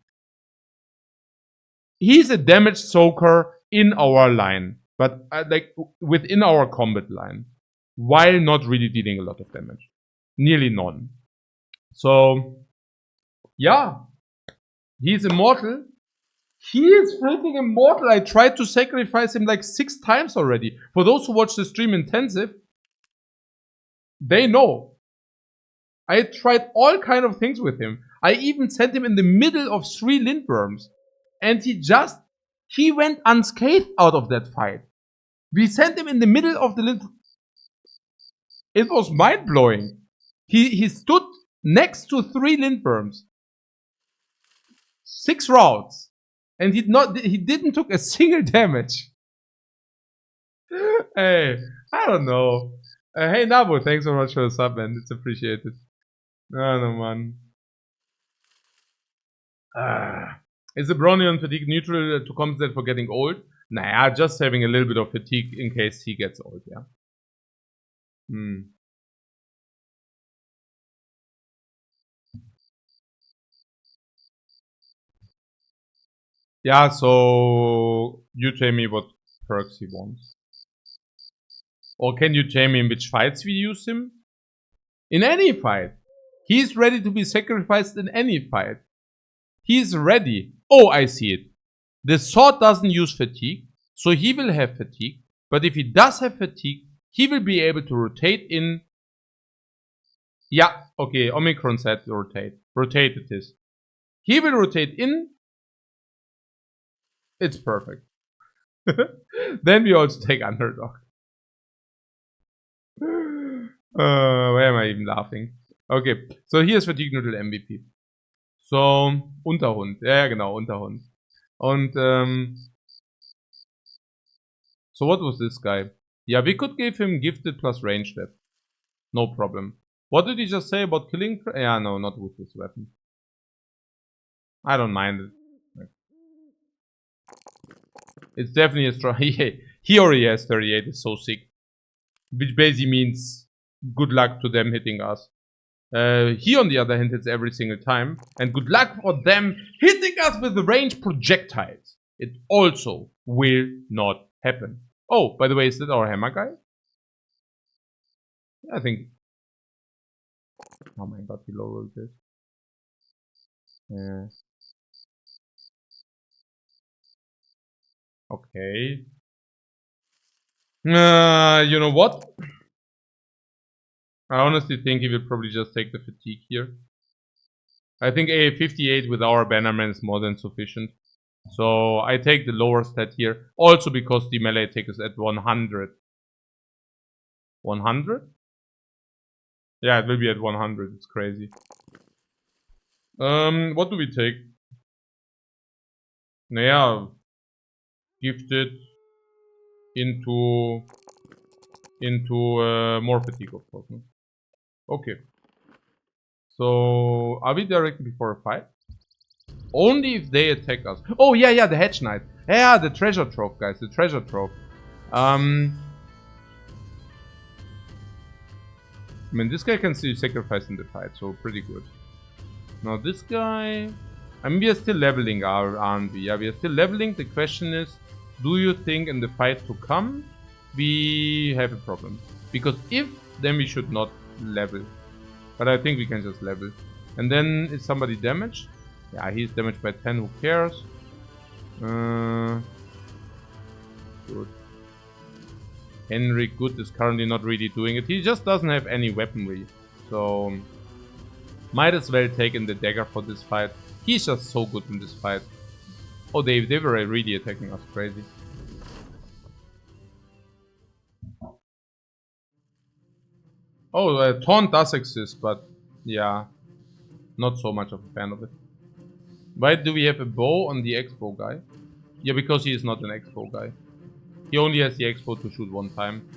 He's a damage soaker in our line. But like within our combat line. While not really dealing a lot of damage. Nearly none. So, yeah. He's immortal. He is freaking immortal. I tried to sacrifice him like 6 times already. For those who watch the stream intensive, they know. I tried all kind of things with him. I even sent him in the middle of 3 lindworms. And he went unscathed out of that fight. We sent him in the middle of the lindworm. It was mind-blowing. He stood next to 3 lindworms. 6 rounds. And he didn't took a single damage. Hey, I don't know. Hey Nabu, thanks so much for the sub, man. It's appreciated. No, man. Is the Brony on fatigue neutral to compensate for getting old? Nah, just having a little bit of fatigue in case he gets old, yeah. Yeah, so you tell me what perks he wants. Or can you tell me in which fights we use him? In any fight. He's ready to be sacrificed in any fight. He's ready. Oh, I see it. The sword doesn't use fatigue, so he will have fatigue. But if he does have fatigue, he will be able to rotate in. Yeah, okay, Omicron said rotate. Rotate it is. He will rotate in. It's perfect. Then we also take underdog. Why am I even laughing? Okay, so here's fatigue neutral MVP. So, Unterhund. Ja, genau, Unterhund. Und, so what was this guy? Yeah, we could give him gifted plus range step. No problem. What did he just say about killing? Yeah, no, not with this weapon. I don't mind it. It's definitely a strong. He already has 38. It's so sick. Which basically means good luck to them hitting us. He, on the other hand, hits every single time. And good luck for them hitting us with the range projectiles. It also will not happen. Oh, by the way, is that our hammer guy? I think. Oh my god, he lowered this. Yeah. Okay. You know what? I honestly think he will probably just take the fatigue here. I think a 58 with our bannerman is more than sufficient. So I take the lower stat here. Also because the melee attack is at 100. 100? Yeah, it will be at 100. It's crazy. What do we take? Naja, gifted into more fatigue, of course. No? Okay. So, are we directly before a fight? Only if they attack us. Oh, yeah, the Hedge Knight. Yeah, the treasure trove, guys. The treasure trove. I mean, this guy can see sacrifice in the fight, so pretty good. Now, this guy... I mean, we are still leveling, aren't we? Yeah, we are still leveling. The question is, do you think in the fight to come, we have a problem? Because if, then we should not level. But I think we can just level. And then, is somebody damaged? Yeah, he's damaged by 10, who cares? Good. Henrik Good is currently not really doing it. He just doesn't have any weaponry. So, might as well take in the dagger for this fight. He's just so good in this fight. Oh, they were really attacking us crazy. Oh, taunt does exist, but yeah, not so much of a fan of it. Why do we have a bow on the expo guy? Yeah, because he is not an expo guy. He only has the expo to shoot one time.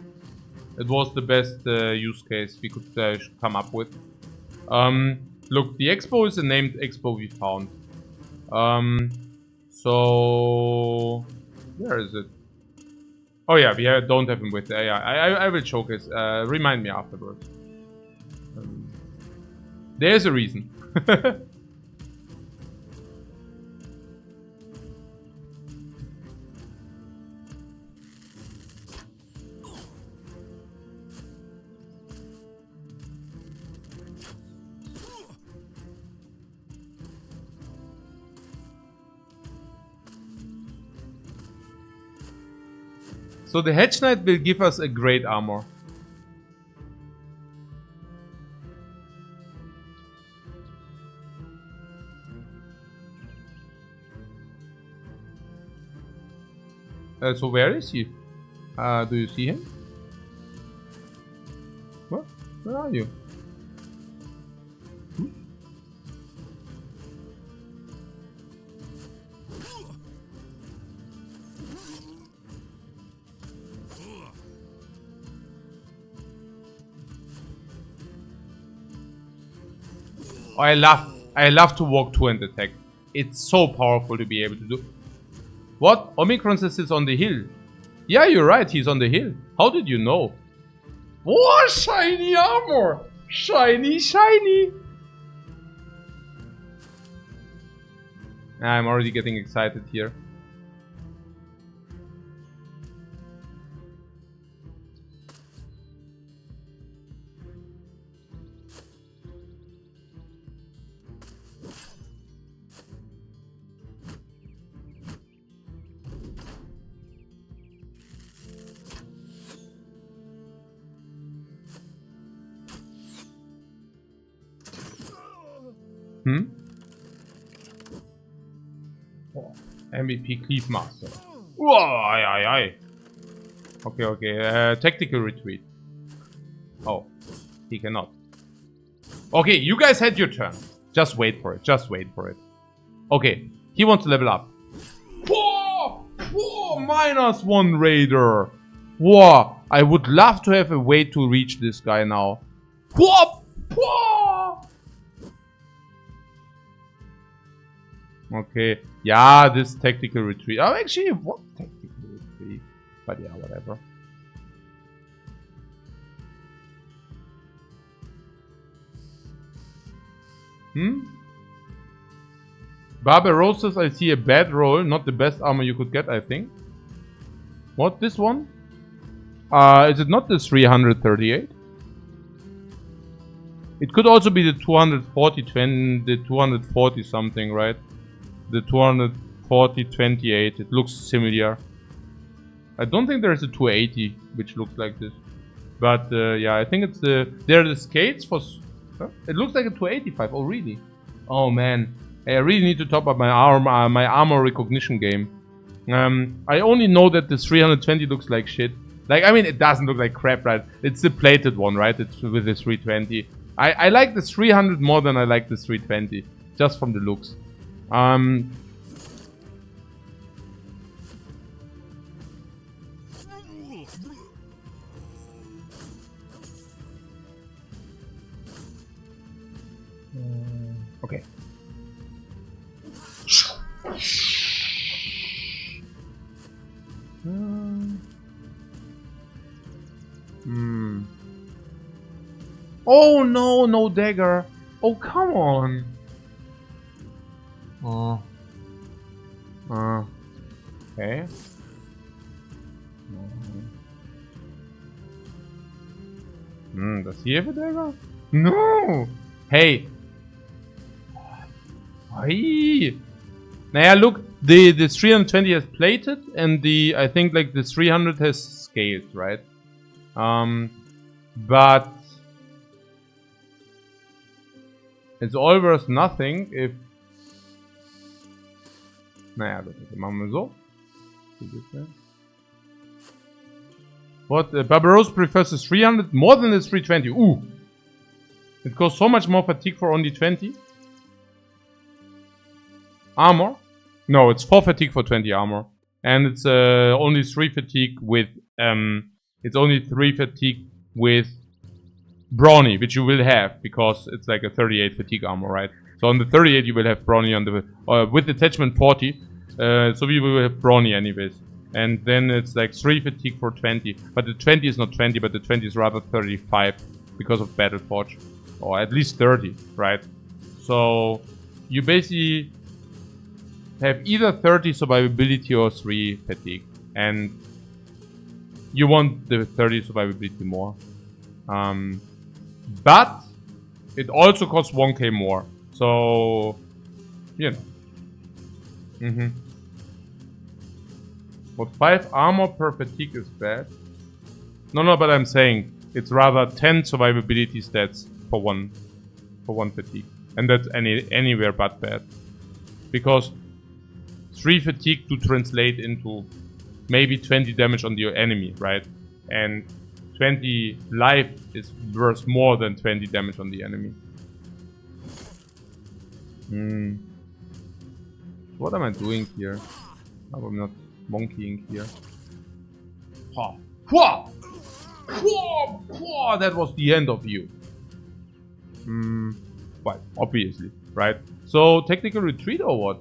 It was the best use case we could come up with. Look, the expo is a named expo we found. So where is it? Oh yeah, we don't have him with the AI. I will showcase. Remind me afterwards. There's a reason. So the Hedge Knight will give us a great armor. So where is he? Do you see him? What? Where are you? Oh, I love to walk 2 and attack. It's so powerful to be able to do. What? Omicron says it's on the hill. Yeah, you're right, he's on the hill. How did you know? Oh, shiny armor! Shiny, shiny! I'm already getting excited here. Oh, MVP Cleave Master. Whoa, aye, aye, aye. Okay, okay. Tactical retreat. Oh, he cannot. Okay, you guys had your turn. Just wait for it. Just wait for it. Okay, he wants to level up. Whoa! Whoa! -1 Raider. Whoa! I would love to have a way to reach this guy now. Whoa! Whoa! Okay, yeah, this tactical retreat. Oh, actually, what tactical retreat? But yeah, whatever. Barbarossa's, I see a bad roll. Not the best armor you could get, I think. What, this one? Is it not the 338? It could also be the 240, the 240 something, right? The 240, 28. It looks similar. I don't think there's a 280, which looks like this. But yeah, I think it's the... There are the skates for... Huh? It looks like a 285. Oh, really? Oh, man. I really need to top up my armor recognition game. I only know that the 320 looks like shit. Like, I mean, it doesn't look like crap, right? It's the plated one, right? It's with the 320. I like the 300 more than I like the 320. Just from the looks. Okay. Oh no, no dagger. Oh, come on. Okay. Does he have a dagger? No! Hey! Hey! Naja, look, the 320 has plated, and the, I think, like, the 300 has scaled, right? But it's all worth nothing if... Naja, das machen wir so. What? Barbarossa prefers the 300 more than the 320. Ooh! It costs so much more fatigue for only 20. Armor? No, it's 4 fatigue for 20 armor. And it's only 3 fatigue with... it's only 3 fatigue with... Brawny, which you will have, because it's like a 38 fatigue armor, right? So on the 38 you will have Brawny on the... with attachment 40. So we will have brawny anyways. And then it's like 3 fatigue for 20. But the 20 is not 20, but the 20 is rather 35 because of Battle Forge. Or at least 30, right? So you basically have either 30 survivability or 3 fatigue. And you want the 30 survivability more. But it also costs 1k more. So, you know. But 5 armor per fatigue is bad. No, but I'm saying it's rather 10 survivability stats for one fatigue. And that's anywhere but bad. Because 3 fatigue to translate into maybe 20 damage on your enemy, right? And 20 life is worth more than 20 damage on the enemy. What am I doing here? Oh, I'm not monkeying here. That was the end of you. Well, obviously, right? So, technical retreat or what?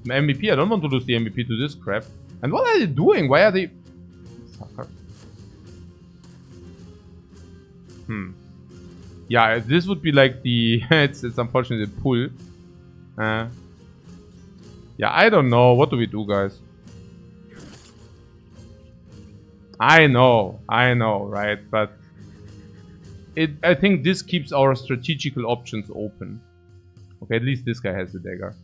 MVP, I don't want to lose the MVP to this crap. And what are they doing? Why are they... Sucker. Yeah, this would be like the... it's unfortunately the pull. Yeah, I don't know. What do we do, guys? I know, right? But I think this keeps our strategical options open. Okay, at least this guy has the dagger.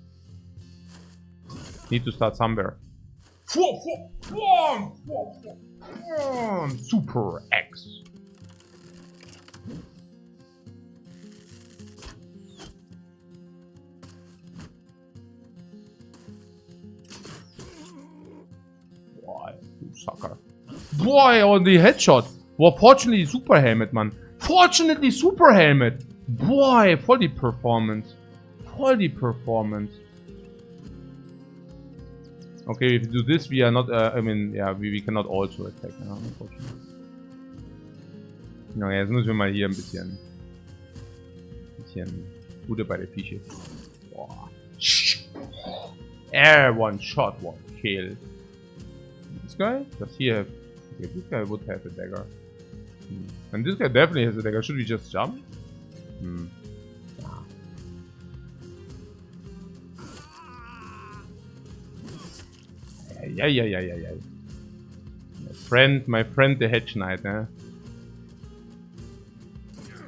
Need to start somewhere. Super X. Boy, you sucker. Boy, on the headshot. Well, fortunately, super helmet, man. Fortunately, super helmet. Boy, voll die Performance. Voll die Performance. Okay, if we do this, we are not, I mean, yeah, we cannot also attack, unfortunately. Ja, jetzt müssen wir mal hier ein bisschen Bude bei der Fische. Boah. One shot, one kill. This guy? Does he have... Okay, this guy would have a dagger. And this guy definitely has a dagger. Should we just jump? Yeah. My friend the Hedge Knight, eh?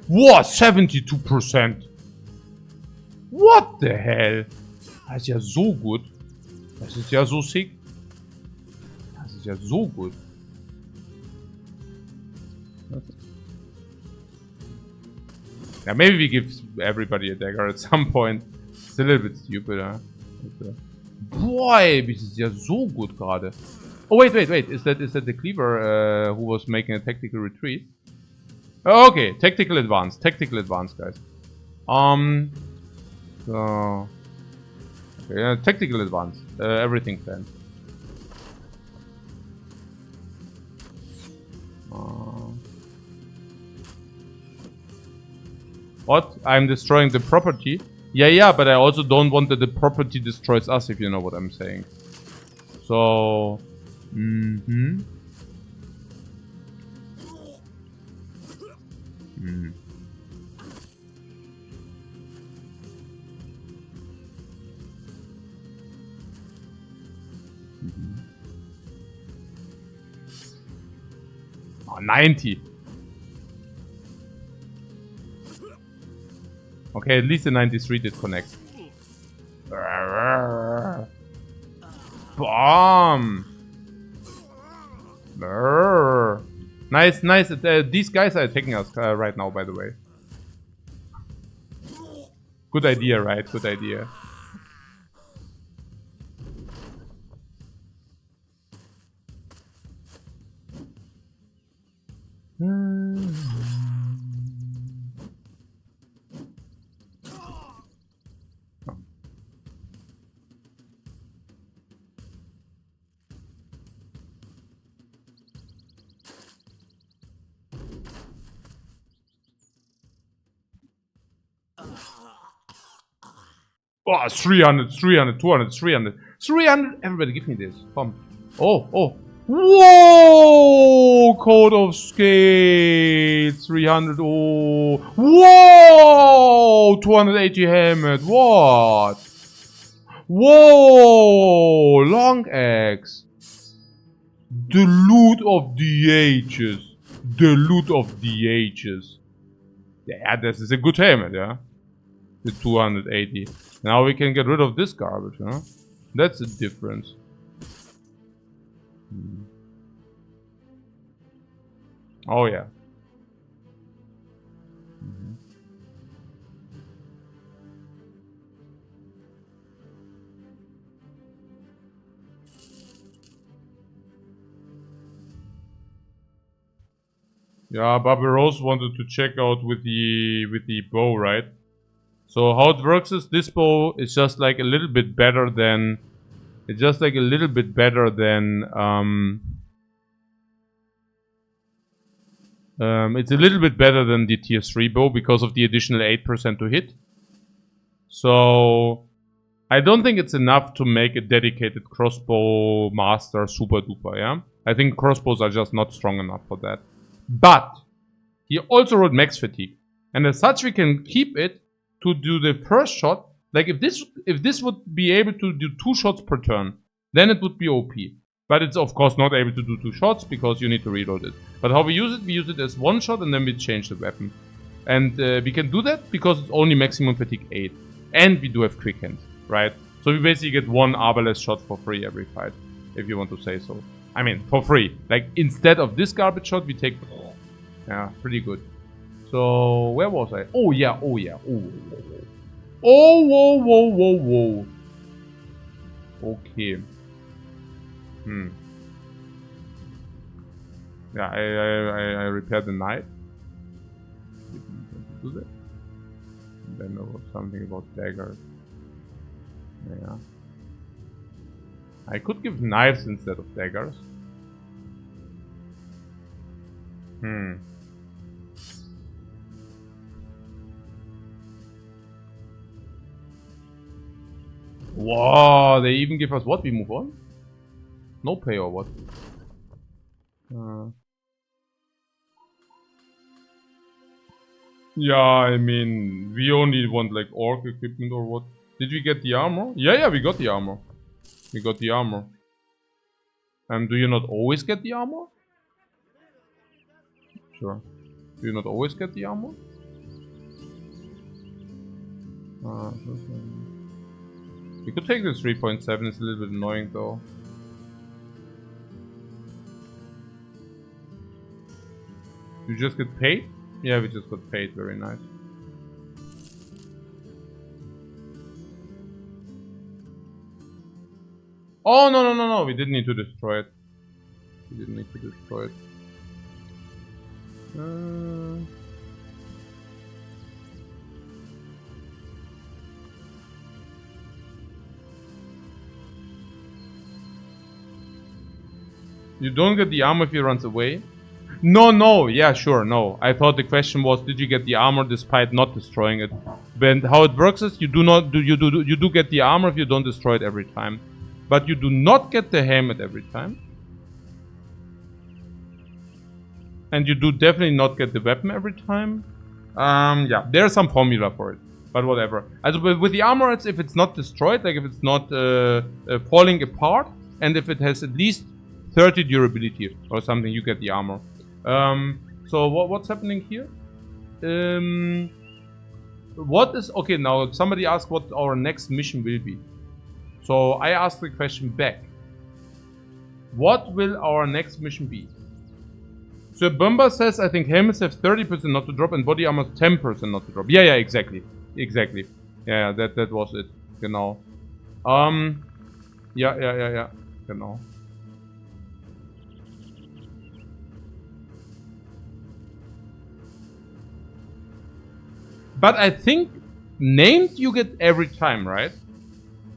Wow, 72%! What the hell? Das ist ja so gut. Das ist ja so sick. Das ist ja so gut. Yeah, maybe we give everybody a dagger at some point. It's a little bit stupid, huh? Boy, das ist ja so gut gerade. Oh wait. Is that the cleaver who was making a tactical retreat? Oh, okay, tactical advance, guys. So okay, tactical advance. Everything planned. What? I'm destroying the property? Yeah, but I also don't want that the property destroys us, if you know what I'm saying. So... Oh, 90. Okay, at least the 93 did connect. Bomb! Nice. These guys are attacking us right now, by the way. Good idea, right? Good idea. Oh, 300, 300, 200, 300. 300. Everybody give me this. Come. Oh, oh. Whoa! Code of Scale. 300. Oh. Whoa! 280 helmet. What? Whoa! Long axe. The loot of the ages. The loot of the ages. Yeah, this is a good helmet, yeah? The 280. Now we can get rid of this garbage, huh? That's the difference. Oh, yeah. Yeah, Bobby Rose wanted to check out with the bow, right? So how it works is this bow is just like a little bit better than it's just like a little bit better than it's a little bit better than the tier 3 bow because of the additional 8% to hit. So I don't think it's enough to make a dedicated crossbow master super duper, yeah? I think crossbows are just not strong enough for that. But he also wrote max fatigue. And as such we can keep it to do the first shot. Like if this would be able to do 2 shots per turn, then it would be OP. But it's of course not able to do 2 shots because you need to reload it. But how we use it as 1 shot and then we change the weapon. And we can do that because it's only maximum fatigue 8. And we do have quick hands, right? So we basically get 1 arbalest shot for free every fight, if you want to say so. I mean, for free. Like instead of this garbage shot, we take... Yeah, pretty good. So, where was I? Oh yeah, oh yeah. Oh, whoa, whoa, whoa, whoa. Okay. Yeah, I repaired the knife. Didn't do that. And then there was something about daggers. Yeah. I could give knives instead of daggers. Wow, they even give us what? We move on? No pay or what? Yeah, I mean, we only want like orc equipment or what? Did we get the armor? Yeah, we got the armor. We got the armor. Do you not always get the armor? Sure. Do you not always get the armor? We could take this 3.7, it's a little bit annoying though. You just get paid? Yeah, we just got paid, very nice. Oh, no, we didn't need to destroy it. We didn't need to destroy it. You don't get the armor if he runs away? No, yeah, sure, no. I thought the question was, did you get the armor despite not destroying it? But how it works is, you do get the armor if you don't destroy it every time. But you do not get the helmet every time. And you do definitely not get the weapon every time. Yeah, there's some formula for it. But whatever. With the armor, it's if it's not destroyed, like if it's not falling apart, and if it has at least 30 durability or something, you get the armor. So what's happening here? What is... Okay, now somebody asked what our next mission will be. So I asked the question back. What will our next mission be? So Bomba says, I think helmets have 30% not to drop and body armor 10% not to drop. Yeah, exactly. Exactly. Yeah, that was it. Genau. Yeah. Genau. But I think named you get every time, right?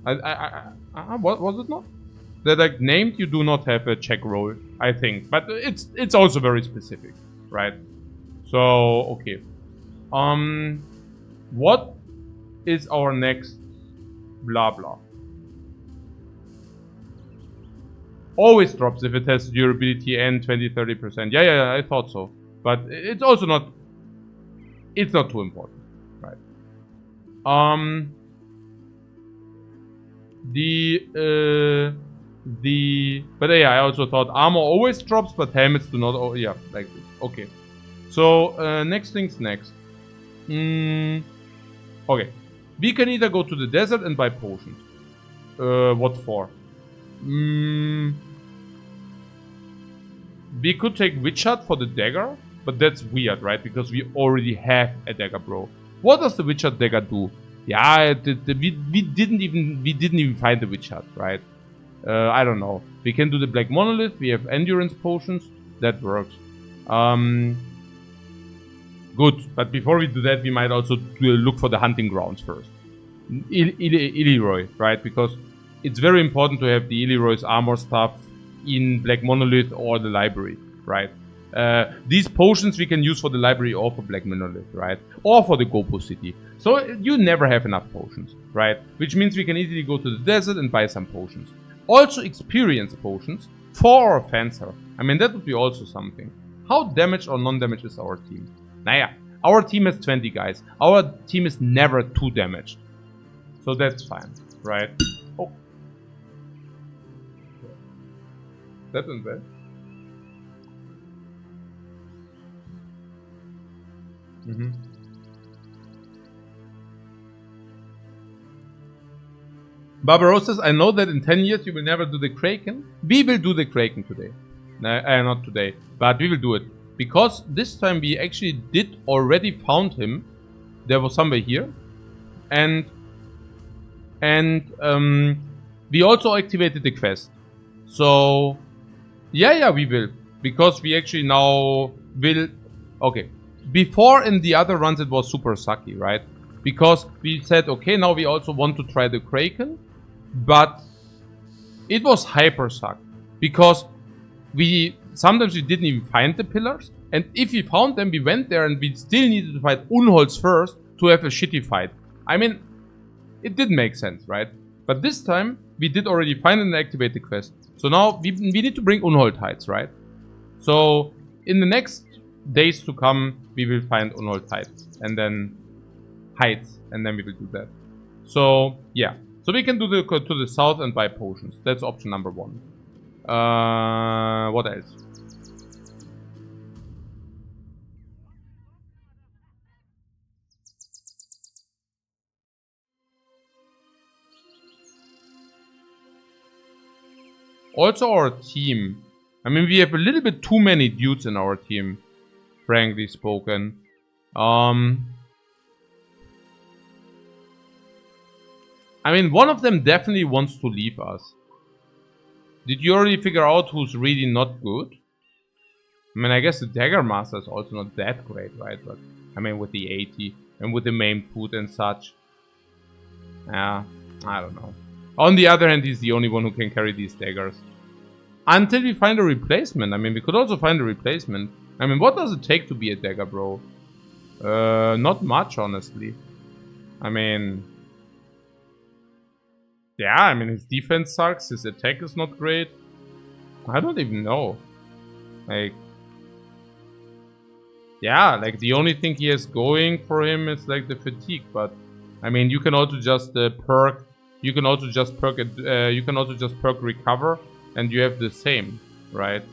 What was it not? That like named you do not have a check roll, I think. But it's also very specific, right? So okay. What is our next blah blah. Always drops if it has durability and 20-30%. Yeah, I thought so. But it's also not... It's not too important. Right. But yeah, I also thought armor always drops, but helmets do not... Oh, yeah, like this. Okay. So, next things next. Okay. We can either go to the desert and buy potions. What for? We could take Witch Hut for the dagger, but that's weird, right? Because we already have a dagger, bro. What does the Witch Hut dagger do? Yeah, we didn't even find the Witch Hut, right? I don't know. We can do the Black Monolith. We have endurance potions. That works. Good, but before we do that, we might also look for the hunting grounds first. EELIU, right? Because it's very important to have the EELIU's armor stuff in Black Monolith or the library, right? These potions we can use for the library or for Black Monolith, right? Or for the Gopo City. So you never have enough potions, right? Which means we can easily go to the desert and buy some potions. Also experience potions for our Fencer. I mean, that would be also something. How damaged or non-damaged is our team? Naja, our team has 20 guys. Our team is never too damaged. So that's fine, right? Oh. That isn't bad. Barbarossa says, I know that in 10 years you will never do the Kraken. We will do the Kraken today. Not today, but we will do it. Because this time we actually did already found him. There was somewhere here. And we also activated the quest. So, yeah, we will. Because we actually now will... Okay. Before in the other runs it was super sucky, right? Because we said, okay, now we also want to try the Kraken. But it was hyper suck. Because sometimes we didn't even find the pillars. And if we found them, we went there and we still needed to fight Unholz first to have a shitty fight. I mean, it didn't make sense, right? But this time, we did already find and activate the quest. So now, we need to bring Unhold Heights, right? So, in the next days to come, we will find Unhold Heights. And then Heights. And then we will do that. So, yeah. So we can do to the south and buy potions. That's option number 1. What else? Also our team. I mean, we have a little bit too many dudes in our team, frankly spoken. I mean, one of them definitely wants to leave us. Did you already figure out who's really not good? I mean, I guess the Dagger Master is also not that great, right? But, I mean, with the 80 and with the main food and such. Yeah, I don't know. On the other hand, he's the only one who can carry these daggers. Until we find a replacement. I mean, we could also find a replacement. I mean, what does it take to be a dagger, bro? Not much, honestly. I mean... Yeah, I mean, his defense sucks, his attack is not great. I don't even know. Like... Yeah, like, the only thing he has going for him is, like, the fatigue, but... I mean, you can also just perk... You can also just perk recover, and you have the same, right?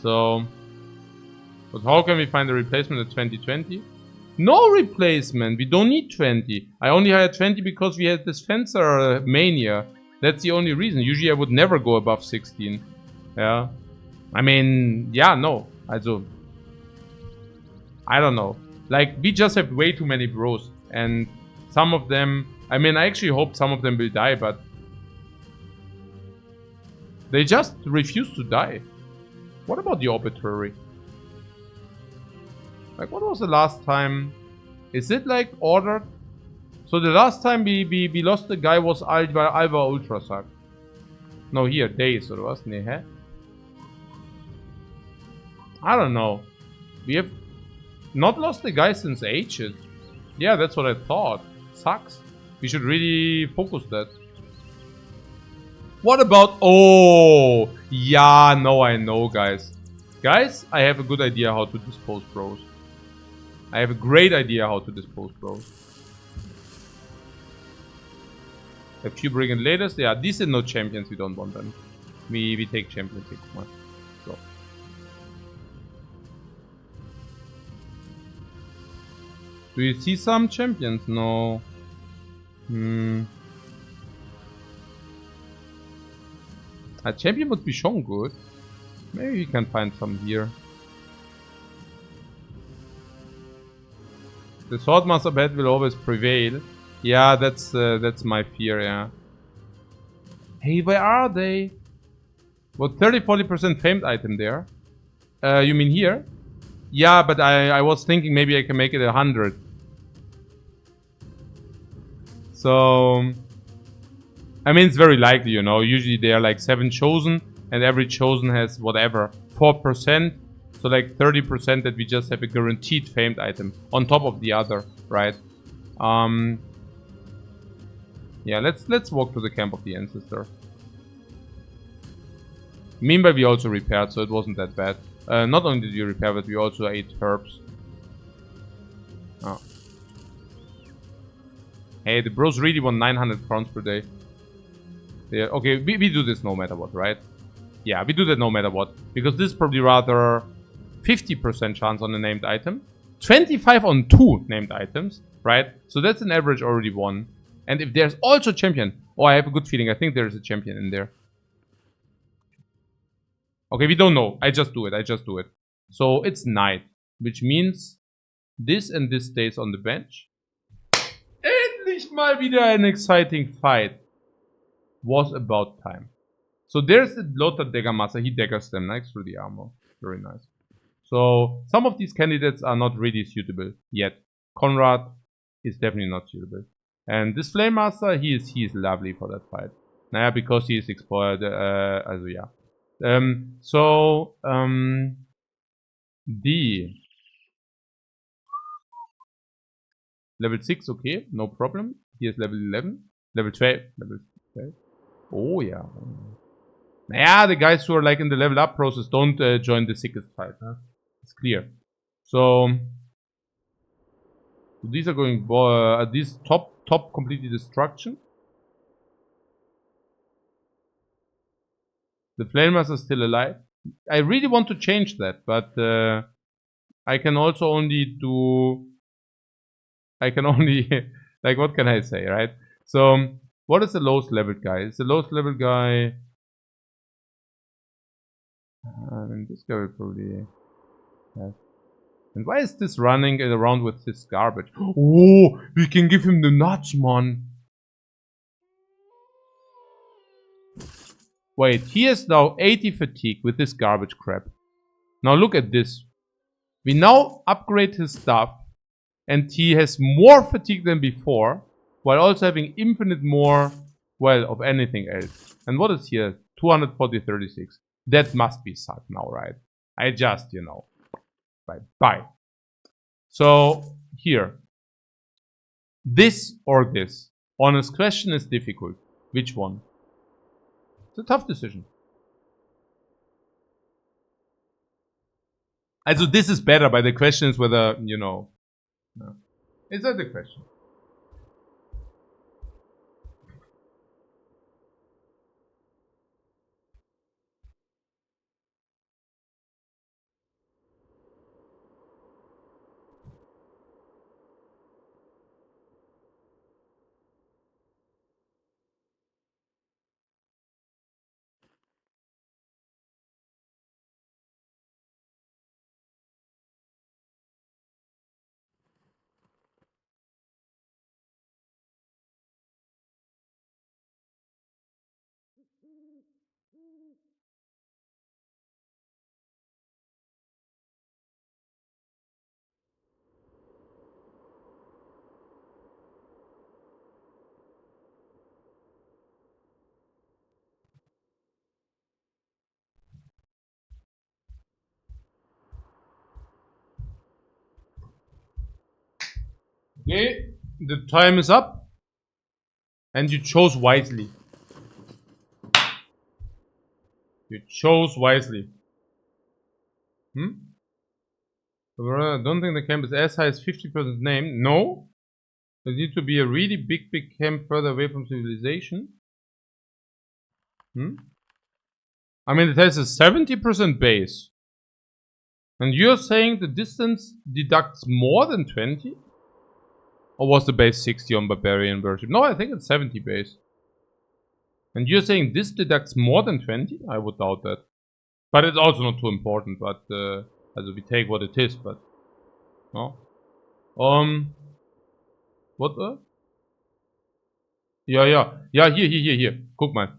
So... But how can we find a replacement at 2020? No replacement! We don't need 20. I only hired 20 because we had this Fencer mania. That's the only reason. Usually I would never go above 16. Yeah. I mean, yeah, no. Also, I don't know. Like, we just have way too many bros. And some of them... I mean, I actually hope some of them will die, but... They just refuse to die. What about the Obituary? Like, what was the last time? Is it, like, ordered? So the last time we lost the guy was Alva Ultrasack. No, here, days, or was it? Huh? I don't know. We have not lost the guy since ages. Yeah, that's what I thought. Sucks. We should really focus that. What about... Oh! Yeah, no, I know, guys. Guys, I have a good idea how to dispose bros. I have a great idea how to dispose bros. A few brigand leaders. Yeah, these are no champions. We don't want them. We take champions. Come on. So. Do you see some champions? No. A champion would be shown good. Maybe we can find some here. The Swordmaster bet will always prevail. Yeah, that's my fear, yeah. Hey, where are they? What, 30-40% famed item there? You mean here? Yeah, but I was thinking maybe I can make it 100. So... I mean, it's very likely, you know. Usually there are like 7 chosen, and every chosen has whatever, 4%. So like 30% that we just have a guaranteed famed item on top of the other, right? Yeah, let's walk to the camp of the ancestor. Meanwhile, we also repaired, so it wasn't that bad. Not only did we repair, but we also ate herbs. Oh. Hey, the bros really want 900 crowns per day. Yeah, okay, we do this no matter what, right? Yeah, we do that no matter what. Because this is probably rather 50% chance on a named item. 25 on 2 named items, right? So that's an average already 1. And if there's also a champion... Oh, I have a good feeling. I think there's a champion in there. Okay, we don't know. I just do it. So it's night. Which means this and this stays on the bench. Endlich mal wieder ein exciting fight. Was about time. So there's the Lothar Dagger Master. He daggers them next through the armor. Very nice. So some of these candidates are not really suitable yet. Conrad is definitely not suitable. And this Flame Master, he is lovely for that fight. Naja, because he is expired. Also yeah. D. Level 6, okay, no problem. Here's level 11. Level 12. Level 12. Oh yeah. Naja, the guys who are like in the level up process don't join the sickest fight. Huh? It's clear. So these are going. These top completely destruction. The Flamers are still alive. I really want to change that, but I can also only do. I can only like what can I say, right? So what is the lowest level guy? Is the lowest level guy? I mean, this guy will probably. Have. And why is this running around with this garbage? Oh, we can give him the nuts, man. Wait, he has now 80 fatigue with this garbage crap. Now look at this. We now upgrade his stuff. And he has more fatigue than before. While also having infinite more, well, of anything else. And what is here? 240, 36. That must be sucked now, right? I just, you know. Bye. So, here. This or this. Honest question is difficult. Which one? It's a tough decision. Also, this is better, but the question is whether, you know. No. Is that the question? Okay, the time is up. And you chose wisely. You chose wisely. I don't think the camp is as high as 50% named. No. There needs to be a really big camp further away from civilization. I mean, it has a 70% base. And you're saying the distance deducts more than 20? Or was the base 60 on Barbarian Worship? No, I think it's 70 base. And you're saying this deducts more than 20? I would doubt that. But it's also not too important, but as we take what it is, but no. What? Ja, hier. Guck mal.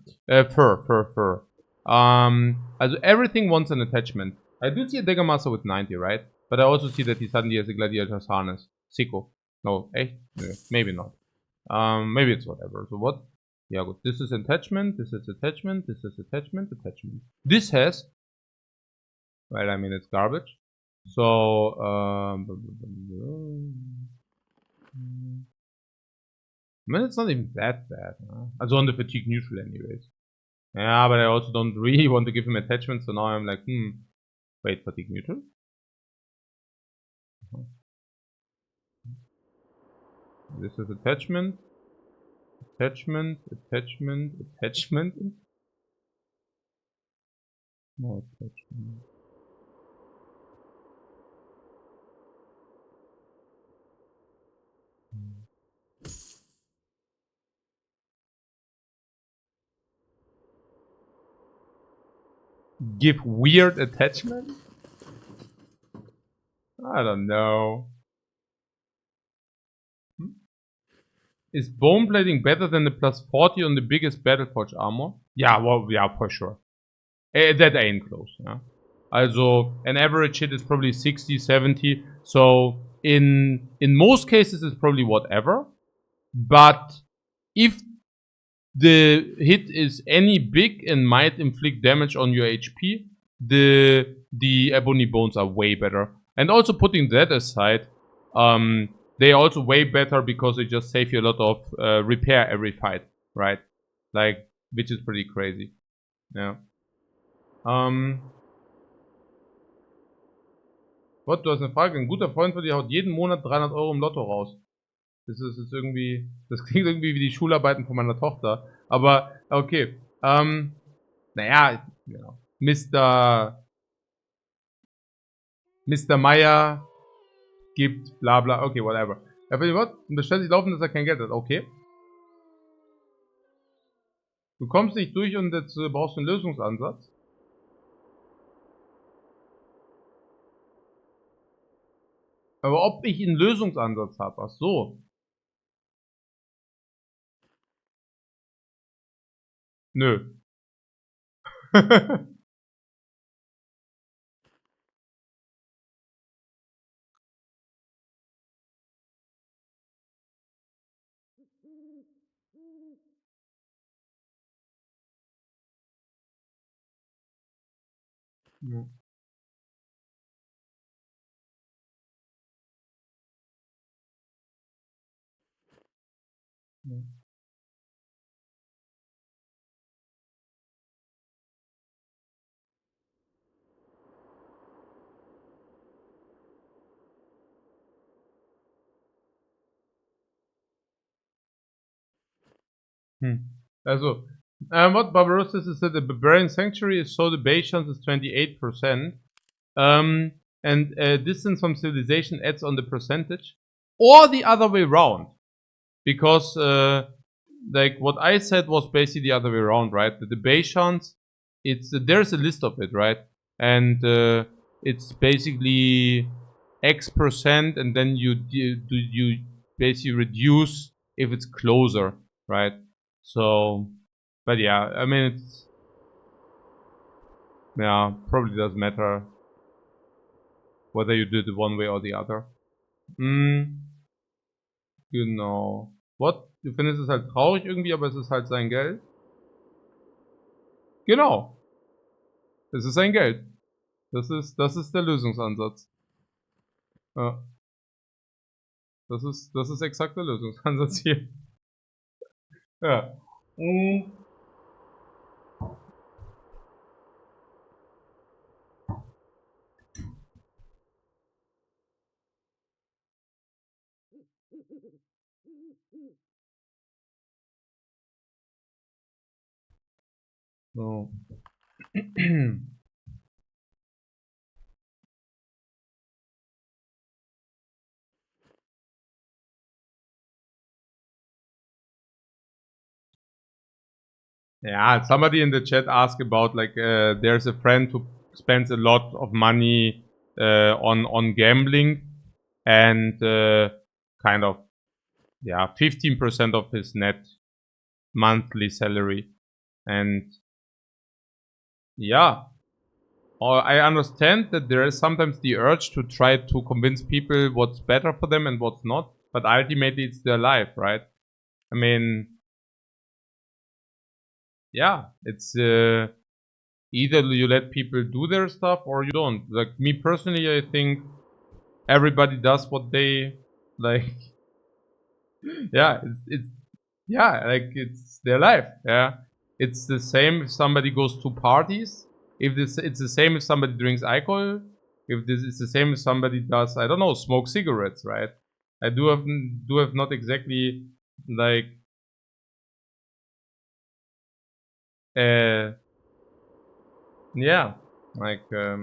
Fur. Also everything wants an attachment. I do see a Dagger Master with 90, right? But I also see that he suddenly has a Gladiator's Harness. Sicko. No, echt? No, maybe not. Maybe it's whatever. So what? Yeah, good. This is attachment, this is attachment, this is attachment. This has... Well, I mean, it's garbage. So, I mean, it's not even that bad. Also on the fatigue neutral anyways. Yeah, but I also don't really want to give him attachment, so now I'm like, wait, fatigue neutral? This is attachment. Attachment. No attachment. Give weird attachment? I don't know. Is bone plating better than the plus 40 on the biggest Battleforge armor? Yeah, well, yeah, for sure. That ain't close. Yeah. Also, an average hit is probably 60, 70. So, in most cases, it's probably whatever. But if the hit is any big and might inflict damage on your HP, the Ebony Bones are way better. And also putting that aside, they are also way better because they just save you a lot of repair every fight, right? Like, which is pretty crazy. Yeah. Gott, du hast eine Frage. Ein guter Freund von dir haut jeden Monat 300 Euro im Lotto raus. Das ist irgendwie, das klingt irgendwie wie die Schularbeiten von meiner Tochter. Aber, okay. Naja, genau. Mr. Meyer gibt bla bla, okay, whatever. Er will was? Und bestellt sich laufend, dass er kein Geld hat. Okay. Du kommst nicht durch und jetzt brauchst du einen Lösungsansatz. Aber ob ich einen Lösungsansatz habe, ach so. Nö. Ja. Ja. Also, what Barbarossa is that the Barbarian Sanctuary is so the base chance is 28%. And distance from civilization adds on the percentage. Or the other way around. Because, like, what I said was basically the other way around, right? The base chance, there's a list of it, right? And it's basically X%, and then you basically reduce if it's closer, right? So, but yeah, I mean, yeah, probably doesn't matter whether you do it one way or the other. Genau. What? Du findest es halt traurig irgendwie, aber es ist halt sein Geld? Genau. Es ist sein Geld. Das ist der Lösungsansatz. Ja. Das ist exakt der Lösungsansatz hier. Ja. So. Yeah, somebody in the chat asked about like there's a friend who spends a lot of money on gambling and kind of 15% of his net monthly salary. And yeah, I understand that there is sometimes the urge to try to convince people what's better for them and what's not, but ultimately it's their life, right? I mean, yeah, it's either you let people do their stuff or you don't. Like me personally, I think everybody does what they like. Yeah, it's yeah, like it's their life. Yeah, it's the same if somebody goes to parties. If this, it's the same if somebody drinks alcohol. If this is the same if somebody does, I don't know, smoke cigarettes, right? I do have not exactly like uh yeah, like I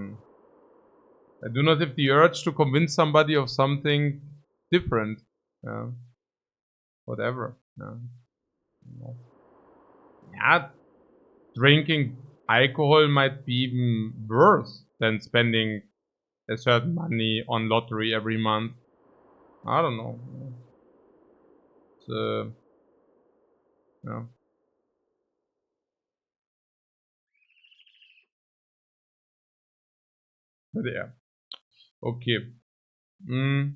do not have the urge to convince somebody of something different. Yeah, whatever. Yeah, drinking alcohol might be even worse than spending a certain money on lottery every month. I don't know. It's, yeah. But yeah. Okay. Mm.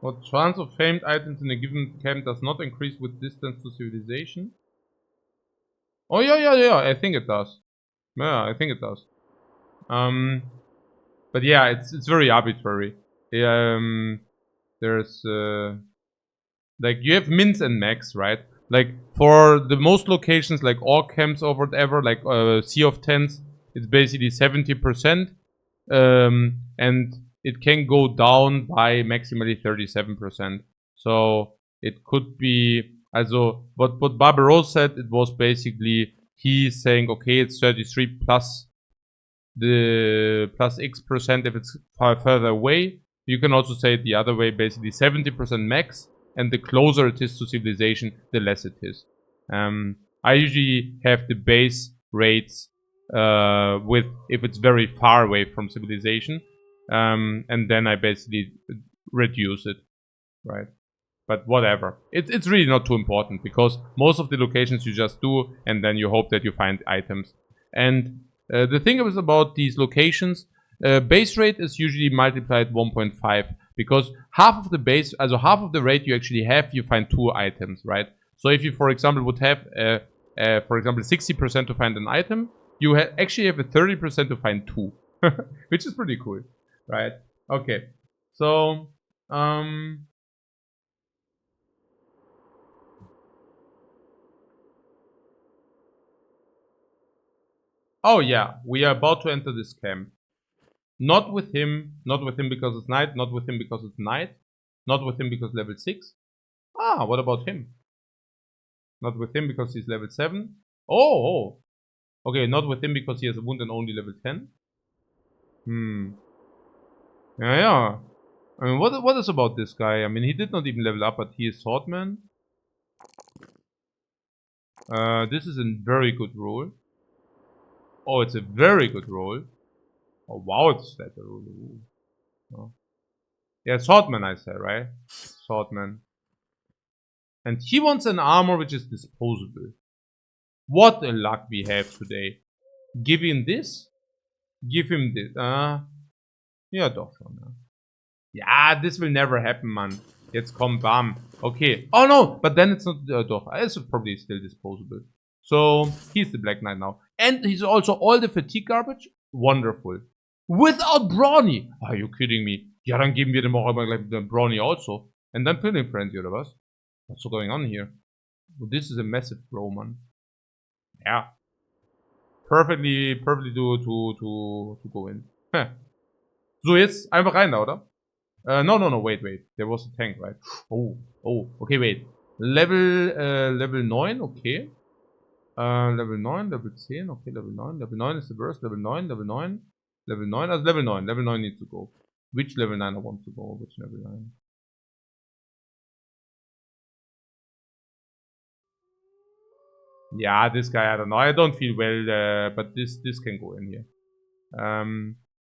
What chance of famed items in a given camp does not increase with distance to civilization? Oh yeah. I think it does. Yeah, I think it does. Um, but yeah, it's very arbitrary. There's like you have mins and max, right? Like for the most locations, like all camps or whatever, like Sea of Tents, it's basically 70%, and it can go down by maximally 37%. So it could be, also what Barbaros said, it was basically he's saying, okay, it's 33 plus the plus X% if it's far further away. You can also say it the other way, basically 70% max, and the closer it is to civilization, the less it is. I usually have the base rates with if it's very far away from civilization, and then I basically reduce it, right? But whatever. It's really not too important because most of the locations you just do and then you hope that you find items. And the thing is about these locations, base rate is usually multiplied 1.5 because half of the base, also half of the rate you actually have, you find 2 items, right? So if you, for example, would have, for example, 60% to find an item, you actually have a 30% to find 2, which is pretty cool, right? Okay, so oh yeah, we are about to enter this camp. Not with him because it's night, not with him because it's night, not with him because level 6. Ah, what about him? Not with him because he's level 7. Oh. Okay, not with him because he has a wound and only level 10. Yeah. I mean, what is about this guy? I mean, he did not even level up, but he is Swordman. This is a very good roll. Oh, it's a very good roll. Oh, wow, it's that roll. Oh. Yeah, Swordman, I said, right? Swordman. And he wants an armor which is disposable. What a luck we have today. Give him this. Give him this. Ja, doch schon. Ja, this will never happen, man. Jetzt komm, bam. Okay. Oh no, but then it's not, doch. It's probably still disposable. So he's the Black Knight now. And he's also all the fatigue garbage. Wonderful. Without Brawny. Are you kidding me? Ja, dann geben wir dem auch immer gleich den Brawny also. And then Pilling Frenzy oder was? What's going on here? Well, this is a massive throw, man. Yeah. Perfectly to go in. So, jetzt einfach rein da, oder? No, wait. There was a tank, right? Oh, okay, wait. Level 9, okay. Level 9, Level 10, okay, Level 9. Level 9 is the worst. Level 9, Level 9. Level 9, also Level 9. Level 9 needs to go. Which Level 9 I want to go? Which Level 9? Yeah, this guy, I don't know. I don't feel well, but this can go in here.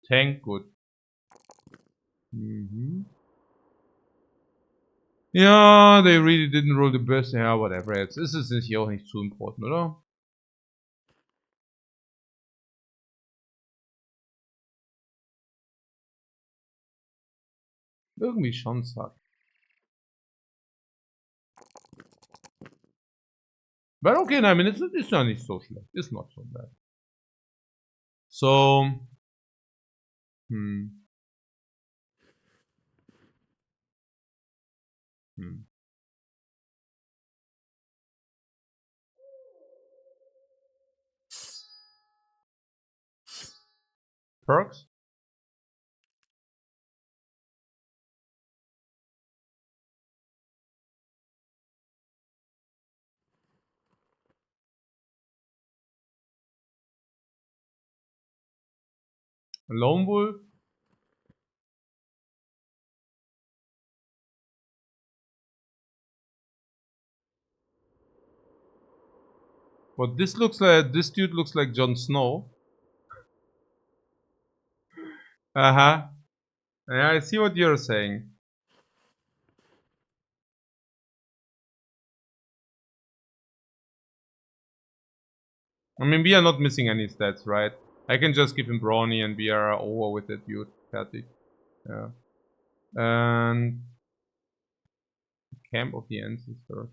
Tank, good. Ja, they really didn't roll the best. Ja, whatever. Jetzt ist es hier auch nicht zu important, oder? Irgendwie schon, zack. But okay, I mean, it's ja nicht so schlecht. It's not so bad. So, Perks? Lone Wolf? But this dude looks like Jon Snow. Uh-huh. Yeah, I see what you're saying. I mean, we are not missing any stats, right? I can just give him Brawny and we are over with it, dude. Fertig. Yeah. And Camp of the Ancestors.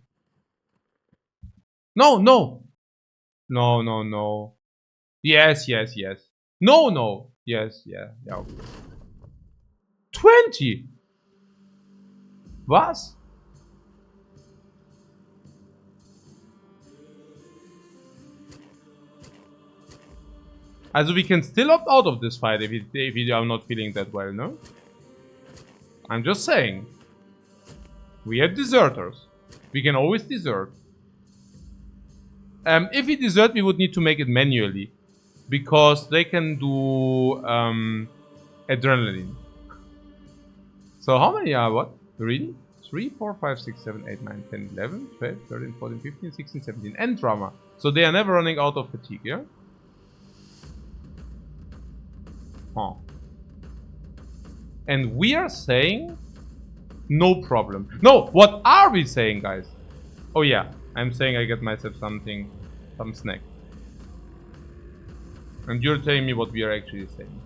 No! No. Yes. No. Yes, yeah. Okay. 20! Was? Also we can still opt out of this fight if we are not feeling that well, no? I'm just saying. We have deserters. We can always desert. If we desert, we would need to make it manually. Because they can do adrenaline. So how many are what? Really? 3, 4, 5, 6, 7, 8, 9, 10, 11, 12, 13, 14, 15, 16, 17. And drama. So they are never running out of fatigue, yeah? Huh. And we are saying no problem. No, what are we saying, guys? Oh yeah, I'm saying I get myself some snack. And you're telling me what we are actually saying.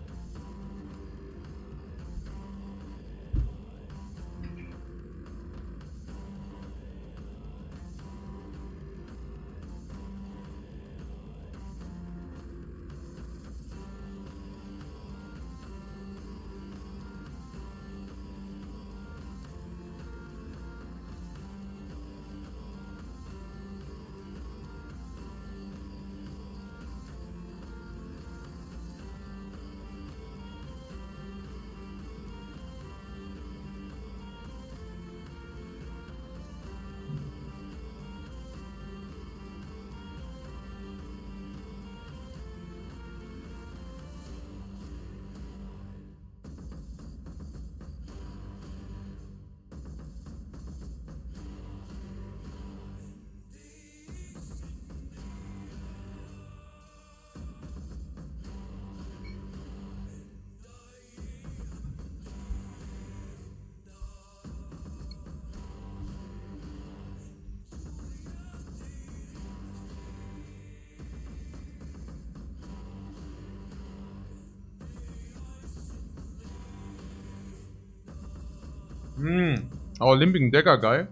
Our limping Decker guy.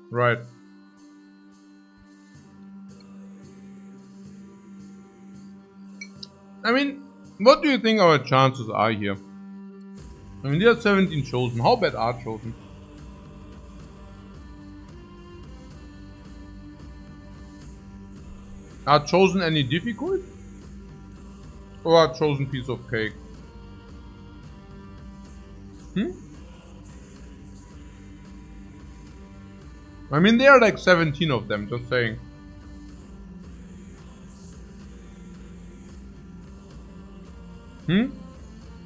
Right. I mean, what do you think our chances are here? I mean, there are 17 chosen. How bad are chosen? Are chosen any difficult? Or are chosen piece of cake? I mean, there are like 17 of them, just saying.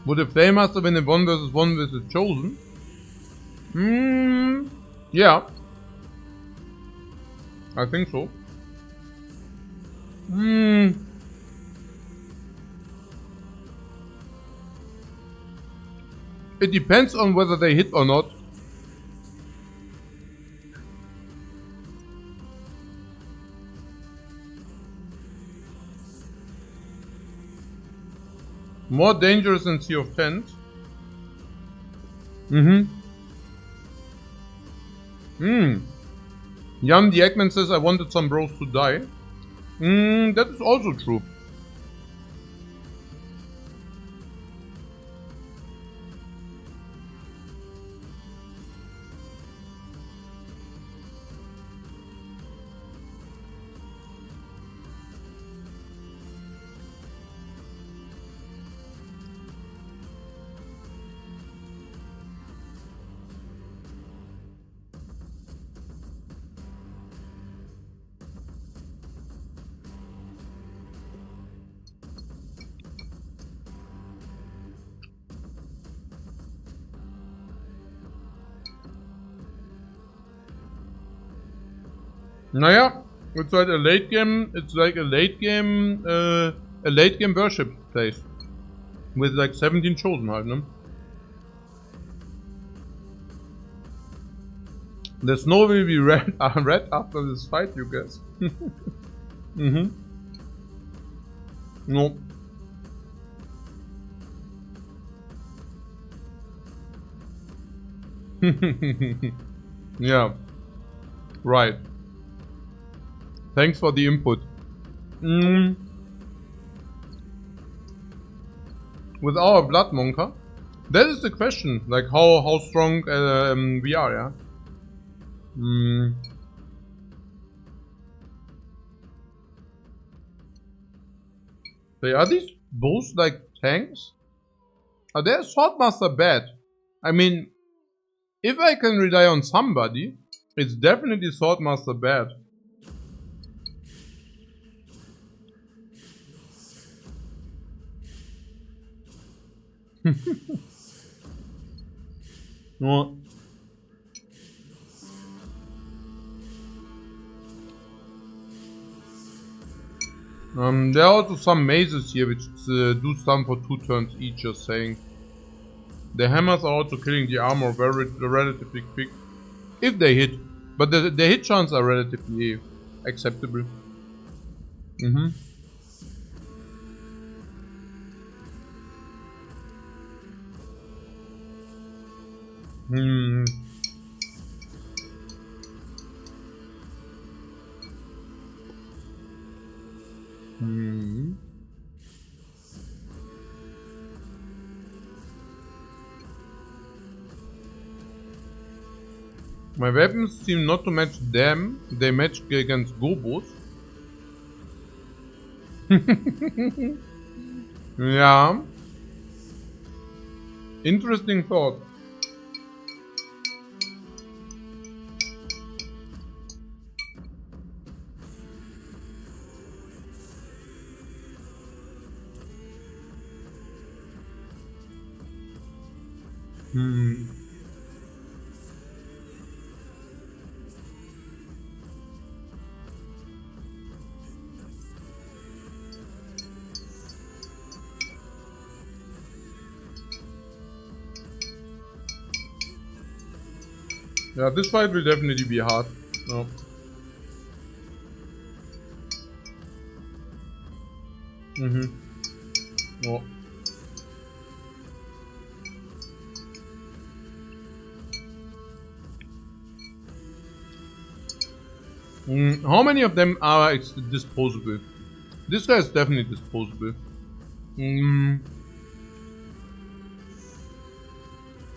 Would a Flame Master win a 1 versus 1 with a chosen? Yeah. I think so. It depends on whether they hit or not. More dangerous than Sea of Tents. Jan the Eggman says I wanted some bros to die. That is also true. Naja, it's like a late game. It's like a late game worship place with like 17 chosen halt, ne? The snow will be red, red after this fight, you guess. No. Yeah. Right. Thanks for the input. With our Blood Monker? That is the question. Like how strong we are, yeah? So are these both like tanks? Are they Swordmaster bad? I mean, if I can rely on somebody, it's definitely Swordmaster bad. No. There are also some mazes here which do some for 2 turns each, just saying. The hammers are also killing the armor relatively quick. If they hit. But the hit chance are relatively acceptable. My weapons seem not to match them, they match against Gobos. Yeah. Interesting thought. Yeah, this fight will definitely be hard. No. Oh. How many of them are disposable? This guy is definitely disposable. Don't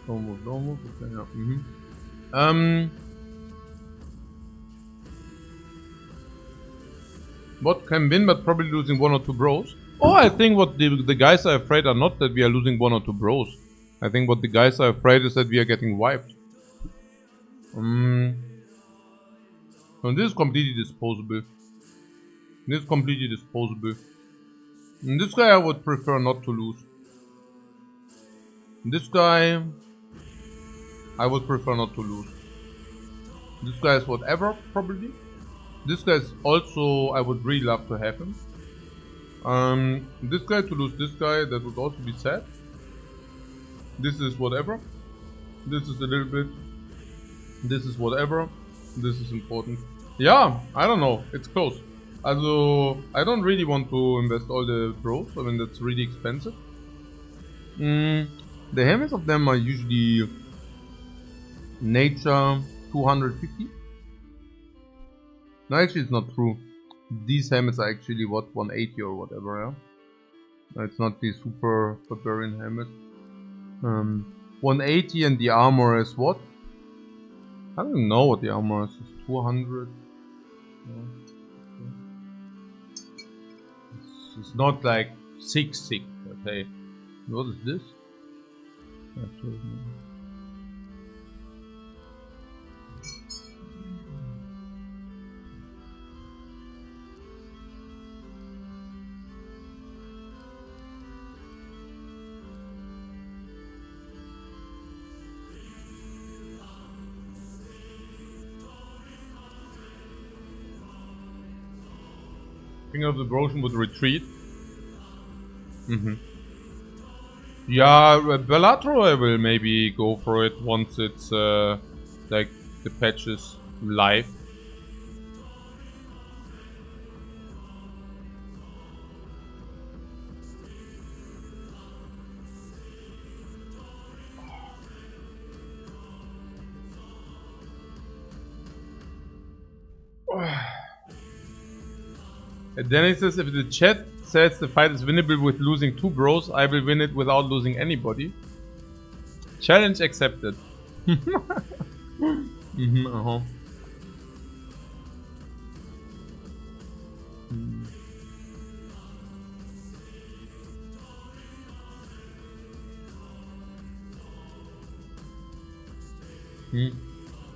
move. Okay, yeah. What can win, but probably losing 1 or 2 bros. Oh, I think what the guys are afraid are not that we are losing 1 or 2 bros. I think what the guys are afraid is that we are getting wiped. And this is completely disposable. This is completely disposable. And this guy I would prefer not to lose. This guy I would prefer not to lose. This guy is whatever, probably. This guy is also, I would really love to have him. This guy to lose this guy, that would also be sad. This is whatever. This is a little bit. This is whatever. This is important. Yeah, I don't know. It's close. Also, I don't really want to invest all the bros. I mean, that's really expensive. The helmets of them are usually nature 250. No, actually, it's not true. These helmets are actually what, 180 or whatever, yeah? It's not the super barbarian helmet. 180 and the armor is what? I don't know what the armor is. It's 200. It's not like 6, okay. What is this? King of the Broken would retreat. Yeah, Bellator I will maybe go for it once it's like the patch is live. And then it says, if the chat says the fight is winnable with losing 2 bros, I will win it without losing anybody. Challenge accepted.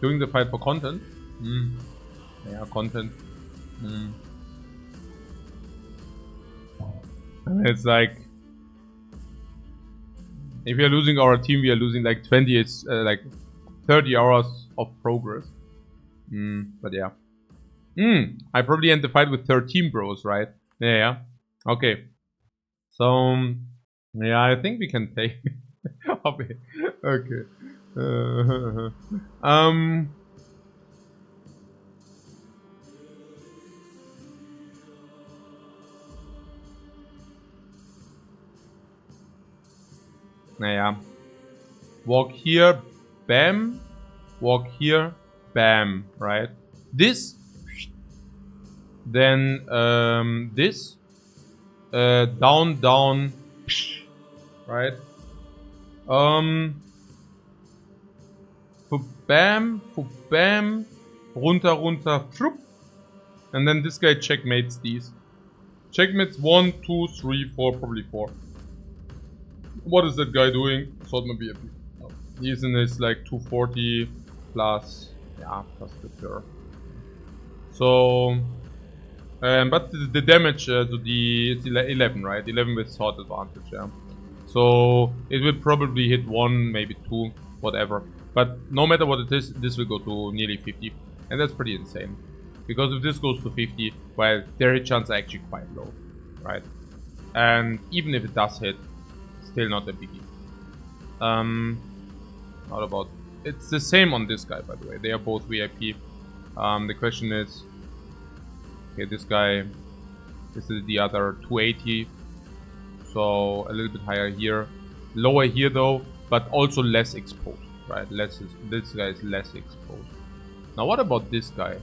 Doing the fight for content? Yeah, content. It's like, if we are losing our team, we are losing like 20, it's like 30 hours of progress. But yeah. I probably end the fight with 13 bros, right? Yeah. Okay. So, yeah, I think we can take okay. Naja. Walk here, bam. Walk here, bam, right? This. Then this. Down, down, right? Bam, bam, runter, runter, flup. And then this guy checkmates these. Checkmates 1, 2, 3, 4, probably 4. What is that guy doing? Sword maybe a bit. He's in his like 240 plus, yeah, plus the curve. So, but the damage to the, it's 11, right? 11 with sword advantage, yeah. So it will probably hit 1, maybe 2, whatever. But no matter what it is, this will go to nearly 50. And that's pretty insane. Because if this goes to 50, well, their hit chance are actually quite low, right? And even if it does hit, still not a biggie. What about... It's the same on this guy, by the way. They are both VIP. The question is... Okay, this guy... This is the other 280. So, a little bit higher here. Lower here, though, but also less exposed, right? This guy is less exposed. Now, what about this guy?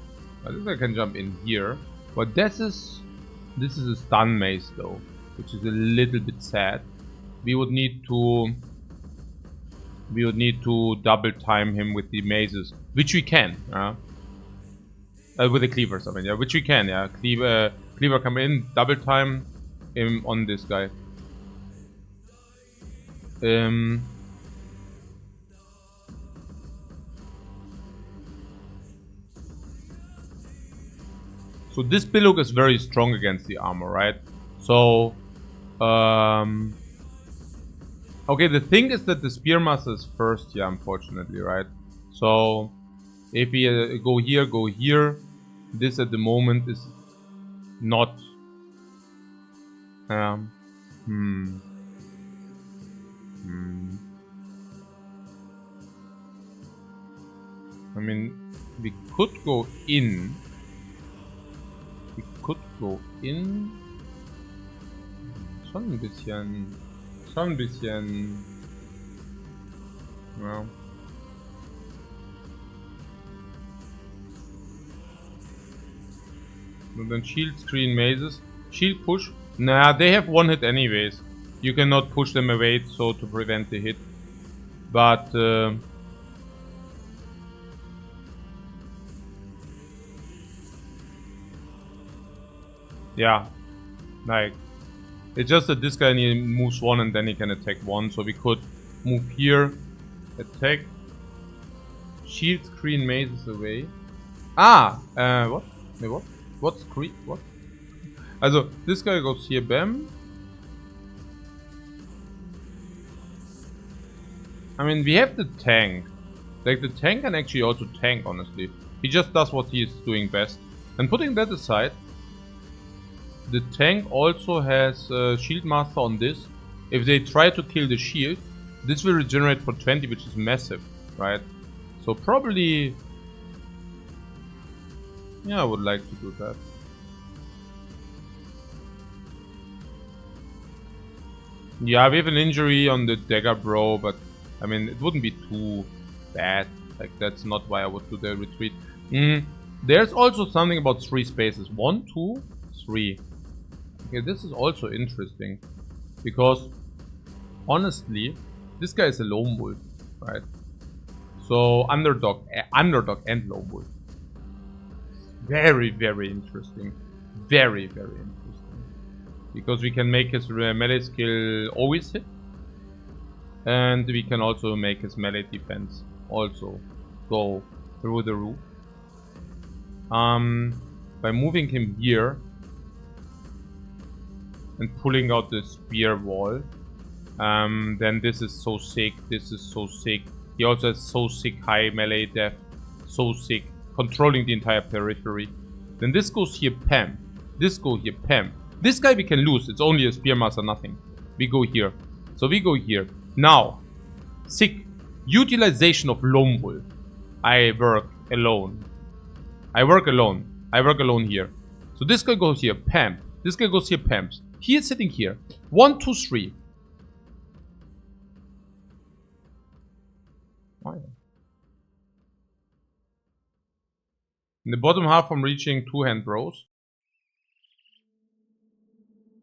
I think I can jump in here. But this is a stun maze though, which is a little bit sad. We would need to double time him with the mazes, which we can. With the cleavers, I mean, yeah, which we can, yeah. Cleaver come in, double time him on this guy. So this Billock is very strong against the armor, right? So, okay, the thing is that the Spearmaster is first here, unfortunately, right? So, if we go here, this at the moment is not... I mean, we could go in. Schon ein bisschen... Ja. And then shield screen mazes. Shield push. Nah, they have one hit anyways. You cannot push them away so to prevent the hit. But yeah, like it's just that this guy moves one and then he can attack one. So we could move here, attack, shield screen mazes away. What? Wait, what? What screen? What? Also, this guy goes here, bam. I mean, we have the tank. Like, the tank can actually also tank, honestly. He just does what he is doing best. And putting that aside, the tank also has Shield Master on this. If they try to kill the shield, this will regenerate for 20, which is massive, right? So probably... yeah, I would like to do that. Yeah, we have an injury on the dagger bro, but I mean, it wouldn't be too bad. Like, that's not why I would do the retreat. There's also something about 3 spaces. 1, 2, 3. Okay, this is also interesting. Because, honestly, this guy is a lone wolf, right? So, underdog and lone wolf. Very, very interesting. Very, very interesting. Because we can make his melee skill always hit. And we can also make his melee defense also go through the roof. By moving him here and pulling out the spear wall, then this is so sick. This is so sick. He also has so sick high melee def. So sick. Controlling the entire periphery. Then this goes here, pam. This goes here, pam. This guy we can lose. It's only a Spearmaster, nothing. We go here. So we go here. Now, sick. Utilization of Lone Wolf. I work alone. I work alone. I work alone here. So this guy goes here, pam. This guy goes here, pams. He is sitting here. 1, 2, 3. Oh, yeah. In the bottom half, I'm reaching 2-hand bros.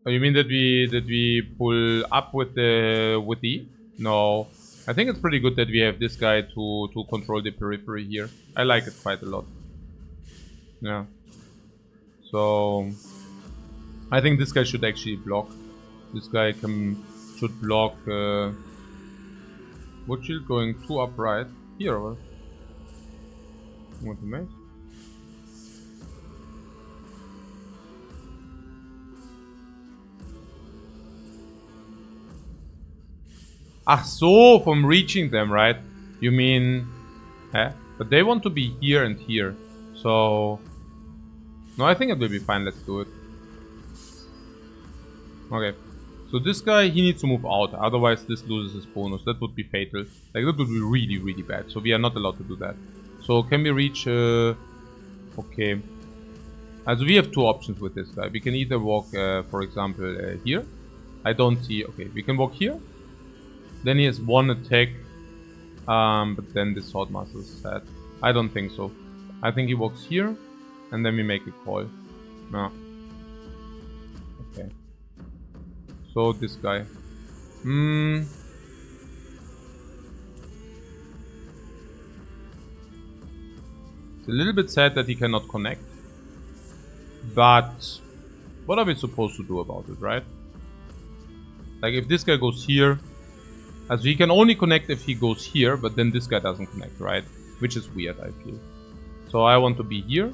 Oh, you mean that we pull up with E? No. I think it's pretty good that we have this guy to control the periphery here. I like it quite a lot. Yeah. So I think this guy should actually block. This guy should block wood shield going 2 upright. Here or want to make? Ach so, from reaching them, right? You mean... eh? But they want to be here and here. So... no, I think it will be fine. Let's do it. Okay. So this guy, he needs to move out. Otherwise, this loses his bonus. That would be fatal. Like, that would be really, really bad. So we are not allowed to do that. So can we reach... okay. So we have 2 options with this guy. We can either walk, for example, here. I don't see... okay, we can walk here. Then he has 1 attack, but then the Swordmaster is sad. I don't think so. I think he walks here, And then we make a call. No. Okay. So this guy. It's a little bit sad that he cannot connect. But what are we supposed to do about it, right? Like if this guy goes here, so he can only connect if he goes here, but then this guy doesn't connect, right? Which is weird, I feel. So I want to be here.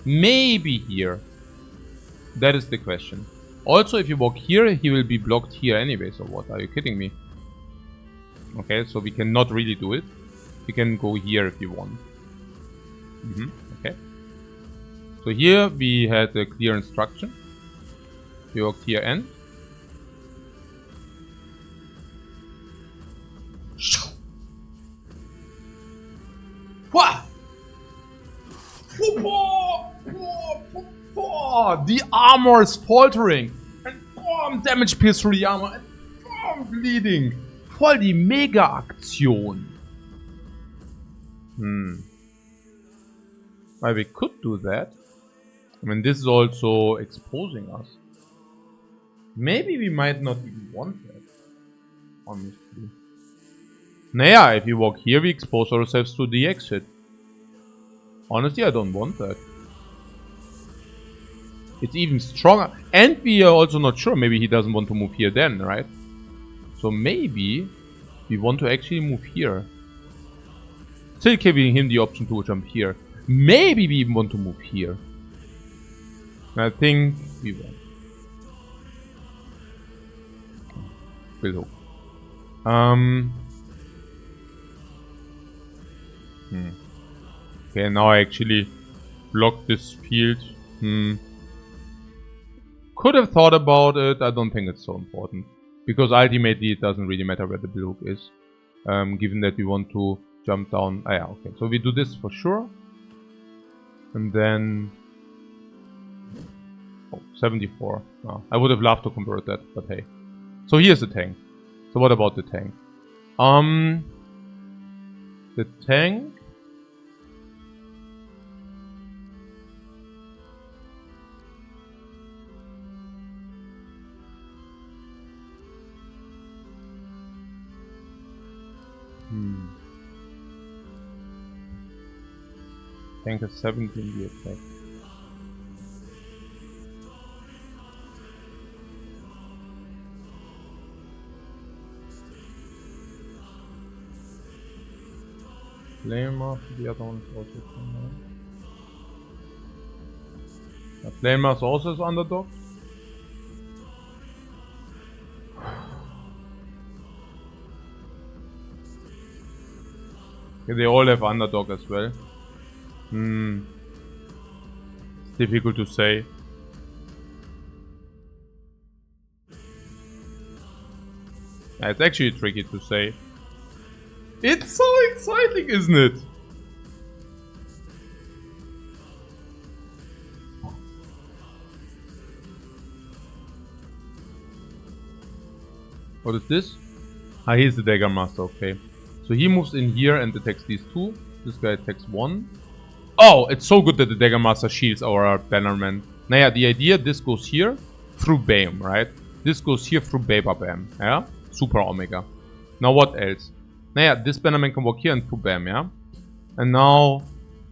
Maybe here. That is the question. Also, if you walk here, he will be blocked here anyway, so what? Are you kidding me? Okay, so we cannot really do it. We can go here if you want. Okay. So here we had a clear instruction. We walked here and... The armor is faltering. And damage pierce through the armor. And bleeding. Voll die Mega-Aktion. Well, we could do that. I mean, this is also exposing us. Maybe we might not even want that. Honestly. Naja, if we walk here, we expose ourselves to the exit. Honestly, I don't want that. It's even stronger. And we are also not sure. Maybe he doesn't want to move here then, right? So maybe we want to actually move here. Still giving him the option to jump here. Maybe we even want to move here. I think we won't. Will hope. Okay, now I actually block this field. Could have thought about it. I don't think it's so important. Because ultimately it doesn't really matter where the blue hook is. Given that we want to jump down. Ah yeah, okay. So we do this for sure. And then... Oh, 74. Oh, I would have loved to convert that, but hey. So here's the tank. So what about the tank? The tank... Tank has 17 the attack. Flamer, the other one is also coming. Flamer also is underdog. Okay, they all have underdog as well. It's difficult to say. Yeah, it's actually tricky to say. It's so exciting, isn't it? What is this? Ah, he's the Dagger Master, okay. So he moves in here and attacks these two. This guy attacks one. Oh, it's so good that the Dagger Master shields our Bannerman. Naja, the idea, this goes here through BAM, right? This goes here through Baba Bam, yeah? Super Omega. Now what else? Naja, this Bannerman can walk here and through BAM, yeah? And now,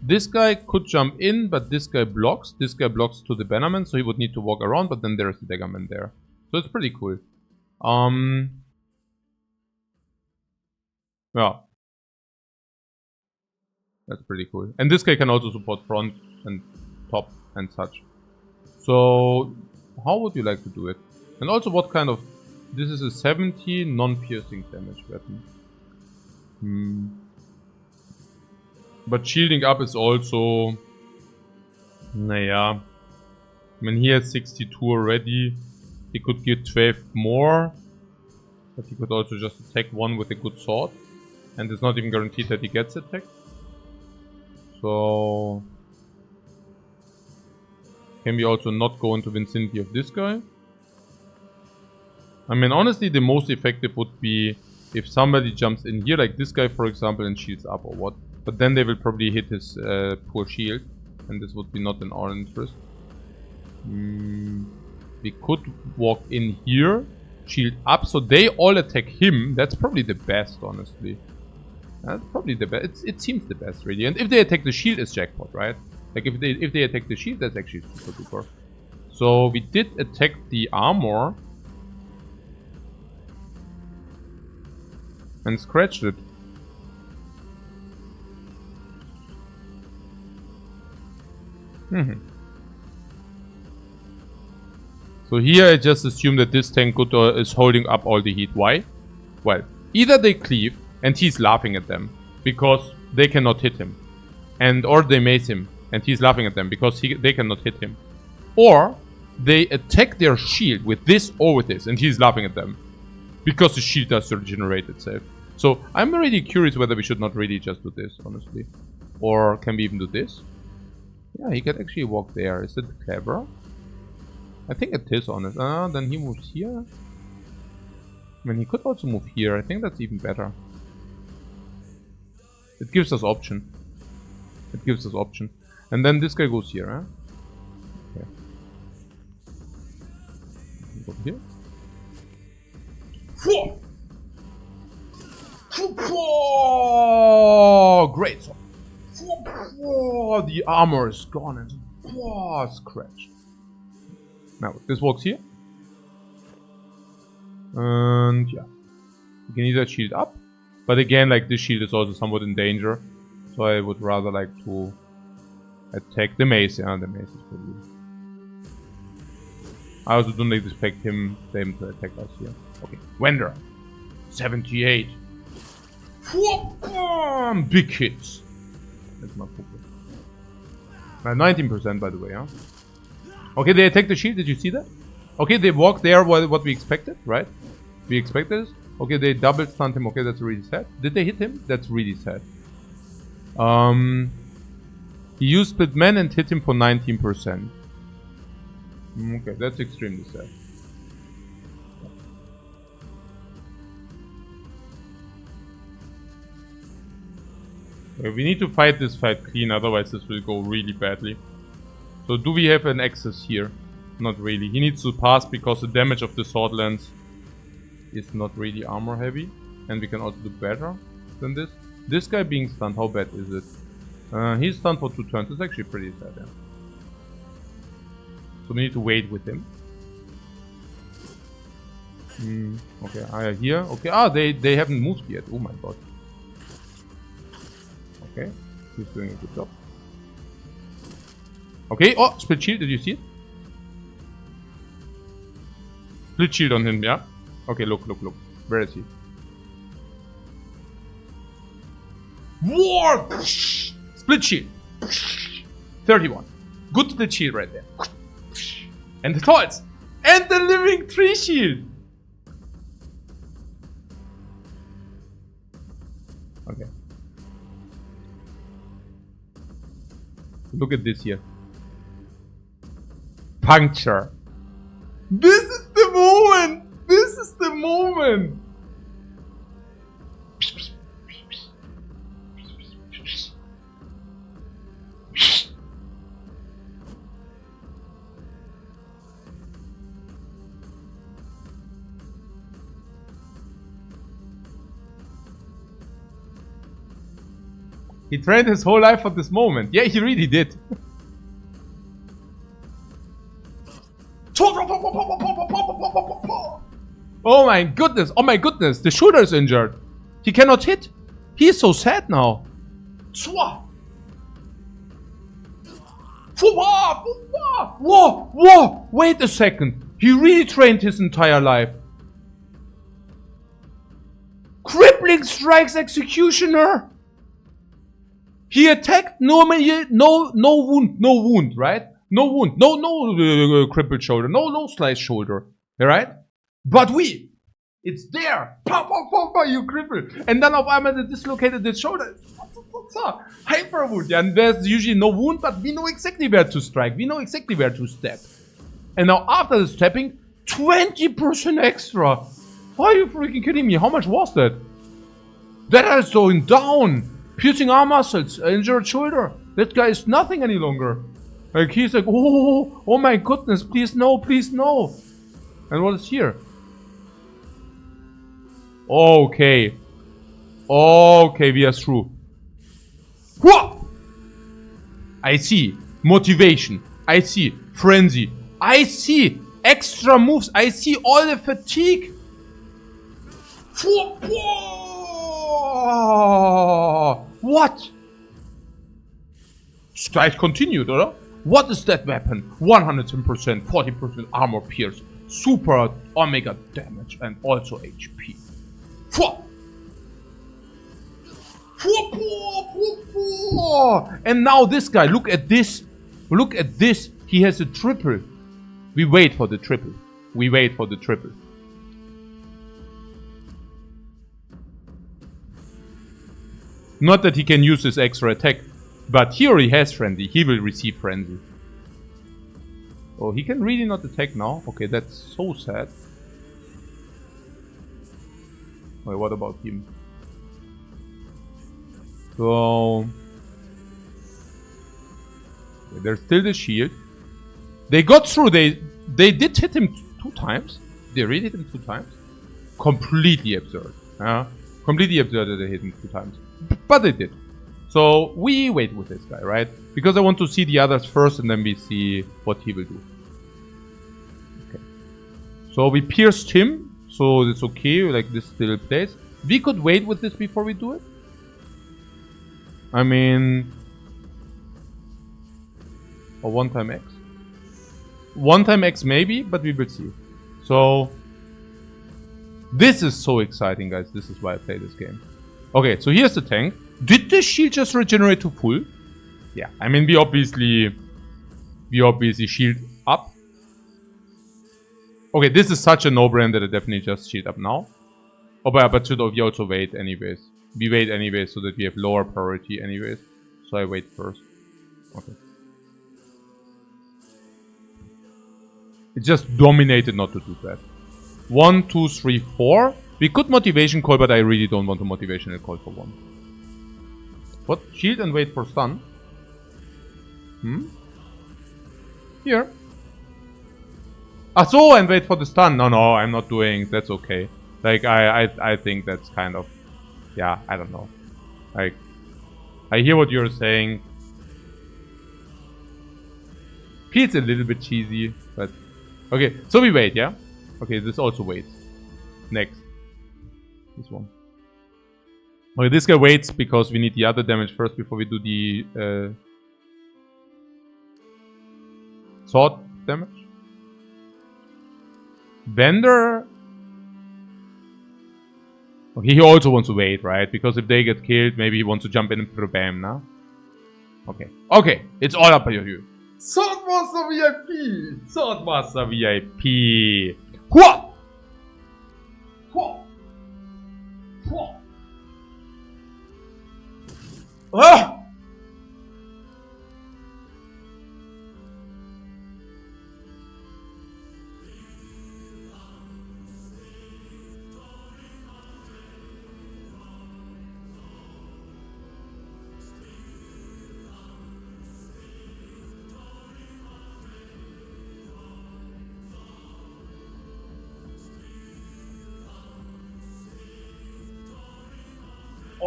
this guy could jump in, but this guy blocks. This guy blocks to the Bannerman, so he would need to walk around, but then there's the Daggerman there. So it's pretty cool. Yeah. That's pretty cool. And this guy can also support front and top and such. So, how would you like to do it? And also what kind of... This is a 70 non-piercing damage weapon. But shielding up is also... Naja. I mean, he has 62 already. He could get 12 more. But he could also just attack one with a good sword. And it's not even guaranteed that he gets attacked. So... Can we also not go into vicinity of this guy? I mean, honestly, the most effective would be if somebody jumps in here, like this guy, for example, and shields up or what. But then they will probably hit his poor shield. And this would be not in our interest. We could walk in here, shield up, so they all attack him. That's probably the best, honestly. That's probably the best. It seems the best, really. And if they attack the shield, it's jackpot, right? Like if they attack the shield, that's actually super duper. So we did attack the armor and scratched it. So here I just assume that this tank is holding up all the heat. Why? Well, either they cleave and he's laughing at them because they cannot hit him, or they mace him and he's laughing at them because they cannot hit him, or they attack their shield with this or with this and he's laughing at them because the shield does regenerate itself. So I'm really curious whether we should not really just do this, honestly, or can we even do this? Yeah, he can actually walk there. Is it clever? I think it is, honest. Then he moves here. I mean, he could also move here. I think that's even better. It gives us option. It gives us option. And then this guy goes here, huh? Okay. Go here. Whoa! Great. Whoa! The armor is gone and scratched. Now this walks here. And yeah. You can either shield up. But again, like this shield is also somewhat in danger. So I would rather like to attack the mace. Yeah, the mace is pretty. I also don't expect them to attack us here. Okay. Wender. 78. Big hits. That's my focus. 19% by the way, huh? Okay, they attack the shield. Did you see that? Okay, they walk there what we expected, right? We expected this. Okay, they double stunned him. Okay, that's really sad. Did they hit him? That's really sad. He used split man and hit him for 19%. Okay, that's extremely sad. Okay, we need to fight this fight clean, otherwise this will go really badly. So do we have an access here? Not really. He needs to pass because the damage of the sword lance is not really armor heavy. And we can also do better than this. This guy being stunned, how bad is it? He's stunned for 2 turns. It's actually pretty sad, yeah. So we need to wait with him. Okay, here. Okay, they haven't moved yet. Oh my god. Okay, he's doing a good job. Okay, oh, split shield, did you see it? Split shield on him, yeah? Okay, look. Where is he? War! Split shield. 31. Good split shield right there. And the toys. And the living tree shield. Okay. Look at this here. Puncture. This is the moment. This is the moment. He trained his whole life for this moment. Yeah, he really did. Oh my goodness. Oh my goodness. The shoulder is injured. He cannot hit. He is so sad now. Whoa. Wait a second. He really trained his entire life. Crippling strikes executioner. He attacked normally, no wound, right? No wound, no crippled shoulder, no sliced shoulder, right? But it's there. You crippled. And then of einmal they dislocated the shoulder. Hyper wound. And there's usually no wound, but we know exactly where to strike. We know exactly where to step. And now after the stepping, 20% extra. Are you freaking kidding me? How much was that? That is going down. Piercing arm muscles, injured shoulder. That guy is nothing any longer. Like, he's like, oh my goodness, please no, please no. And what is here? Okay. Okay, we are through. What? I see motivation. I see frenzy. I see extra moves. I see all the fatigue. What? Strike continued, or? What is that weapon? 110%, 40% armor pierce, super omega damage, and also HP. And now this guy, look at this. Look at this. He has a triple. We wait for the triple. We wait for the triple. Not that he can use his extra attack, but he already has frenzy. He will receive frenzy. Oh, he can really not attack now? Okay, that's so sad. Wait, what about him? So... okay, there's still the shield. They got through. They did hit him 2 times. They really hit him 2 times. Completely absurd. Completely absurd that they hit him 2 times. But they did. So we wait with this guy, right? Because I want to see the others first and then we see what he will do. Okay. So we pierced him. So it's okay. Like, this still plays. We could wait with this before we do it. I mean... or 1 time X. 1 time X maybe, but we will see. So... this is so exciting, guys. This is why I play this game. Okay, so here's the tank. Did the shield just regenerate to full? Yeah, I mean, we obviously shield up. Okay, this is such a no-brainer that I definitely just shield up now. Oh, but should we also wait anyways? We wait anyways so that we have lower priority anyways. So I wait first. Okay. It just dominated not to do that. 1, 2, 3, 4. We could motivation call, but I really don't want to motivational call for 1. What? Shield and wait for stun? Here. Ah, so, and wait for the stun. No, I'm not doing. That's okay. Like, I think that's kind of... yeah, I don't know. Like, I hear what you're saying. Feels a little bit cheesy, but... okay, so we wait, yeah? Okay, this also waits. Next. This one. Okay, this guy waits because we need the other damage first before we do the sword damage. Bender. Okay, he also wants to wait, right? Because if they get killed, maybe he wants to jump in and put a bam now. Okay. Okay, it's all up to you. Swordmaster VIP! Swordmaster VIP! What? What? What? Ah!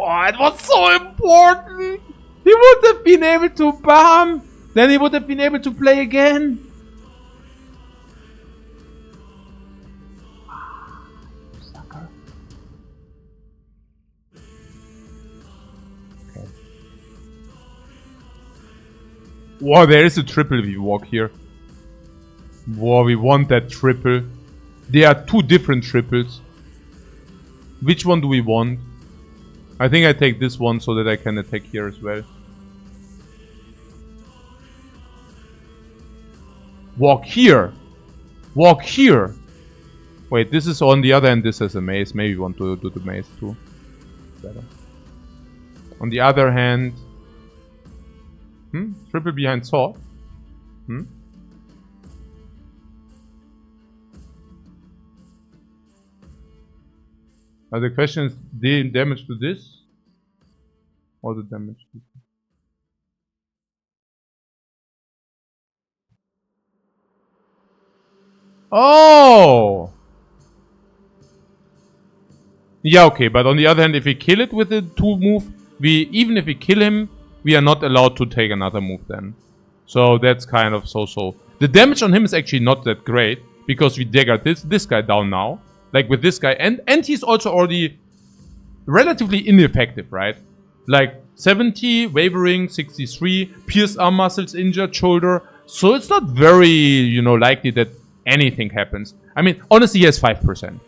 Oh, it was so important! He would have been able to bam! Then he would have been able to play again! Sucker. Okay. Whoa, there is a triple if you walk here. Whoa, we want that triple. There are 2 different triples. Which one do we want? I think I take this one so that I can attack here as well. Walk here! Walk here! Wait, this is on the other end, this has a mace. Maybe we want to do the mace too. Better. On the other hand... triple behind sword? The question is, the damage to this? Or the damage to this? Oh! Yeah, okay, but on the other hand, if we kill it with the 2 move, even if we kill him, we are not allowed to take another move then. So that's kind of so-so. The damage on him is actually not that great, because we daggered this guy down now. Like with this guy, and he's also already relatively ineffective, right? Like 70, wavering, 63, pierced arm muscles, injured shoulder. So it's not very, you know, likely that anything happens. I mean, honestly, he has 5%.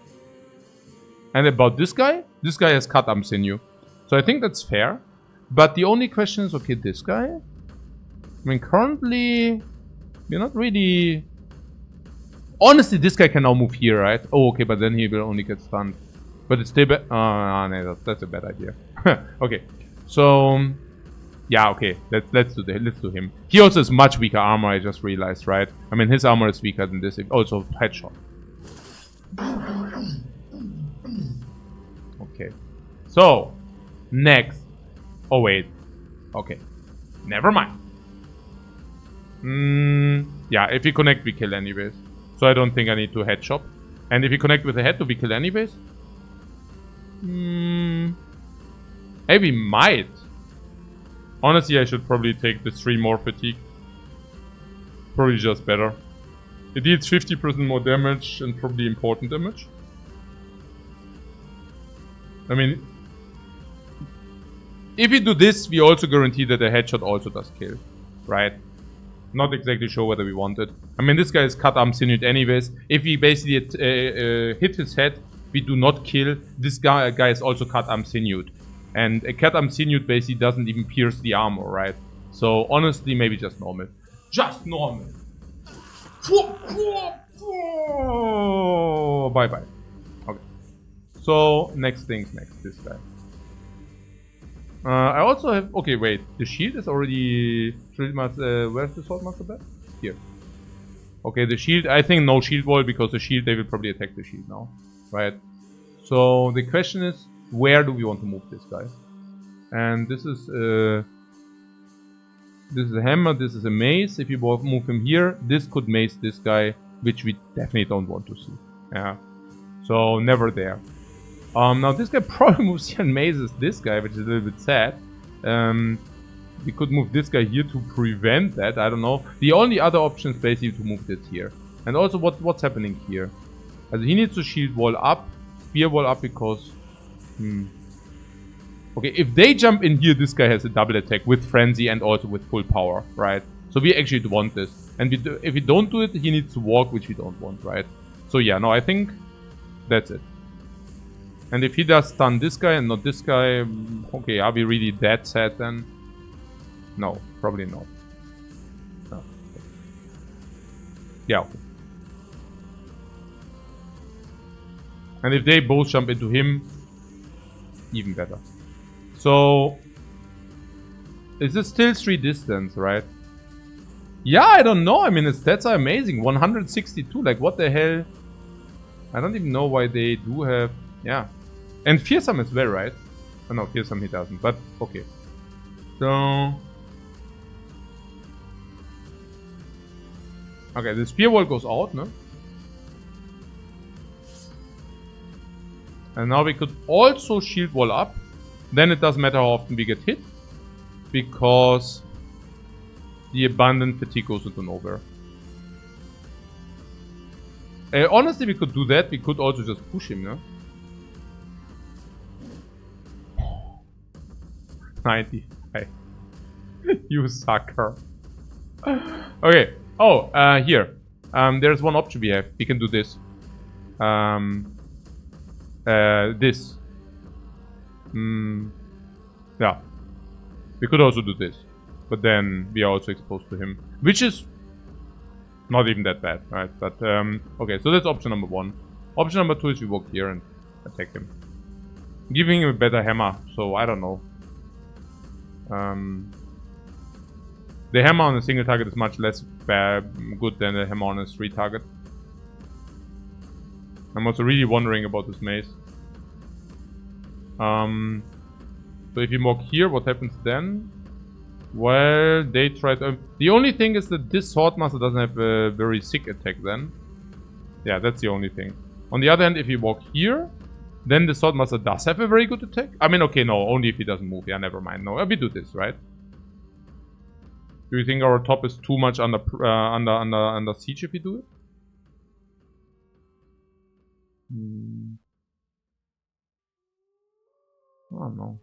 And about this guy has cut arm sinew. So I think that's fair. But the only question is, okay, this guy? I mean, currently, we're not really... Honestly, this guy can now move here, right? Oh, okay, but then he will only get stunned. But it's still bad. No, that's a bad idea. Okay, so... Yeah, okay, let's do him. He also has much weaker armor, I just realized, right? I mean, his armor is weaker than this. Also, headshot. Okay. So, next. Oh, wait. Okay. Never mind. Yeah, if we connect, we kill anyways. So I don't think I need to headshot. And if we connect with the head, do we kill anyways? Hey, we might. Honestly, I should probably take the 3 more fatigue. Probably just better. It deals 50% more damage and probably important damage. I mean, if we do this, we also guarantee that the headshot also does kill, right? Not exactly sure whether we want it. I mean, this guy is cut arm sinewed anyways. If we basically hit his head, we do not kill. This guy is also cut arm sinewed. And a cut arm sinewed basically doesn't even pierce the armor, right? So honestly, maybe just normal. Just normal. Bye-bye. Okay. So, next things next, this guy. I also have... Okay, wait. The shield is already... where's the Sword Master bed? Here. Okay, the shield... I think no shield wall, because the shield, they will probably attack the shield now. Right? So, the question is, where do we want to move this guy? And this is a hammer, this is a mace. If you move him here, this could mace this guy, which we definitely don't want to see. Yeah. So, never there. Now this guy probably moves here and mazes this guy, which is a little bit sad. We could move this guy here to prevent that, I don't know. The only other option is basically to move this here. And also what's happening here? Also he needs to shield wall up, spear wall up because... Okay, if they jump in here, this guy has a double attack with frenzy and also with full power, right? So we actually want this. And if we don't do it, he needs to walk, which we don't want, right? So yeah, no, I think that's it. And if he does stun this guy and not this guy, okay, are we really that sad then? No, probably not. No. Yeah, okay. And if they both jump into him, even better. So, is this still 3 distance, right? Yeah, I don't know. I mean, his stats are amazing. 162, like what the hell? I don't even know why they do have... Yeah. And fearsome as well, right? Oh no, fearsome he doesn't, but okay. So... Okay, the spear wall goes out, no? And now we could also shield wall up. Then it doesn't matter how often we get hit. Because the abundant fatigue goes into nowhere. Honestly, we could do that. We could also just push him, no? 95. You sucker. Okay. Oh, here. There's one option we have. We can do this. This. Yeah. We could also do this. But then we are also exposed to him. Which is not even that bad, right? But, okay, so that's option number 1. Option number 2 is we walk here and attack him. Giving him a better hammer, so I don't know. The hammer on a single target is much less good than the hammer on a 3 target. I'm also really wondering about this mace. So if you walk here, what happens then? Well, they tried... the only thing is that this Swordmaster doesn't have a very sick attack then. Yeah, that's the only thing. On the other hand, if we walk here, then the Swordmaster does have a very good attack. I mean, okay, no, only if he doesn't move. Yeah, never mind. No, we do this, right? Do you think our top is too much under siege if we do it? I don't know.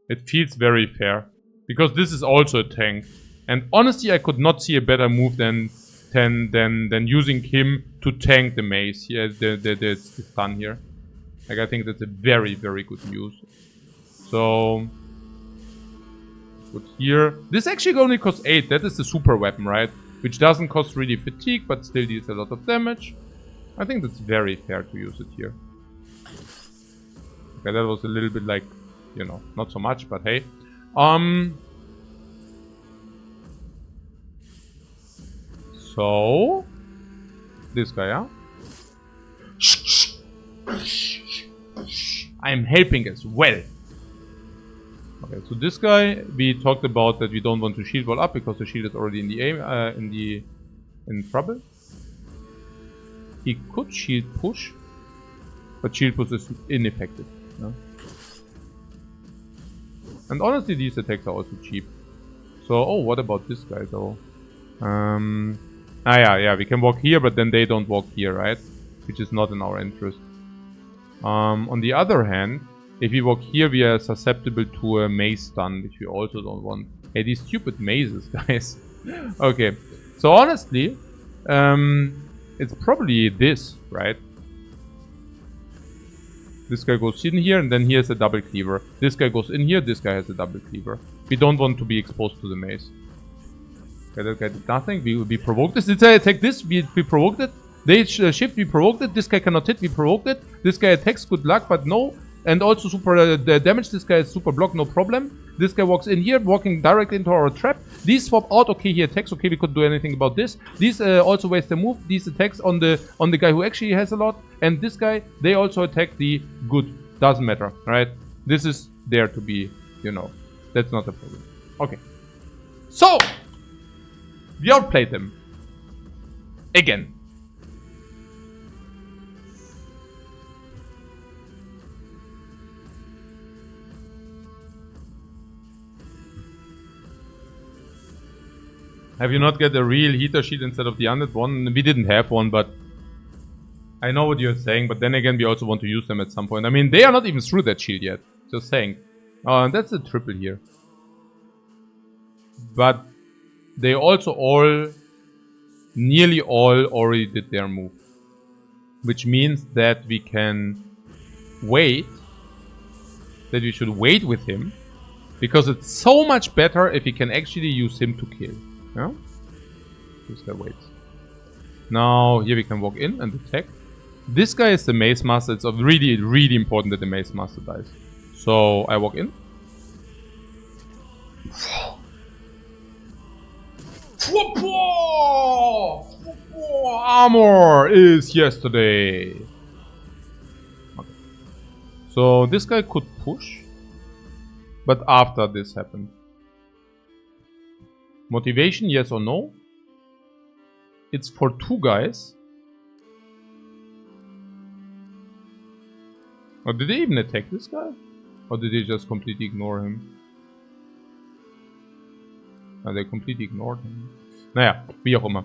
It feels very fair. Because this is also a tank. And honestly, I could not see a better move than using him to tank the mace. Yeah, the stun here. Like, I think that's a very, very good use. So, put here. This actually only costs 8. That is the super weapon, right? Which doesn't cost really fatigue, but still deals a lot of damage. I think that's very fair to use it here. Okay, that was a little bit like, you know, not so much, but hey. So, this guy, yeah? I'm helping as well. Okay, so this guy, we talked about that we don't want to shield wall up because the shield is already in the aim, in trouble. He could shield push, but shield push is ineffective. Yeah? And honestly, these attacks are also cheap. So, oh, what about this guy though? Yeah, we can walk here, but then they don't walk here, right? Which is not in our interest. On the other hand, if we walk here, we are susceptible to a maze stun, which we also don't want. Hey, these stupid mazes, guys. Okay, so honestly, it's probably this, right? This guy goes in here, and then he has a double cleaver. This guy goes in here, this guy has a double cleaver. We don't want to be exposed to the maze. Okay, that guy did nothing. We provoked this. Did I attack this? We provoked it. They shift, we provoked it. This guy cannot hit, we provoked it. This guy attacks, good luck, but no. And also super damage. This guy is super block, no problem. This guy walks in here, walking directly into our trap. These swap out. Okay, he attacks. Okay, we couldn't do anything about this. These also waste the move. These attacks on the guy who actually has a lot. And this guy, they also attack the good. Doesn't matter, right? This is there to be, you know. That's not a problem. Okay. So, we outplayed them. Again. Have you not got a real heater sheet instead of the undead one? We didn't have one, but I know what you're saying. But then again, we also want to use them at some point. I mean, they are not even through that shield yet. Just saying. And that's a triple here. But they also nearly all already did their move. Which means that we can wait. That we should wait with him. Because it's so much better if we can actually use him to kill. Yeah? This guy waits. Now, here we can walk in and attack. This guy is the Maze Master. It's really, really important that the Maze Master dies. So, I walk in. Armor is yesterday. Okay. So, this guy could push. But after this happened. Motivation, yes or no? It's for 2 guys. Or did they even attack this guy? Or did they just completely ignore him? No, they completely ignored him. Naja, wie auch immer.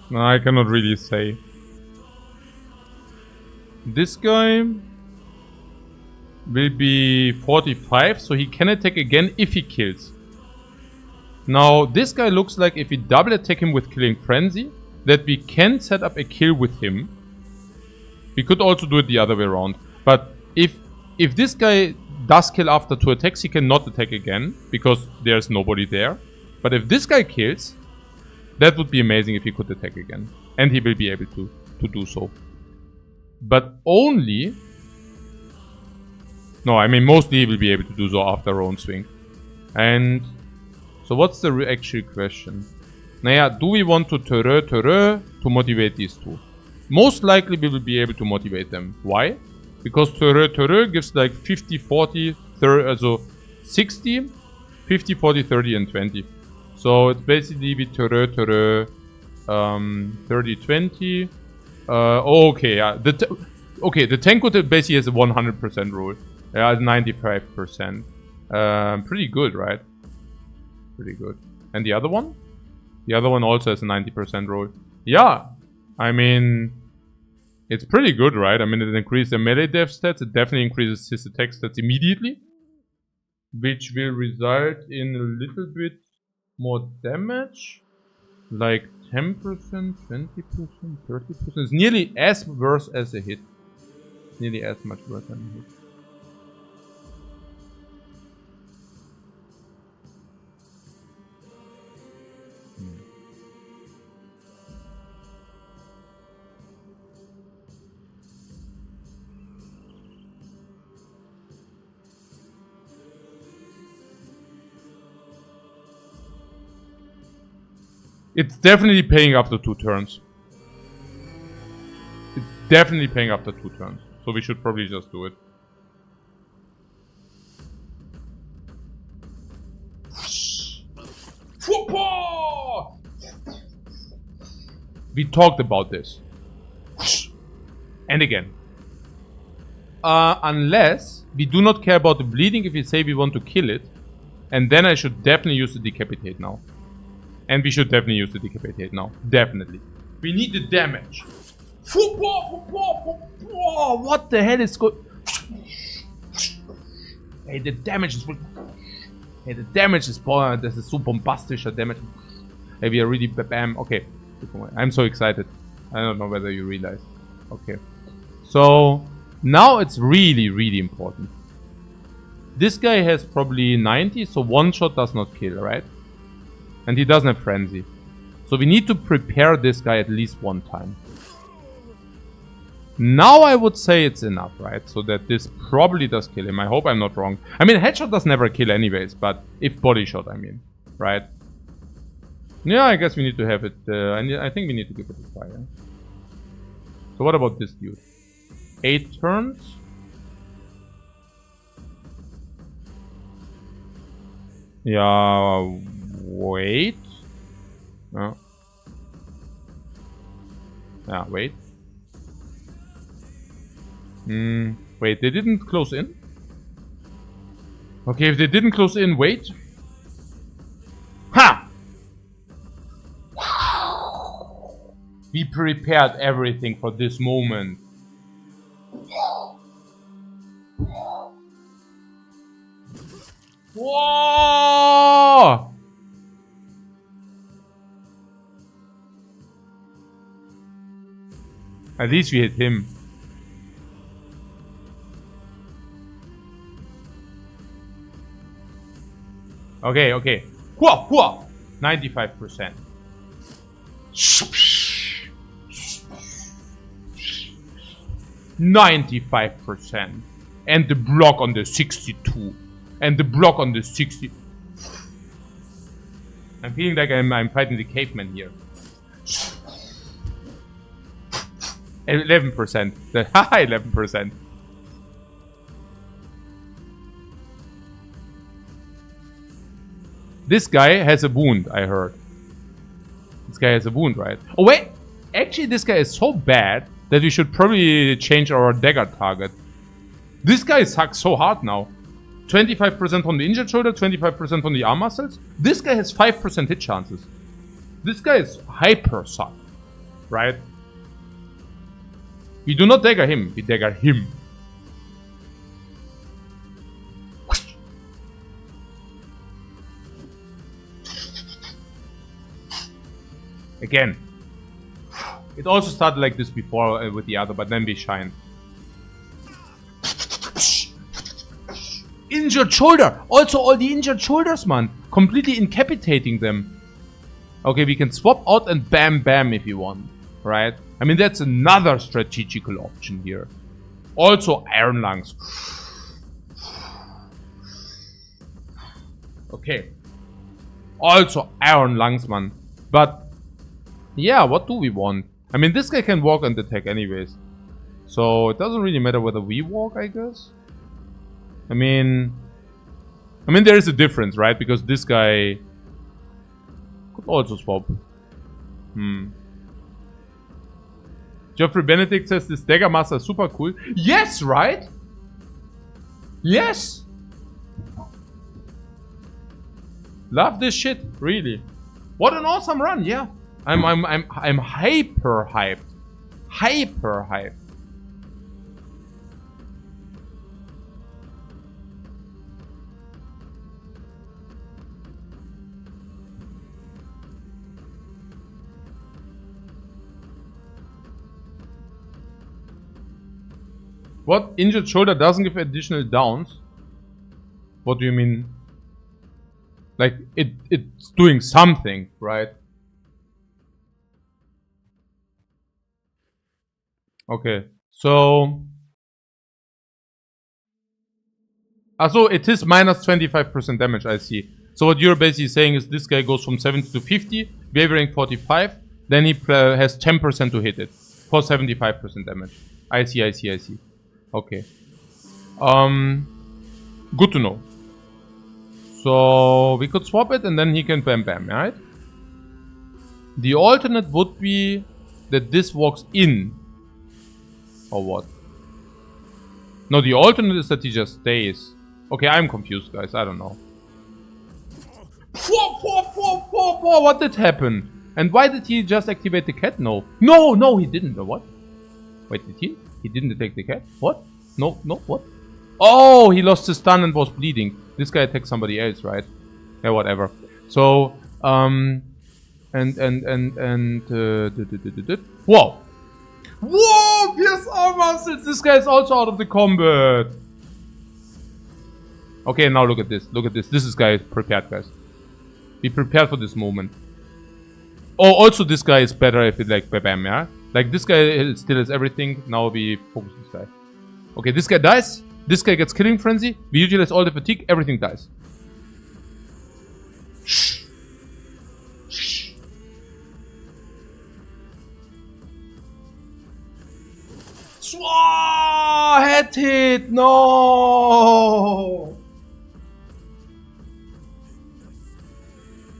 No, I cannot really say. This guy will be 45, so he can attack again if he kills. Now, this guy looks like if we double attack him with Killing Frenzy, that we can set up a kill with him. We could also do it the other way around. But if this guy does kill after 2 attacks, he cannot attack again, because there's nobody there. But if this guy kills, that would be amazing if he could attack again. And he will be able to do so. But only... No, I mean mostly he will be able to do so after round swing. And so what's the actual question? Naja, do we want to to motivate these two? Most likely we will be able to motivate them. Why? Because gives like 50, 40, 30, also 60, 50, 40, 30 and 20. So it's basically be 30, 20. Okay, yeah. The tank basically has a 100% rule. Yeah, 95%. Pretty good, right? Pretty good. And the other one? The other one also has a 90% rule. Yeah, I mean, it's pretty good, right? I mean, it increases the melee dev stats. It definitely increases his attack stats immediately, which will result in a little bit more damage, like 10%, 20%, 30%. It's nearly as worse as a hit. Nearly as much worse than a hit. It's definitely paying after 2 turns. It's definitely paying after 2 turns. So we should probably just do it. We talked about this. And again. Unless we do not care about the bleeding if we say we want to kill it. And then I should definitely use the decapitate now. And we should definitely use the decapitate now. Definitely. We need the damage. What the hell is going... Hey, the damage is... Hey, the damage is... Boah, das ist so bombastischer Damage. Hey, we are really... Bam. Okay. I'm so excited. I don't know whether you realize. Okay. So, now it's really, really important. This guy has probably 90, so one shot does not kill, right? And he doesn't have frenzy. So we need to prepare this guy at least one time. Now I would say it's enough, right? So that this probably does kill him. I hope I'm not wrong. I mean, headshot does never kill anyways, but if body shot, I mean. Right? Yeah, I guess we need to have it. I think we need to give it a try. Yeah? So what about this dude? 8 turns? Yeah... Wait. No. Yeah, wait. Wait, they didn't close in? Okay, if they didn't close in, wait. Ha! We prepared everything for this moment. Whoa! At least we hit him. Okay, okay. Whoa, whoa! 95%. 95%. And the block on the 62. And the block on the 60. I'm feeling like I'm fighting the caveman here. 11%. 11%. This guy has a wound, I heard. This guy has a wound, right? Oh, wait! Actually, this guy is so bad that we should probably change our dagger target. This guy sucks so hard now. 25% on the injured shoulder, 25% on the arm muscles. This guy has 5% hit chances. This guy is hyper suck, right? We do not dagger him, we dagger him. Again. It also started like this before with the other, but then we shined. Injured shoulder! Also all the injured shoulders, man. Completely incapacitating them. Okay, we can swap out and bam bam if you want. Right? I mean, that's another strategical option here. Also, Iron Lungs. Okay. Also Iron Lungs, man. But, yeah, what do we want? I mean, this guy can walk and attack anyways. So, it doesn't really matter whether we walk, I guess. I mean, there is a difference, right? Because this guy could also swap. Geoffrey Benedict says this Dagger Master is super cool. Yes, right? Yes! Love this shit, really. What an awesome run, yeah. I'm hyper hyped. Hyper hyped. What? Injured shoulder doesn't give additional downs? What do you mean? Like, it's doing something, right? Okay, so... so it is minus 25% damage, I see. So what you're basically saying is this guy goes from 70 to 50, wavering 45, then he has 10% to hit it for 75% damage. I see. Okay. Good to know. So we could swap it and then he can bam bam, right? The alternate would be that this walks in. Or what? No, the alternate is that he just stays. Okay, I'm confused, guys. I don't know. What did happen? And why did he just activate the cat? No, he didn't. Or what? Wait, did he? He didn't attack the cat? What? No, what? Oh, he lost his stun and was bleeding. This guy attacked somebody else, right? Yeah, whatever. So, whoa! Whoa! Pierce arm muscles! This guy is also out of the combat. Okay, now look at this. Look at this. This guy is prepared, guys. Be prepared for this moment. Oh, also this guy is better if it like bam, yeah? Like this guy still has everything. Now we focus this guy. Okay, this guy dies. This guy gets killing frenzy. We utilize all the fatigue. Everything dies. Shh. Shh. Swah! Head hit! No!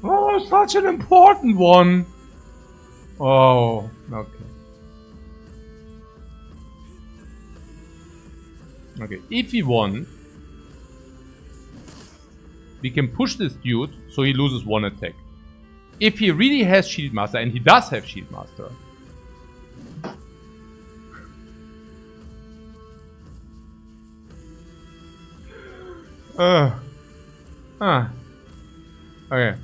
Oh, such an important one. Oh, okay. Okay, if we want, we can push this dude so he loses one attack. If he really has Shield Master, and he does have Shield Master. Okay.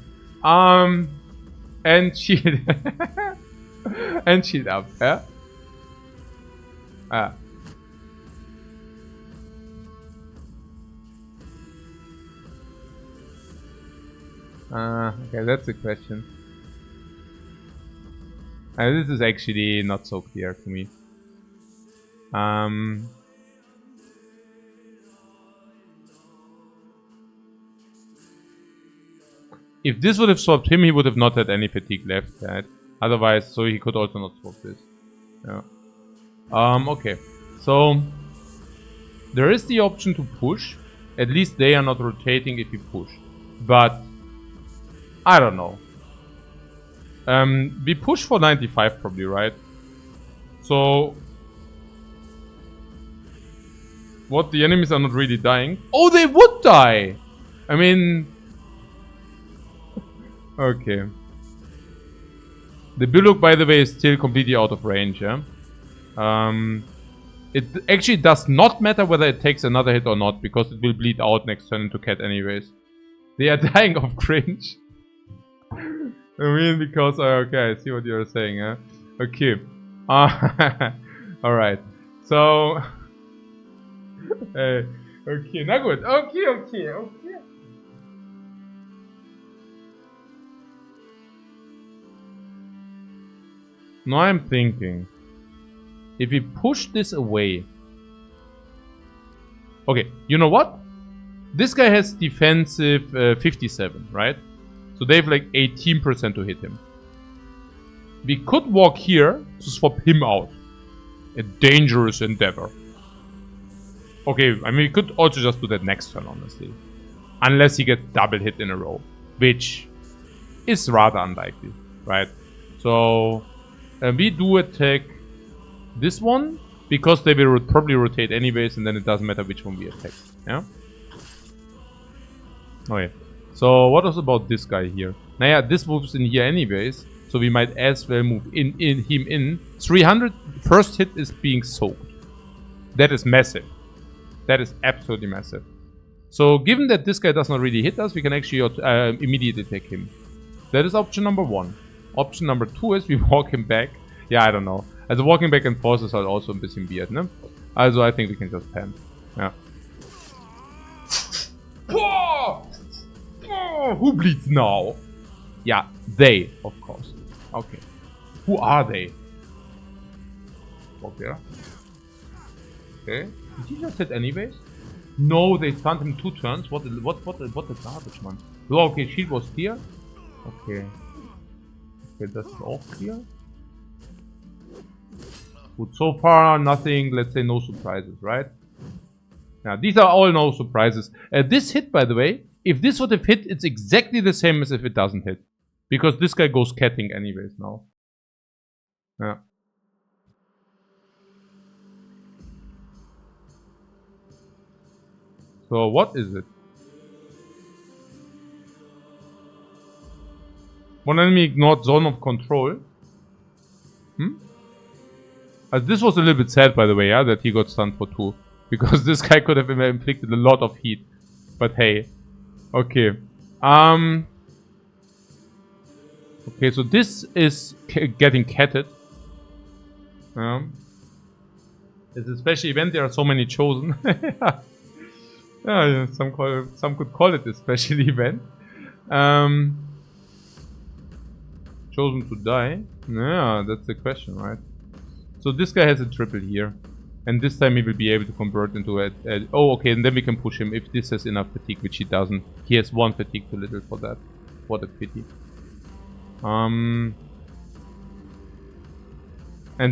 And shield. And shield up, yeah? Okay, that's a question. This is actually not so clear to me. If this would have swapped him, he would have not had any fatigue left, right? Otherwise, so he could also not swap this. Yeah. Okay. So, there is the option to push. At least they are not rotating if you push. But, I don't know. We push for 95 probably, right? So, what, the enemies are not really dying? Oh, they would die! I mean... Okay. The Bullock, by the way, is still completely out of range, yeah? It actually does not matter whether it takes another hit or not, because it will bleed out next turn into Cat anyways. They are dying of cringe. I mean, because... okay, I see what you're saying, huh? Okay. Alright. So... okay, na gut. Okay. Now I'm thinking, if we push this away... Okay, you know what? This guy has defensive 57, right? So they have like 18% to hit him. We could walk here to swap him out. A dangerous endeavor. Okay, I mean, we could also just do that next turn, honestly. Unless he gets double hit in a row. Which is rather unlikely, right? So, we do attack this one. Because they will probably rotate anyways, and then it doesn't matter which one we attack. Yeah? Okay. So, what was about this guy here? Naja, this moves in here anyways. So we might as well move him in. 300 first hit is being soaked. That is massive. That is absolutely massive. So given that this guy does not really hit us, we can actually immediately attack him. That is option number 1. Option number 2 is we walk him back. Yeah, I don't know. Also walking back and forth ist halt also ein bisschen weird, ne? Also I think we can just pan. Yeah. Who bleeds now? Yeah, they, of course. Okay. Who are they? Okay. Okay. Did he just hit anyways? No, they stunned him 2 turns. What a garbage, man. Oh, okay, shield was clear. Okay. Okay, that's all clear. Good, so far nothing, let's say no surprises, right? Yeah, these are all no surprises. This hit, by the way, if this would have hit, it's exactly the same as if it doesn't hit. Because this guy goes catting anyways now. Yeah. So what is it? One enemy ignored zone of control. This was a little bit sad, by the way, yeah, that he got stunned for 2. Because this guy could have inflicted a lot of heat. But hey. Okay. Okay, so this is getting catted. It's a special event, there are so many chosen. Yeah, some could call it a special event. Chosen to die? Yeah, that's the question, right? So this guy has a triple here. And this time he will be able to convert into a... oh, okay, and then we can push him if this has enough fatigue, which he doesn't. He has 1 fatigue too little for that. What a pity. And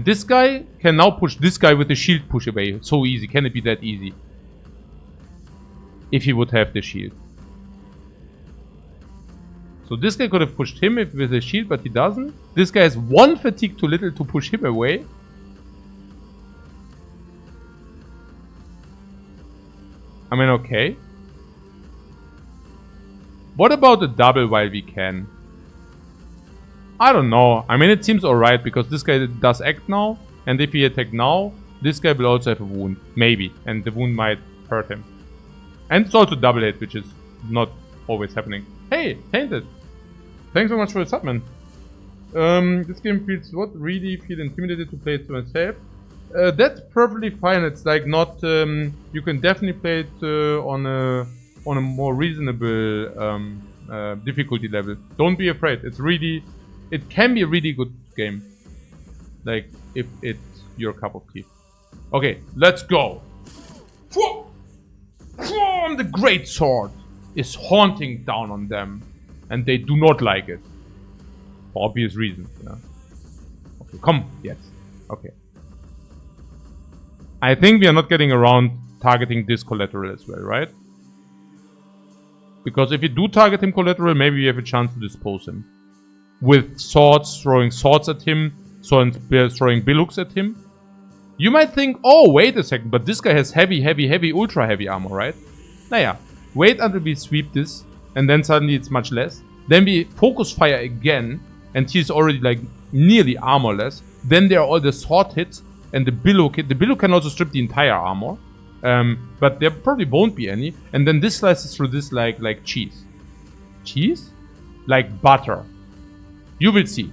this guy can now push this guy with the shield push away. So easy. Can it be that easy? If he would have the shield. So this guy could have pushed him with a shield, but he doesn't. This guy has 1 fatigue too little to push him away. I mean, okay. What about a double while we can? I don't know. I mean, it seems alright because this guy does act now. And if he attack now, this guy will also have a wound. Maybe. And the wound might hurt him. And it's also double hit, which is not always happening. Hey, Tainted. Thanks so much for the sub, man. This game feels what? Really feel intimidated to play it to myself. That's perfectly fine. It's like not. You can definitely play it on a more reasonable difficulty level. Don't be afraid. It's really. It can be a really good game. Like if it's your cup of tea. Okay, let's go. The great sword is haunting down on them, and they do not like it for obvious reasons. Yeah. Okay, come. Yes. Okay. I think we are not getting around targeting this collateral as well, right? Because if you do target him collateral, maybe we have a chance to dispose him. With swords, throwing swords at him, throwing billhooks at him. You might think, oh, wait a second, but this guy has heavy, ultra heavy armor, right? Naja, wait until we sweep this, and then suddenly it's much less. Then we focus fire again, and he's already like nearly armorless. Then there are all the sword hits. And the billow hit. The billow can also strip the entire armor. But there probably won't be any. And then this slices through this like cheese. Cheese? Like butter. You will see.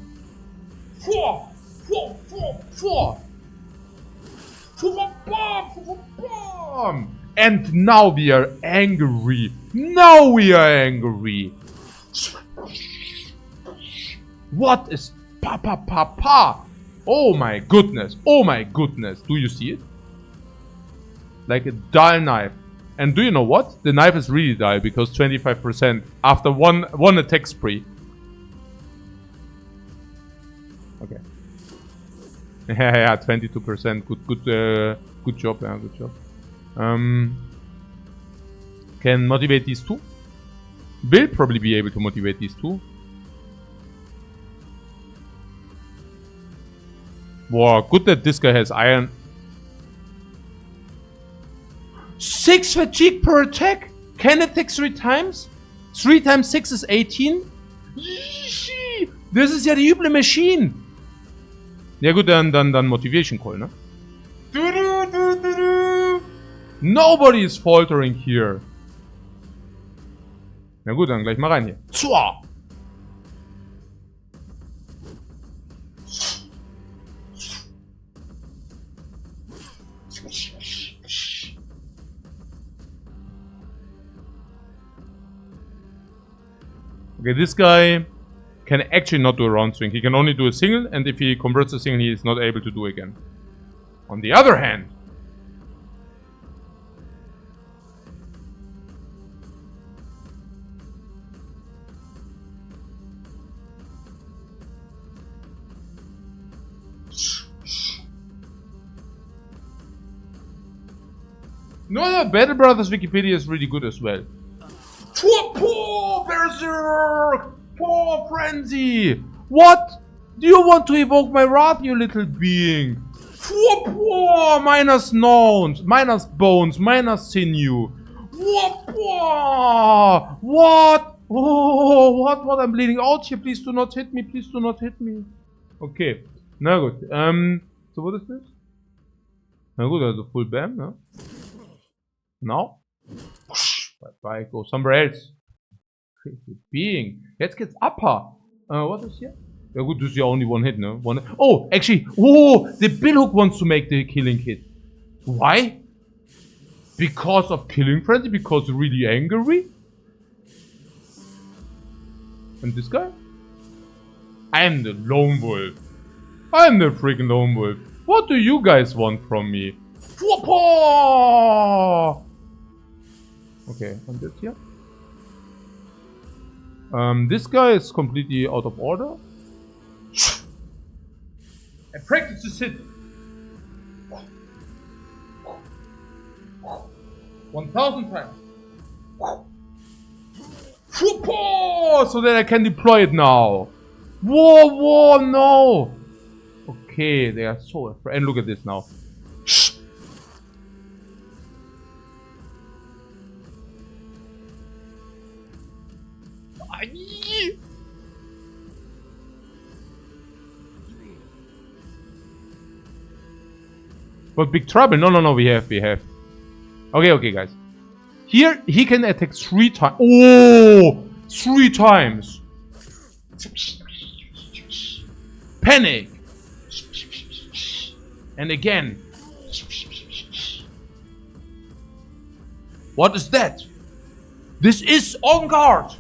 And now we are angry. Now we are angry. What is pa? Oh my goodness. Oh my goodness. Do you see it? Like a dull knife. And do you know what? The knife is really die because 25% after one attack spree. Okay. Yeah, 22%. Good job. Yeah, good job. Can motivate these two. Will probably be able to motivate these two. Wow, good that this guy has iron. 6 fatigue per attack. Can attack 3 times. 3 times 6 is 18. Yeeshi. Das ist ja die üble Machine. Ja gut, dann Motivation Call, ne? Nobody is faltering here. Na gut, dann gleich mal rein hier. Zua! Okay, this guy can actually not do a round swing. He can only do a single, and if he converts a single, he is not able to do again. On the other hand, no, Battle Brothers Wikipedia is really good as well. Poor Berserk! Poor Frenzy! What? Do you want to evoke my wrath, you little being? Poor minus bones, minus sinew. What? Oh, what? I'm bleeding out here. Please do not hit me. Please do not hit me. Okay. Na gut. So what is this? Na gut, also full bam, ne? Now? Bye, go somewhere else. Crazy being. Jetzt geht's upper. What is here? Ja gut, this is only one hit, no? Oh, actually, the Billhook wants to make the killing hit. Why? Because of killing frenzy? Because he's really angry? And this guy? I'm the lone wolf. I'm the freaking lone wolf. What do you guys want from me? Okay, and this here? This guy is completely out of order. I practice this hit. 1000 times. So that I can deploy it now. Whoa, no. Okay, they are so afraid. And look at this now. But big trouble. No, we have. Okay, guys. Here, he can attack 3 times. Oh! 3 times. Panic. And again. What is that? This is on guard.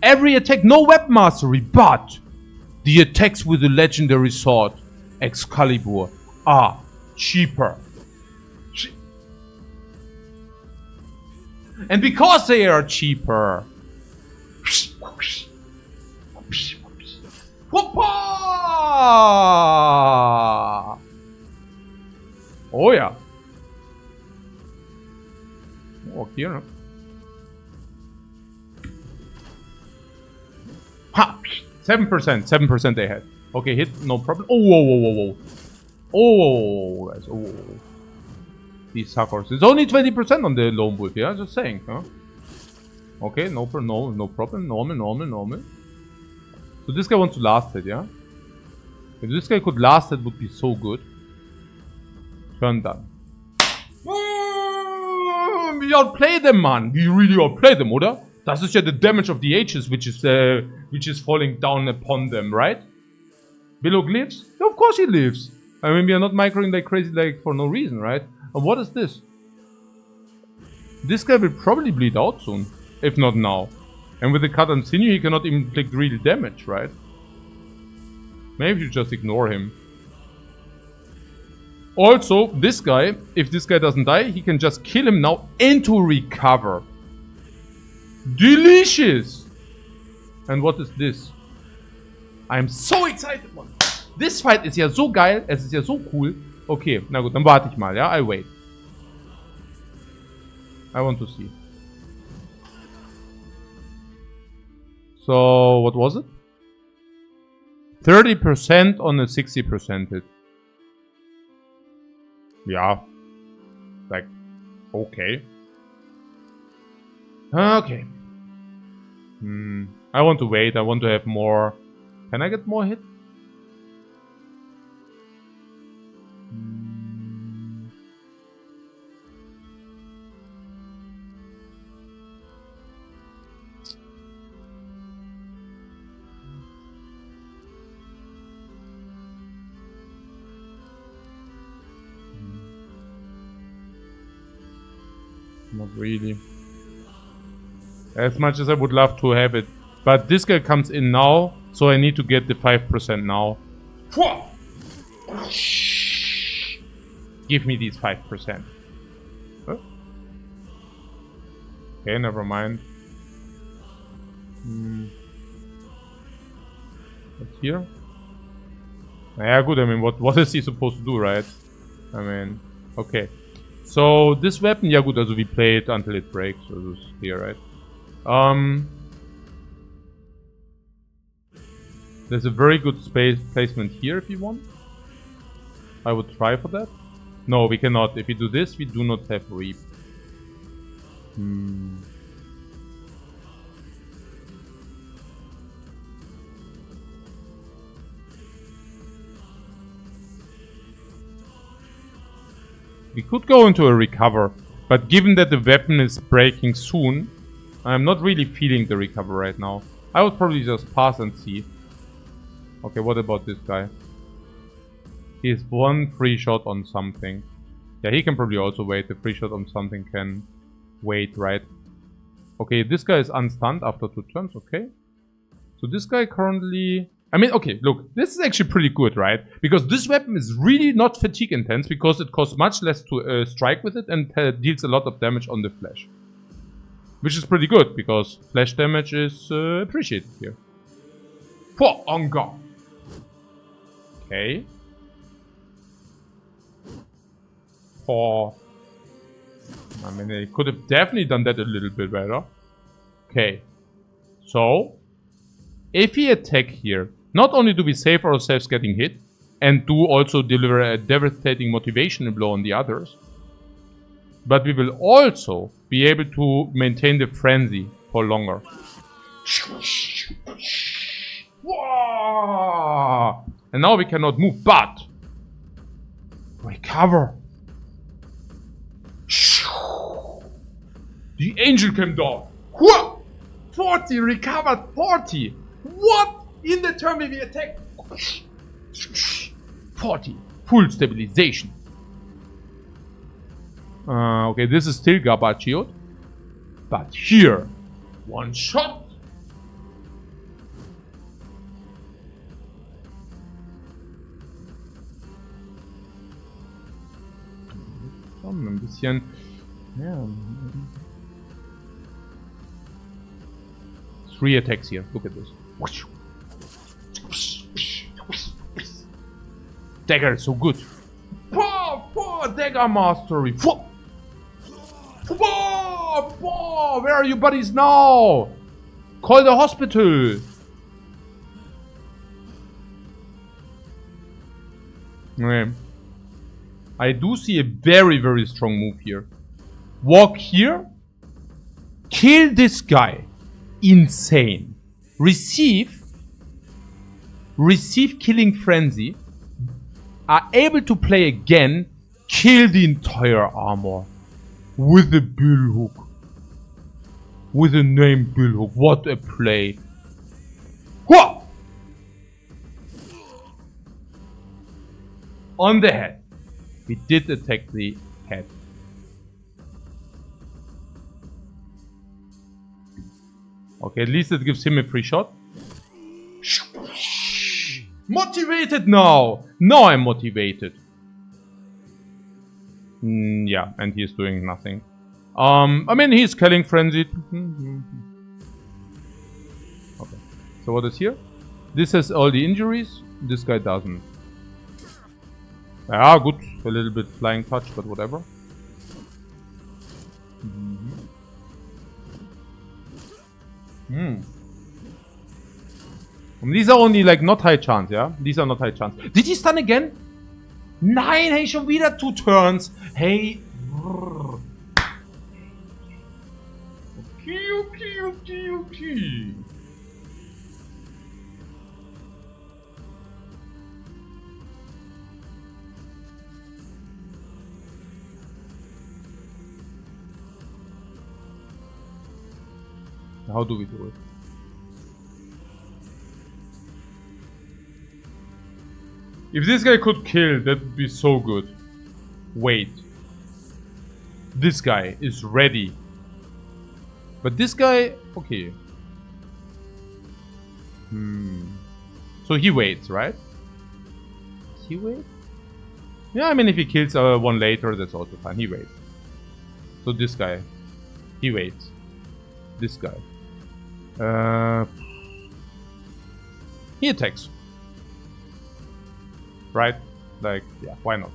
Every attack, no weapon mastery, but the attacks with the legendary sword, Excalibur, are cheaper. And because they are cheaper, oh yeah. Oh, here. Ha! 7% they had. Okay, hit, no problem. Oh, whoa. Oh, guys, oh. These suckers. It's only 20% on the lone wolf, yeah? Just saying, huh? Okay, no problem. Normal. So this guy wants to last it, yeah? If this guy could last it, would be so good. Turn done. We outplay them, man. We really outplay them, oder? Das ist ja the damage of the H's, which is falling down upon them, right? Willow lives? Yeah, of course he lives. I mean, we are not microing like crazy, like for no reason, right? And what is this? This guy will probably bleed out soon, if not now. And with the cut and sinew, he cannot even inflict real damage, right? Maybe you just ignore him. Also, this guy, if this guy doesn't die, he can just kill him now and to recover. Delicious! And what is this? I'm so excited, man. This fight ist ja so geil, es ist ja so cool. Okay, na gut, dann warte ich mal, ja? I wait. I want to see. So, what was it? 30% on a 60% hit. Yeah. Like, okay. Okay. I want to wait. I want to have more. Can I get more hit? Not really. As much as I would love to have it. But this guy comes in now, so I need to get the 5% now. Give me these 5%. Huh? Okay, never mind. What's here? Yeah, good. I mean, what is he supposed to do, right? I mean, okay. So this weapon, yeah, good. Also we play it until it breaks. So this is here, right? There's a very good space placement here if you want. I would try for that. No, we cannot. If we do this, we do not have reap. We could go into a recover, but given that the weapon is breaking soon, I'm not really feeling the recover right now. I would probably just pass and see. Okay, what about this guy? He has one free shot on something. Yeah, he can probably also wait. The free shot on something can wait, right? Okay, this guy is unstunned after 2 turns, okay. So this guy currently... I mean, okay, look, this is actually pretty good, right? Because this weapon is really not fatigue intense because it costs much less to strike with it and deals a lot of damage on the flash. Which is pretty good because flash damage is appreciated here. For Onga. Okay. For... I mean, they could have definitely done that a little bit better. Okay. So, if we attack here, not only do we save ourselves getting hit, and do also deliver a devastating motivational blow on the others, but we will also be able to maintain the frenzy for longer. And now we cannot move, but recover. The angel came down. 40 recovered 40. What? In the turn we attack. 40. Full stabilization. Okay, this is still Gabachio. But here, one shot. Ein bisschen. Ja. 3 attacks here. Look at this. Dagger is so good. Dagger mastery. Where are you buddies now? Call the hospital. Okay. I do see a very, very strong move here. Walk here. Kill this guy. Insane. Receive killing frenzy. Are able to play again. Kill the entire armor. With a billhook. With a name billhook. What a play. Whoa! On the head. We did attack the head. Okay, at least it gives him a free shot. Motivated now! Now I'm motivated. Yeah, and he's doing nothing. I mean, he's killing frenzied. Okay. So what is here? This has all the injuries. This guy doesn't. Ah, good. A little bit flying touch, but whatever. These are only like not high chance, yeah? These are not high chance. Did he stun again? Nein, hey, schon wieder 2 turns. Hey. Okay. How do we do it? If this guy could kill, that would be so good. Wait. This guy is ready. But this guy... Okay. So he waits, right? He waits? Yeah, I mean if he kills one later, that's also fine. He waits. So this guy. He waits. This guy. He attacks. Right? Like, yeah, why not?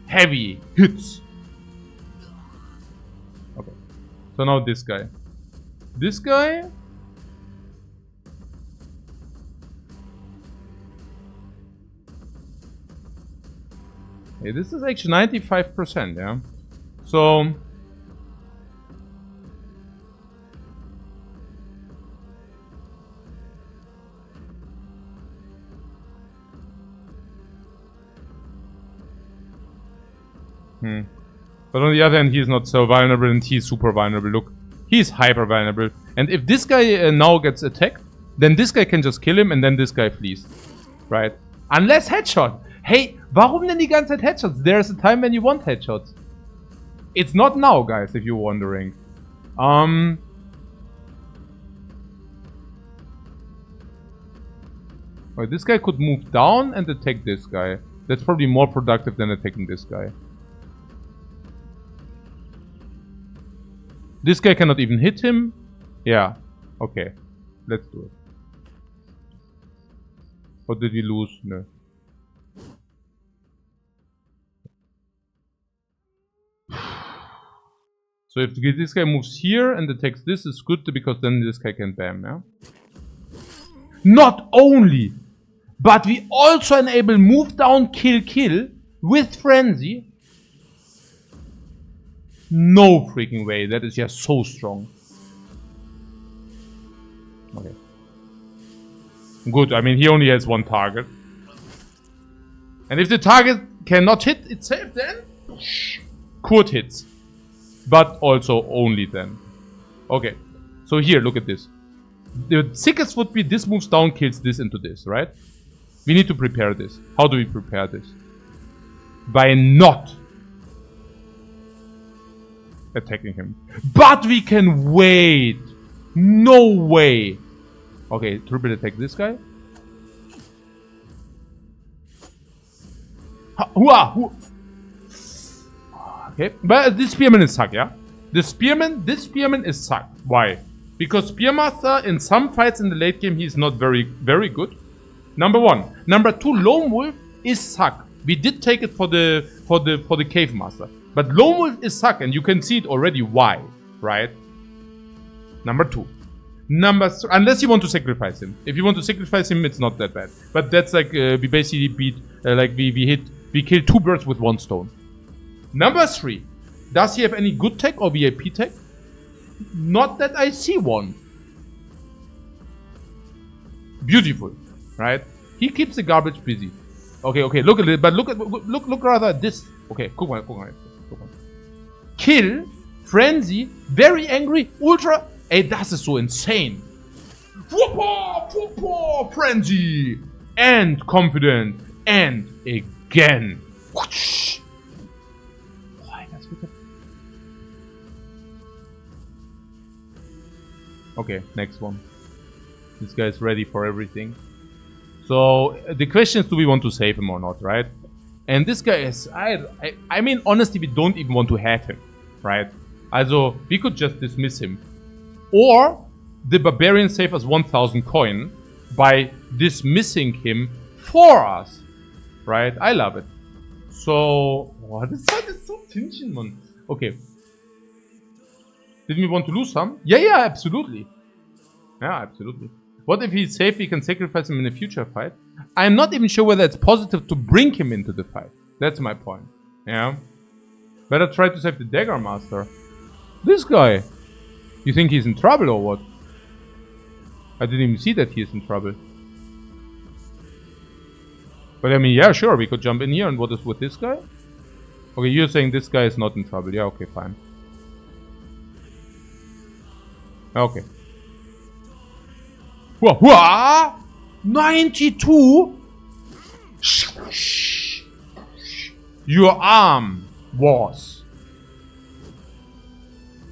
Heavy hits. Okay. So now this guy. This guy. Okay, this is actually 95%, yeah? So... But on the other hand, he's not so vulnerable and he's super vulnerable. Look, he's hyper vulnerable. And if this guy now gets attacked, then this guy can just kill him and then this guy flees. Right? Unless headshot. Hey, warum denn die ganze Zeit Headshots? There's a time when you want headshots. It's not now, guys, if you're wondering. Well, this guy could move down and attack this guy. That's probably more productive than attacking this guy. This guy cannot even hit him. Yeah. Okay. Let's do it. Or did we lose? No. So if this guy moves here and attacks this, is good because then this guy can bam, yeah? Not only, but we also enable move down, kill, kill with frenzy. No freaking way, that is just so strong. Okay. Good, I mean he only has one target. And if the target cannot hit itself then, Kurt hits. But also only then. Okay, so here, look at this. The sickest would be this moves down, kills this into this, right? We need to prepare this. How do we prepare this? By not attacking him. But we can wait. No way. Okay, triple attack this guy. Okay, but this spearman is suck, yeah? This spearman is suck. Why? Because Spearmaster in some fights in the late game he's not very good. Number one. Number two, Lone Wolf is suck. We did take it for the Cave Master. But Lone Wolf is suck and you can see it already why, right? Number two. Number three, unless you want to sacrifice him. If you want to sacrifice him, it's not that bad. But that's like we basically beat we killed 2 birds with 1 stone. Number 3. Does he have any good tech or VIP tech? Not that I see one. Beautiful, right? He keeps the garbage busy. Okay, look at it, but look rather at this. Okay, guck mal. Kill, frenzy, very angry, ultra. Ey, das ist so insane. Whoopa, frenzy, and confident, and again. Whoosh. Okay, next one. This guy is ready for everything. So the question is, do we want to save him or not, right? And this guy is, I mean, honestly, we don't even want to have him, right? Also, we could just dismiss him. Or the barbarian save us 1000 coin by dismissing him for us, right? I love it. So, oh, this side is so tension, man. Okay. Didn't we want to lose some? Yeah, absolutely. Yeah, absolutely. What if he's safe, we can sacrifice him in a future fight? I'm not even sure whether it's positive to bring him into the fight. That's my point. Yeah. Better try to save the Dagger Master. This guy. You think he's in trouble or what? I didn't even see that he's in trouble. But I mean, yeah, sure, we could jump in here. And what is with this guy? Okay, you're saying this guy is not in trouble. Yeah, okay, fine. Okay. Whoa, 92? Your arm was.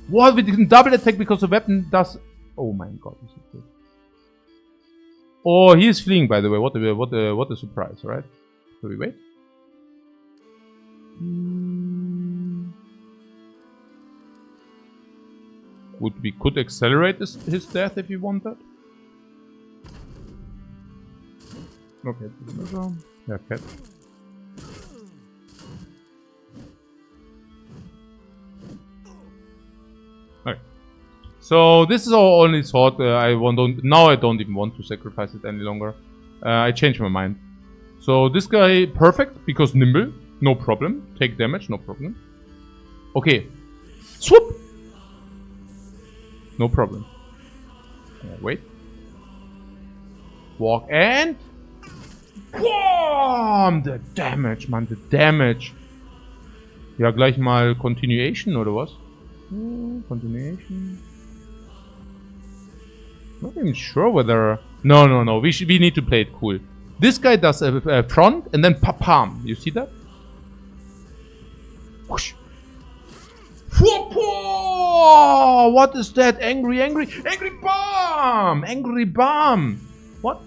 What? We didn't double attack because the weapon does. Oh my god. Oh, he is fleeing, by the way. What a surprise, right? So we wait. We could accelerate his death if you want that. Okay. Yeah, cat. Okay. So this is our only thought. Now I don't even want to sacrifice it any longer. I changed my mind. So this guy, perfect, because nimble. No problem. Take damage, no problem. Okay. Swoop! No problem. Wait. Walk and... Boom! The damage, man, the damage. Ja, gleich mal Continuation, oder was? Continuation. Not even sure whether... No. We need to play it cool. This guy does a front and then pa-pam. You see that? Whoosh. What is that? Angry bomb! Angry bomb! What?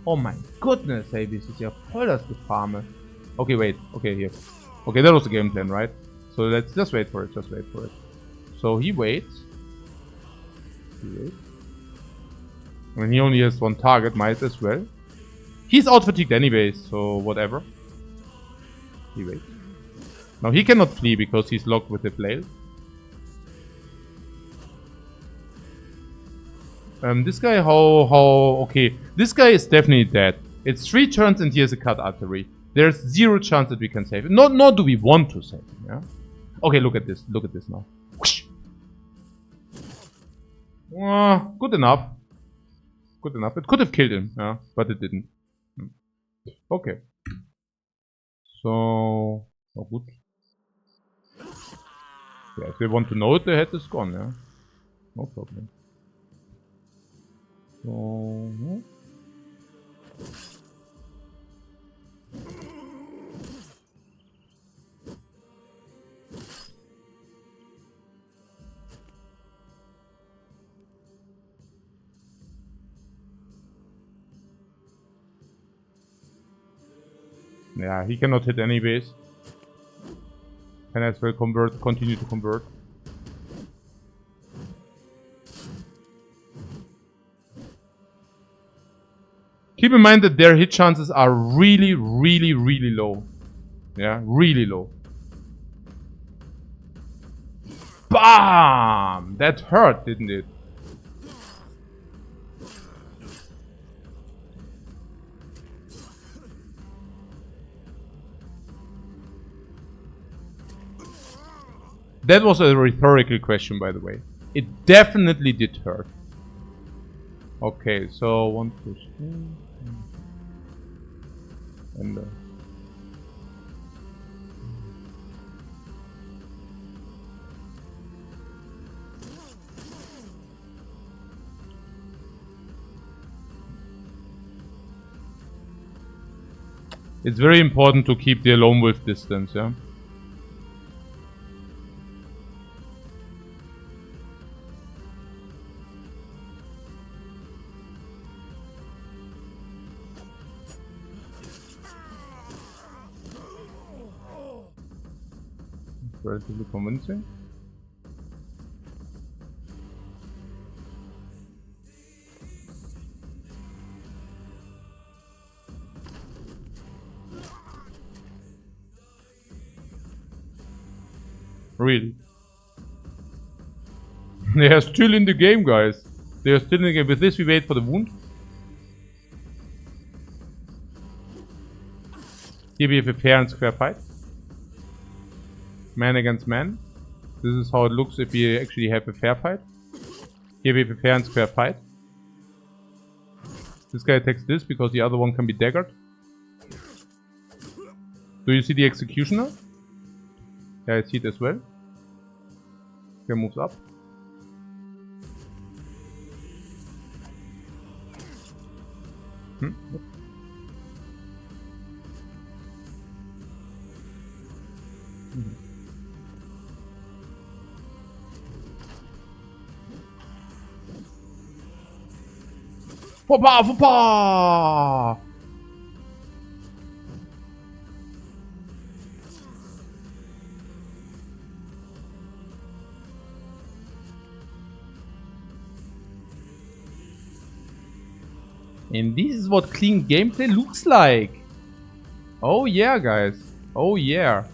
Oh my goodness, hey, this is ja voll das Gefarme. Okay, wait. Okay, here. Okay, that was the game plan, right? So let's just wait for it. So he waits. And he only has one target, might as well. He's out fatigued anyways, so whatever. He waits. Now he cannot flee because he's locked with the flail. This guy, okay. This guy is definitely dead. It's 3 turns and he has a cut artery. There's 0 chance that we can save him. Nor do we want to save him, yeah? Okay, look at this now. Good enough. It could have killed him, yeah, but it didn't. Okay. So, oh good. Yeah, if they want to know it, the head is gone, yeah. No problem. So, yeah, he cannot hit any base. Can as well continue to convert. Keep in mind that their hit chances are really low. Yeah, really low. BAM! That hurt, didn't it? That was a rhetorical question, by the way. It definitely did hurt. Okay, so 1, 2, 3. And it's very important to keep the lone wolf distance, yeah? relatively convincing. Really? They are still in the game, guys. They are still in the game. With this, we wait for the wound. Here we have a fair and square fight. Man against man. This is how it looks if we actually have a fair fight. Here we have a fair and square fight. This guy attacks this because the other one can be daggered. Do you see the executioner? Yeah, I see it as well. Here moves up. Foppa, foppa! And this is what clean gameplay looks like. Oh yeah, guys. Oh yeah.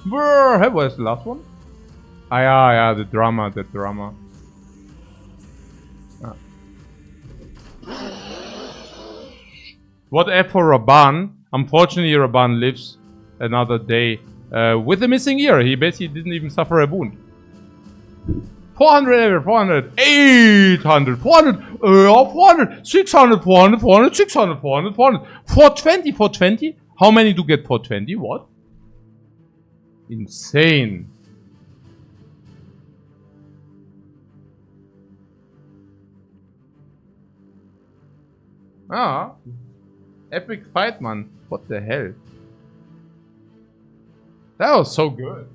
Brr, where's the last one? Ah yeah, the drama, Ah. What F for Raban? Unfortunately, Raban lives another day with a missing ear. He basically didn't even suffer a wound. 400, 400, 800, 400, 400, 600, 400, 400, 600, 400, 400, 420, 420. How many do get 420? What? Insane. Ah. Epic fight, man. What the hell? That was so good.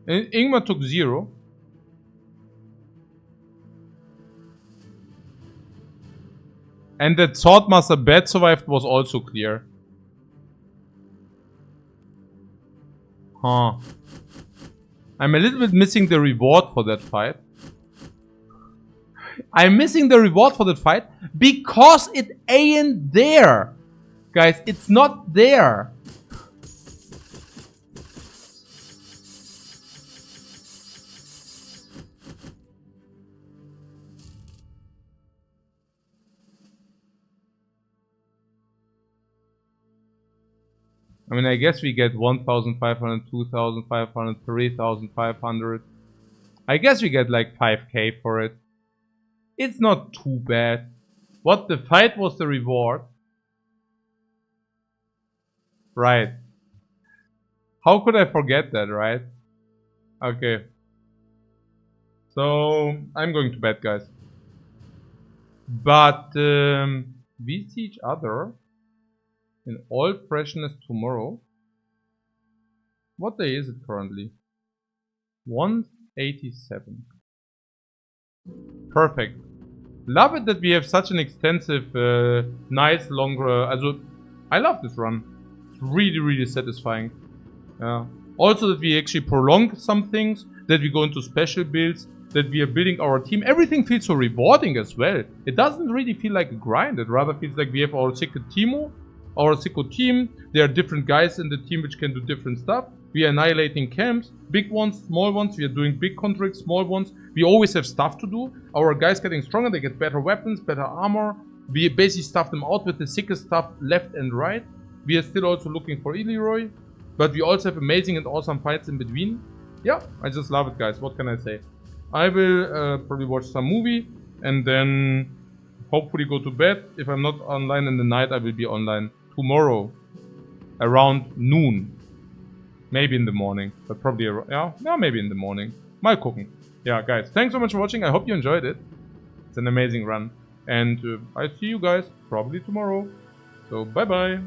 Ingmar took 0. And that Swordmaster Bat survived was also clear. Huh. I'm a little bit missing the reward for that fight. I'm missing the reward for that fight because it ain't there. Guys, it's not there. I mean, I guess we get 1,500, 2,500, 3,500. I guess we get like 5k for it. It's not too bad. What, the fight was the reward? Right. How could I forget that, right? Okay. So, I'm going to bed, guys. But, we see each other in all freshness tomorrow. What day is it currently? 187. Perfect. Love it that we have such an extensive, nice, long... I love this run. It's really, really satisfying. Yeah. Also that we actually prolong some things, that we go into special builds, that we are building our team. Everything feels so rewarding as well. It doesn't really feel like a grind. It rather feels like we have our secret team. There are different guys in the team which can do different stuff. We are annihilating camps, big ones, small ones. We are doing big contracts, small ones. We always have stuff to do. Our guys getting stronger. They get better weapons, better armor. We basically stuff them out with the sickest stuff left and right. We are still also looking for EELIU. But we also have amazing and awesome fights in between. Yeah, I just love it, guys. What can I say? I will probably watch some movie and then hopefully go to bed. If I'm not online in the night, I will be online tomorrow around noon. Maybe in the morning, but probably around, yeah, maybe in the morning. Mal gucken. Yeah, guys, thanks so much for watching. I hope you enjoyed it. It's an amazing run. And I see you guys probably tomorrow. So, bye-bye.